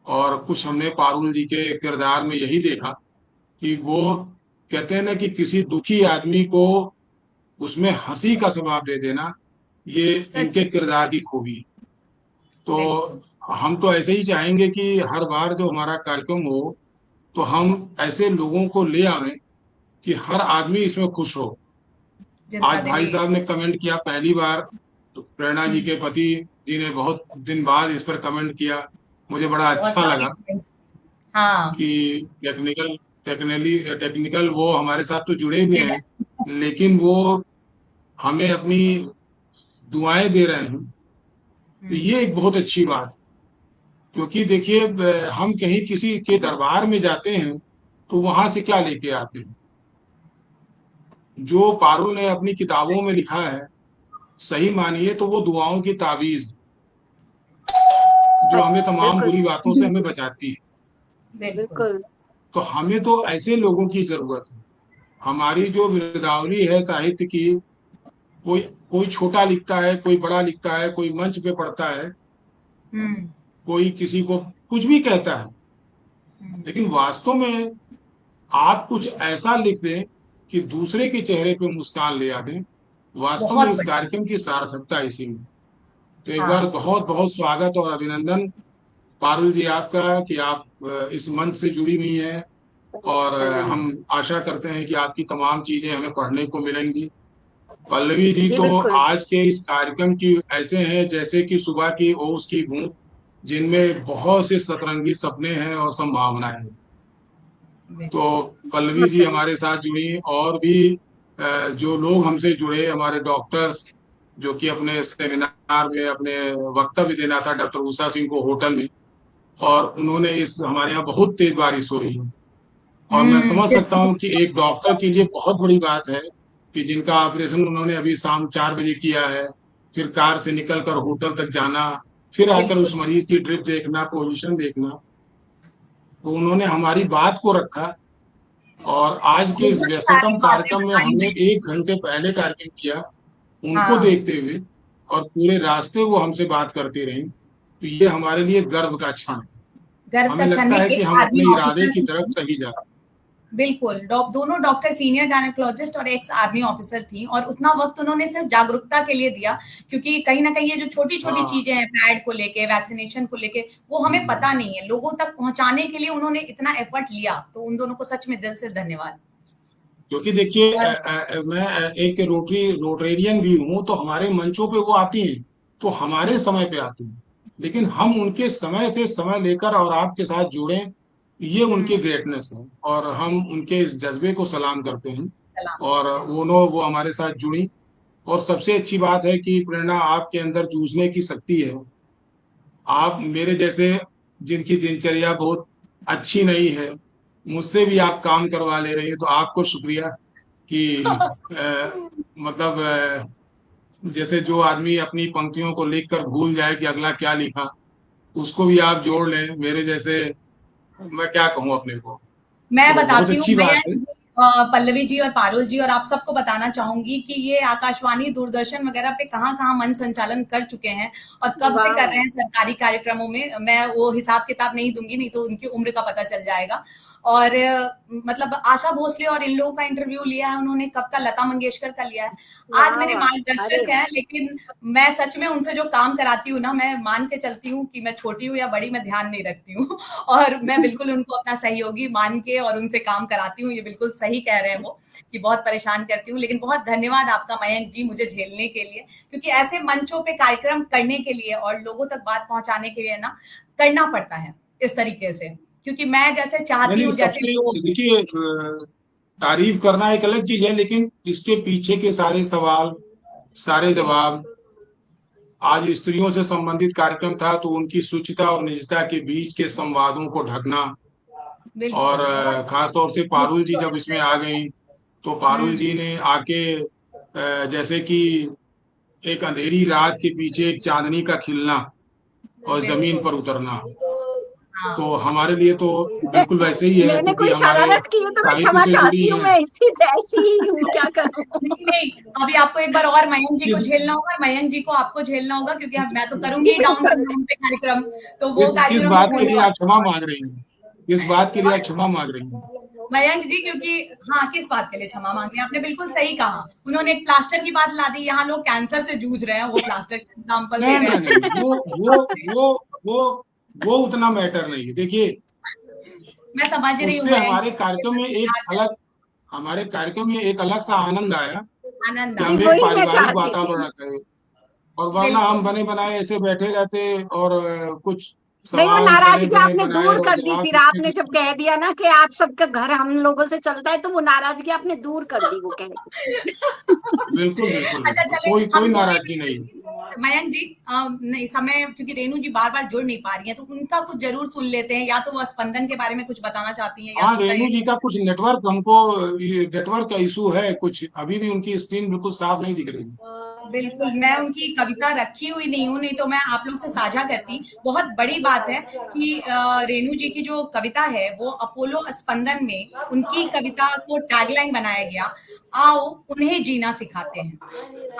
और कुछ हमने पारुल जी के किरदार में यही देखा कि वो कहते हैं ना कि किसी दुखी आदमी को उसमें हंसी का स्वभाव दे देना, ये इनके किरदार की खूबी है। तो हम तो ऐसे ही चाहेंगे कि हर बार जो हमारा कार्यक्रम हो तो हम ऐसे लोगों को ले आवें कि हर आदमी इसमें खुश हो। आज भाई साहब ने कमेंट किया पहली बार, तो प्रेरणा जी के पति जी ने बहुत दिन बाद इस पर कमेंट किया, मुझे बड़ा अच्छा लगा। हाँ। कि टेक्निकल वो हमारे साथ तो जुड़े हुए हैं, लेकिन वो हमें अपनी दुआएं दे रहे हैं, तो ये एक बहुत अच्छी बात है। क्योंकि देखिए हम कहीं किसी के दरबार में जाते हैं तो वहां से क्या लेके आते हैं। जो पारुल ने अपनी किताबों में लिखा है, सही मानिए तो वो दुआओं की ताबीज जो हमें तमाम बुरी बातों से हमें बचाती है। बिल्कुल। तो हमें तो ऐसे लोगों की जरूरत है। हमारी जो गिरदावरी है साहित्य की, कोई छोटा लिखता है, कोई बड़ा लिखता है, कोई मंच पे पढ़ता है, कोई किसी को कुछ भी कहता है, लेकिन वास्तव में आप कुछ ऐसा लिख दें कि दूसरे के चेहरे पे मुस्कान ले आ दें। वास्तव में इस कार्यक्रम की सार्थकता इसी में। तो एक बार बहुत बहुत स्वागत और अभिनंदन पारुल जी आपका कि आप इस मंच से जुड़ी हुई हैं, और हम आशा करते हैं कि आपकी तमाम चीजें हमें पढ़ने को मिलेंगी। पल्लवी जी तो आज के इस कार्यक्रम की ऐसे हैं जैसे कि सुबह की ओस की बूंद, जिनमें बहुत से सतरंगी सपने हैं और संभावनाएं हैं। तो पल्लवी जी हमारे साथ जुड़ी, और भी जो लोग हमसे जुड़े, हमारे डॉक्टर्स जो कि अपने सेमिनार में अपने वक्तव्य देना था डॉक्टर उषा सिंह को होटल में, और उन्होंने हमारे यहाँ बहुत तेज बारिश हो रही है, और मैं समझ सकता हूँ कि एक डॉक्टर के लिए बहुत बड़ी बात है कि जिनका ऑपरेशन उन्होंने अभी शाम 4 बजे किया है, फिर कार से निकलकर होटल तक जाना, फिर आकर उस मरीज की ड्रिप देखना, पोजीशन देखना। तो उन्होंने हमारी बात को रखा, और आज के इस व्यस्ततम कार्यक्रम में हमने 1 घंटे पहले कार्यक्रम किया उनको देखते हुए, और पूरे रास्ते वो हमसे बात करती रही। तो ये हमारे लिए गर्व का क्षण है। हमें लगता है कि हम अपने इरादे की तरफ सही जा रहे हैं। बिल्कुल। दोनों डॉक्टर सीनियर गायनेकोलॉजिस्ट और एक्स आर्मी ऑफिसर थी, और उतना वक्त उन्होंने सिर्फ जागरूकता के लिए दिया, क्योंकि कहीं ना कहीं ये जो छोटी छोटी चीजें हैं, पैड को लेके, वैक्सीनेशन को लेके, वो हमें पता नहीं है, लोगों तक पहुंचाने के लिए उन्होंने इतना एफर्ट लिया। तो उन दोनों को सच में दिल से धन्यवाद। क्योंकि देखिए मैं एक रोटेरियन भी हूँ, तो हमारे मंचों पे वो आती हैं तो हमारे समय पे आती हैं, लेकिन हम उनके समय से समय लेकर और आपके साथ जुड़े, ये उनकी ग्रेटनेस है और हम उनके इस जज्बे को सलाम करते हैं। सलाम। और वो हमारे साथ जुड़ी। और सबसे अच्छी बात है कि प्रेरणा, आपके अंदर जूझने की शक्ति है। आप मेरे जैसे जिनकी दिनचर्या बहुत अच्छी नहीं है, मुझसे भी आप काम करवा ले रही हैं, तो आपको शुक्रिया कि मतलब जैसे जो आदमी अपनी पंक्तियों को लिखकर भूल जाए कि अगला क्या लिखा, उसको भी आप जोड़ लें मेरे जैसे। मैं क्या कहूँ अपने को, मैं तो बहुत बताती हूँ अच्छी बात मयंक है। जी, पल्लवी जी और पारुल जी और आप सबको बताना चाहूंगी कि ये आकाशवाणी, दूरदर्शन वगैरह पे कहाँ कहाँ मंच संचालन कर चुके हैं और कब से कर रहे हैं सरकारी कार्यक्रमों में। मैं वो हिसाब किताब नहीं दूंगी, नहीं तो उनकी उम्र का पता चल जाएगा। और मतलब आशा भोसले और इन लोगों का इंटरव्यू लिया है उन्होंने, कब का लता मंगेशकर का लिया है। आज मेरे मार्गदर्शक हैं, लेकिन मैं सच में उनसे जो काम कराती हूँ ना, मैं मान के चलती हूँ कि मैं छोटी हूँ या बड़ी, मैं ध्यान नहीं रखती हूँ और मैं बिल्कुल उनको अपना सहयोगी मान के और उनसे काम कराती हूँ। ये बिल्कुल सही कह रहे हैं वो कि बहुत परेशान करती हूँ, लेकिन बहुत धन्यवाद आपका मयंक जी मुझे झेलने के लिए, क्योंकि ऐसे मंचों पे कार्यक्रम करने के लिए और लोगों तक बात पहुंचाने के लिए ना करना पड़ता है इस तरीके से, क्योंकि मैं जैसे चाहती हूँ जैसे लोग। देखिए, तारीफ करना एक अलग चीज है, लेकिन इसके पीछे के सारे सवाल, सारे जवाब, आज स्त्रियों से संबंधित कार्यक्रम था तो उनकी शुचिता और निजता के बीच के संवादों को ढकना। और खास तौर से पारुल जी जब इसमें आ गई, तो पारुल जी ने आके जैसे कि एक अंधेरी रात के पीछे एक चांदनी का खिलना और जमीन पर उतरना, तो हमारे लिए तो बिल्कुल वैसे ही है, मैंने क्योंकि कोई हमारे शरारत की है तो मैं साहित्य क्षमा से जुड़ी चाहती हूँ, हैं। मैं ऐसी ही हूँ, क्या करूँ। नहीं, अभी आपको एक बार और मयंक जी को झेलना होगा और मयंक जी को आपको झेलना होगा, क्योंकि मैं तो करूंगी डाउन सिंड्रोम पे कार्यक्रम, तो वो किस कार्यक्रम बात के होने लिए वाला आप क्षमा मांग रही हैं? किस बात के लिए आप क्षमा मांग रही हैं? मयंक जी, क्योंकि हाँ, किस बात के लिए क्षमा मांग रही हैं? आपने बिल्कुल सही कहा। उन्होंने एक प्लास्टर की बात ला दी, यहाँ लोग कैंसर से जूझ रहे हैं, वो प्लास्टर का एग्जाम्पल दे नहीं रहे नहीं नहीं, हैं। वो उतना मैटर नहीं है। देखिए, मैं समझ रही हूँ उससे मयंक हमारे कार्यक्रम में एक अलग सा आनंद आया आनंद कि आ हम एक वही मैं पारिवारिक चाहती थी। वातावरण रहे। और वरना बिल्कुल हम बने बनाए ऐसे बैठे रहते और कुछ नहीं, वो सवाल बने नाराजगी बने आपने बनाए दूर और कर दी, जवाब फिर देने आपने की। जब कह दिया ना कि आप सबका घर हम लोगों से चलता है, तो वो नाराजगी आपने दूर कर दी, वो कह बिल्कुल बिल्कुल अच्छा बिल्कुल, चले, कोई हम थोड़ी नाराजगी देर नहीं। मयंक जी, नहीं समय, क्योंकि रेणु जी बार बार जुड़ नहीं पा रही हैं, तो उनका कुछ जरूर सुन लेते हैं। या तो वो स्पंदन के बारे में कुछ बताना चाहती हैं, या हाँ, तो उनका रेणु जी का कुछ नेटवर्क का इशू है कुछ, अभी भी उनकी स्क्रीन बिल्कुल साफ नहीं दिख रही। बिल्कुल, मैं उनकी कविता रखी हुई नहीं हूँ, नहीं तो मैं आप लोग से साझा करती। बहुत बड़ी बात है कि रेणु जी की जो कविता है वो अपोलो स्पंदन में उनकी कविता को टैगलाइन बनाया गया, आओ उन्हें जीना सिखाते हैं,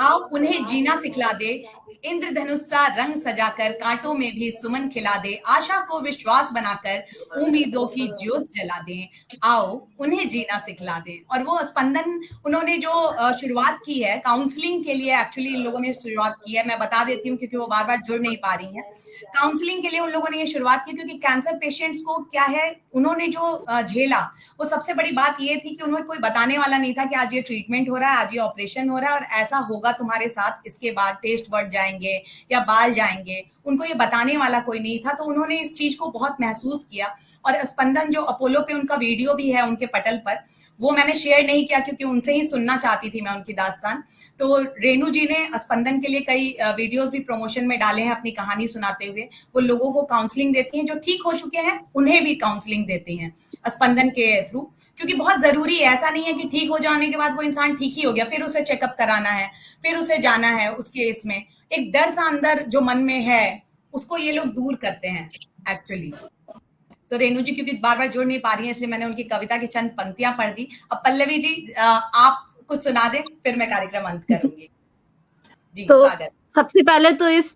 आओ उन्हें जीना सिखला दे, इंद्रधनुष सा रंग सजाकर कांटों में भी सुमन खिला दे, आशा को विश्वास बनाकर उम्मीदों की ज्योत जला दे, आओ उन्हें जीना सिखला दे। और वो स्पंदन उन्होंने जो शुरुआत की है काउंसलिंग के लिए, एक्चुअली इन लोगों ने शुरुआत की है, मैं बता देती हूँ क्योंकि वो बार बार जुड़ नहीं पा रही हैं। काउंसलिंग के लिए उन लोगों ने ये शुरुआत की क्योंकि कैंसर पेशेंट्स को क्या है, उन्होंने जो झेला, वो सबसे बड़ी बात ये थी कि उन्हें कोई बताने वाला नहीं था कि आज ये ट्रीटमेंट हो रहा है, आज ये ऑपरेशन हो रहा है और ऐसा होगा तुम्हारे साथ, इसके बाद टेस्ट बढ़ जाएंगे या बाल जाएंगे, उनको ये बताने वाला कोई नहीं था। तो उन्होंने इस चीज को बहुत महसूस किया। और स्पंदन जो अपोलो पे उनका वीडियो भी है उनके पटल पर, वो मैंने शेयर नहीं किया क्योंकि उनसे ही सुनना चाहती थी मैं उनकी दास्तान। तो रेणु जी ने स्पंदन के लिए कई वीडियोस भी प्रमोशन में डाले हैं अपनी कहानी सुनाते हुए। वो लोगों को काउंसलिंग देती हैं, जो ठीक हो चुके हैं उन्हें भी काउंसलिंग देती हैं स्पंदन के थ्रू, क्योंकि बहुत जरूरी है। ऐसा नहीं है कि ठीक हो जाने के बाद वो इंसान ठीक ही हो गया, फिर उसे चेकअप कराना है, फिर उसे जाना है उसके इसमें एक डर सा अंदर जो मन में है, उसको ये लोग दूर करते हैं एक्चुअली। तो रेणु जी क्योंकि बार बार जुड़ नहीं पा रही हैं, इसलिए मैंने उनकी कविता की चंद पंक्तियां पढ़ दी। अब पल्लवी जी आप कुछ सुना दें, फिर मैं कार्यक्रम अंत करूंगी। जी तो स्वागत। सबसे पहले तो इस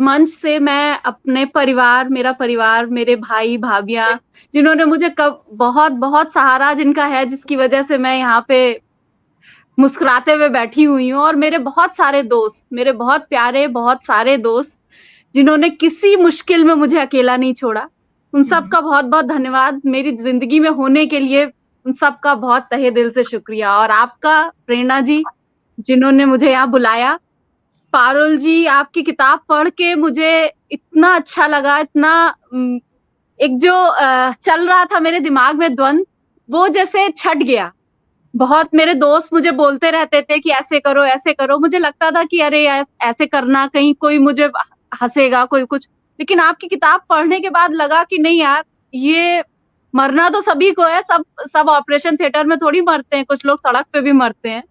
मंच से मैं अपने परिवार, मेरा परिवार, मेरे भाई भाभियां, जिन्होंने मुझे बहुत बहुत सहारा जिनका है, जिसकी वजह से मैं यहाँ पे मुस्कुराते हुए बैठी हुई हूँ, और मेरे बहुत सारे दोस्त, मेरे बहुत प्यारे बहुत सारे दोस्त, जिन्होंने किसी मुश्किल में मुझे अकेला नहीं छोड़ा, उन सब का बहुत बहुत धन्यवाद। मेरी जिंदगी में होने के लिए उन सब का बहुत तहे दिल से शुक्रिया। और आपका, प्रेरणा जी, जिन्होंने मुझे यहाँ बुलाया, पारुल जी, आपकी किताब पढ़ के मुझे इतना अच्छा लगा, इतना एक जो चल रहा था मेरे दिमाग में द्वंद, वो जैसे छट गया। बहुत मेरे दोस्त मुझे बोलते रहते थे कि ऐसे करो ऐसे करो, मुझे लगता था कि अरे यार ऐसे करना, कहीं कोई मुझे हंसेगा कोई कुछ, लेकिन आपकी किताब पढ़ने के बाद लगा कि नहीं यार, ये मरना तो सभी को है, सब ऑपरेशन थिएटर में थोड़ी मरते हैं, कुछ लोग सड़क पे भी मरते हैं।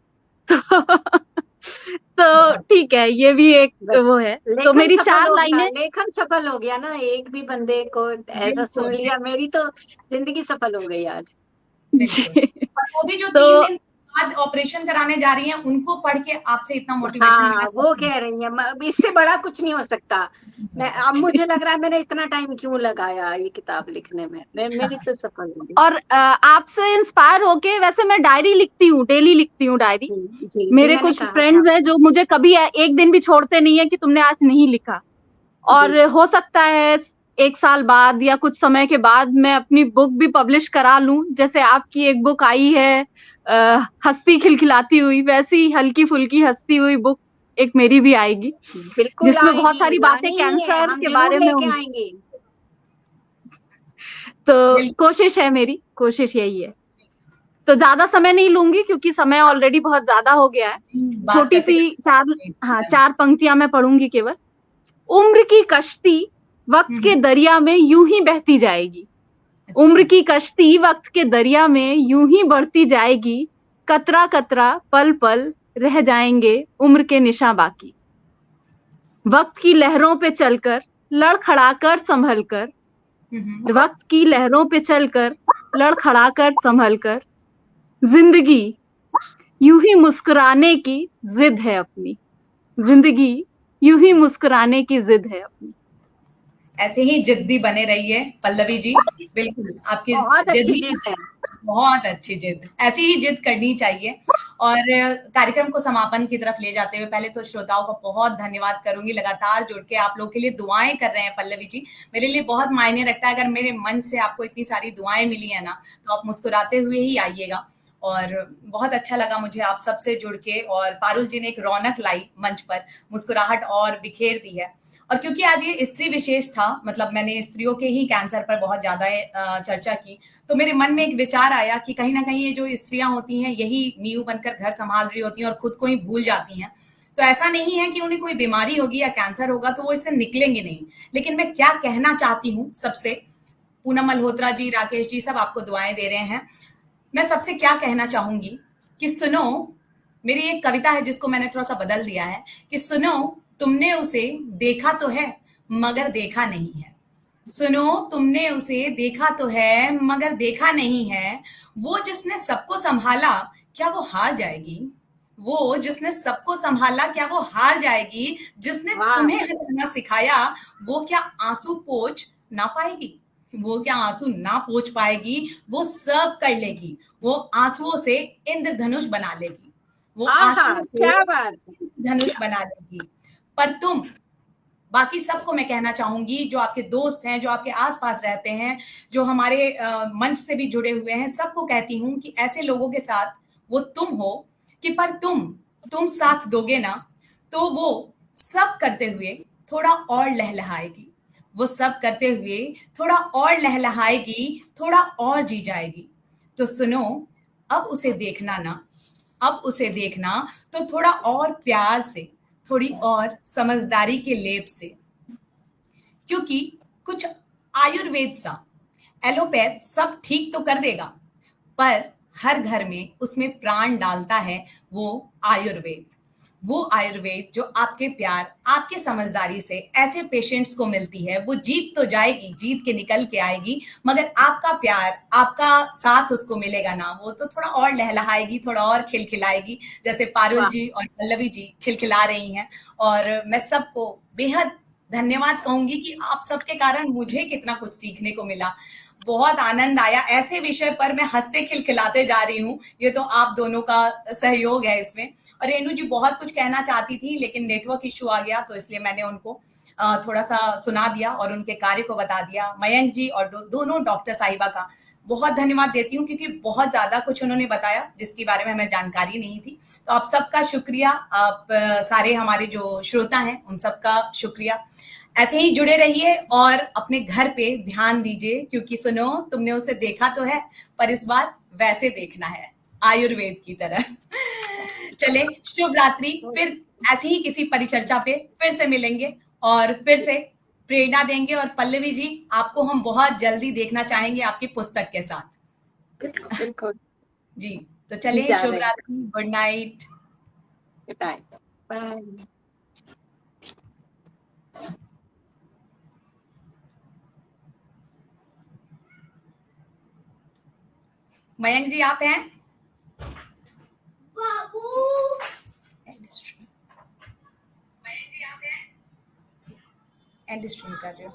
तो ठीक है, ये भी एक वो है। तो मेरी 4 लाइनें, लेखन सफल हो गया ना, एक भी बंदे को ऐसा सुन लिया, मेरी तो जिंदगी सफल हो गई आज। पर वो भी जो 3 दिन बाद ऑपरेशन कराने जा रही हैं, उनको पढ़ के आपसे इतना मोटिवेशन मिला। वो कह रही है इससे बड़ा कुछ नहीं हो सकता। अब मुझे लग रहा है मैंने इतना टाइम क्यों लगाया ये किताब लिखने में, मेरी तो सफल हो गई। और आपसे इंस्पायर होके वैसे मैं डायरी लिखती हूँ, डेली लिखती हूँ डायरी। मेरे कुछ फ्रेंड्स हैं जो मुझे कभी एक दिन भी छोड़ते नहीं है कि तुमने आज नहीं लिखा। और हो सकता है 1 साल बाद या कुछ समय के बाद मैं अपनी बुक भी पब्लिश करा लूं, जैसे आपकी एक बुक आई है हंसती खिलखिलाती हुई, वैसी हल्की फुल्की हंसती हुई बुक एक मेरी भी आएगी, जिसमें बहुत सारी बातें कैंसर के बारे में होंगी। तो कोशिश है, मेरी कोशिश यही है। तो ज्यादा समय नहीं लूंगी क्योंकि समय ऑलरेडी बहुत ज्यादा हो गया है। छोटी सी 4 पंक्तियां मैं पढ़ूंगी केवल। उम्र की कश्ती वक्त के दरिया में यूं ही बहती जाएगी, उम्र की कश्ती वक्त के दरिया में यूं ही बढ़ती जाएगी, कतरा कतरा पल पल रह जाएंगे उम्र के निशान बाकी। वक्त की लहरों पे चलकर लड़खड़ाकर संभल कर, वक्त की लहरों पे चलकर लड़खड़ाकर संभल कर, जिंदगी यूं ही मुस्कुराने की जिद है अपनी, जिंदगी यूं ही मुस्कुराने की जिद है अपनी। ऐसे ही जिद्दी बने रहिए पल्लवी जी, बिल्कुल आपकी बहुत अच्छी जिद, ऐसी ही जिद करनी चाहिए। और कार्यक्रम को समापन की तरफ ले जाते हुए पहले तो श्रोताओं का बहुत धन्यवाद करूंगी, लगातार जुड़ के आप लोग के लिए दुआएं कर रहे हैं पल्लवी जी, मेरे लिए बहुत मायने रखता है। अगर मेरे मन से आपको इतनी सारी दुआएं मिली है ना, तो आप मुस्कुराते हुए ही आइएगा। और बहुत अच्छा लगा मुझे आप सबसे जुड़ के, और पारुल जी ने एक रौनक लाई मंच पर, मुस्कुराहट और बिखेर दी है। और क्योंकि आज ये स्त्री विशेष था, मतलब मैंने स्त्रियों के ही कैंसर पर बहुत ज्यादा चर्चा की, तो मेरे मन में एक विचार आया कि कहीं ना कहीं ये जो स्त्रियां होती हैं यही नींव बनकर घर संभाल रही होती हैं और खुद को ही भूल जाती हैं। तो ऐसा नहीं है कि उन्हें कोई बीमारी होगी या कैंसर होगा तो वो इससे निकलेंगे नहीं। लेकिन मैं क्या कहना चाहती हूँ सबसे, पूनम मल्होत्रा जी, राकेश जी सब आपको दुआएं दे रहे हैं, मैं सबसे क्या कहना चाहूंगी कि सुनो, मेरी एक कविता है जिसको मैंने थोड़ा सा बदल दिया है कि सुनो तुमने उसे देखा तो है मगर देखा नहीं है, सुनो तुमने उसे देखा तो है मगर देखा नहीं है, वो जिसने सबको संभाला क्या वो हार जाएगी, वो जिसने सबको संभाला क्या वो हार जाएगी, जिसने तुम्हें हंसना सिखाया वो क्या आंसू पोंछ ना पाएगी, वो क्या आंसू ना पोंछ पाएगी, वो सब कर लेगी, वो आंसुओं से इंद्रधनुष बना लेगी, वो आंसुओं से धनुष बना लेगी। पर तुम, बाकी सबको मैं कहना चाहूंगी, जो आपके दोस्त हैं, जो आपके आसपास रहते हैं, जो हमारे मंच से भी जुड़े हुए हैं, सबको कहती हूं कि ऐसे लोगों के साथ वो तुम हो कि पर तुम साथ दोगे ना तो वो सब करते हुए थोड़ा और लहलहाएगी, वो सब करते हुए थोड़ा और लहलहाएगी, थोड़ा और जी जाएगी। तो सुनो, अब उसे देखना ना, अब उसे देखना तो थोड़ा और प्यार से, थोड़ी और समझदारी के लेप से, क्योंकि कुछ आयुर्वेद सा, एलोपैथ सब ठीक तो कर देगा, पर हर घर में उसमें प्राण डालता है वो आयुर्वेद, वो आयुर्वेद जो आपके प्यार, आपके समझदारी से ऐसे पेशेंट्स को मिलती है। वो जीत तो जाएगी, जीत के निकल के आएगी, मगर आपका प्यार, आपका साथ उसको मिलेगा ना, वो तो थोड़ा और लहलहाएगी, थोड़ा और खिलखिलाएगी, जैसे पारुल जी और पल्लवी जी खिलखिला रही हैं। और मैं सबको बेहद धन्यवाद कहूंगी कि आप सबके कारण मुझे कितना कुछ सीखने को मिला, बहुत आनंद आया। ऐसे विषय पर मैं हंसते खिलखिलाते जा रही हूँ, ये तो आप दोनों का सहयोग है इसमें। और रेनू जी बहुत कुछ कहना चाहती थी लेकिन नेटवर्क इशू आ गया, तो इसलिए मैंने उनको थोड़ा सा सुना दिया और उनके कार्य को बता दिया। मयंक जी और दोनों डॉक्टर साहिबा का बहुत धन्यवाद देती हूँ क्योंकि बहुत ज्यादा कुछ उन्होंने बताया जिसके बारे में हमें जानकारी नहीं थी। तो आप सबका शुक्रिया, आप सारे हमारे जो श्रोता हैं उन सबका शुक्रिया। ऐसे ही जुड़े रहिए और अपने घर पे ध्यान दीजिए, क्योंकि सुनो, तुमने उसे देखा तो है पर इस बार वैसे देखना है, आयुर्वेद की तरह। चले, शुभ रात्रि। फिर ऐसी ही किसी परिचर्चा पे फिर से मिलेंगे और फिर से प्रेरणा देंगे। और पल्लवी जी, आपको हम बहुत जल्दी देखना चाहेंगे आपकी पुस्तक के साथ। बिल्कुल जी, तो चलिए, शुभ रात्रि, good night. Good night, bye. Mayank ji, आप हैं? एंड स्ट्रीम कर रहे हो।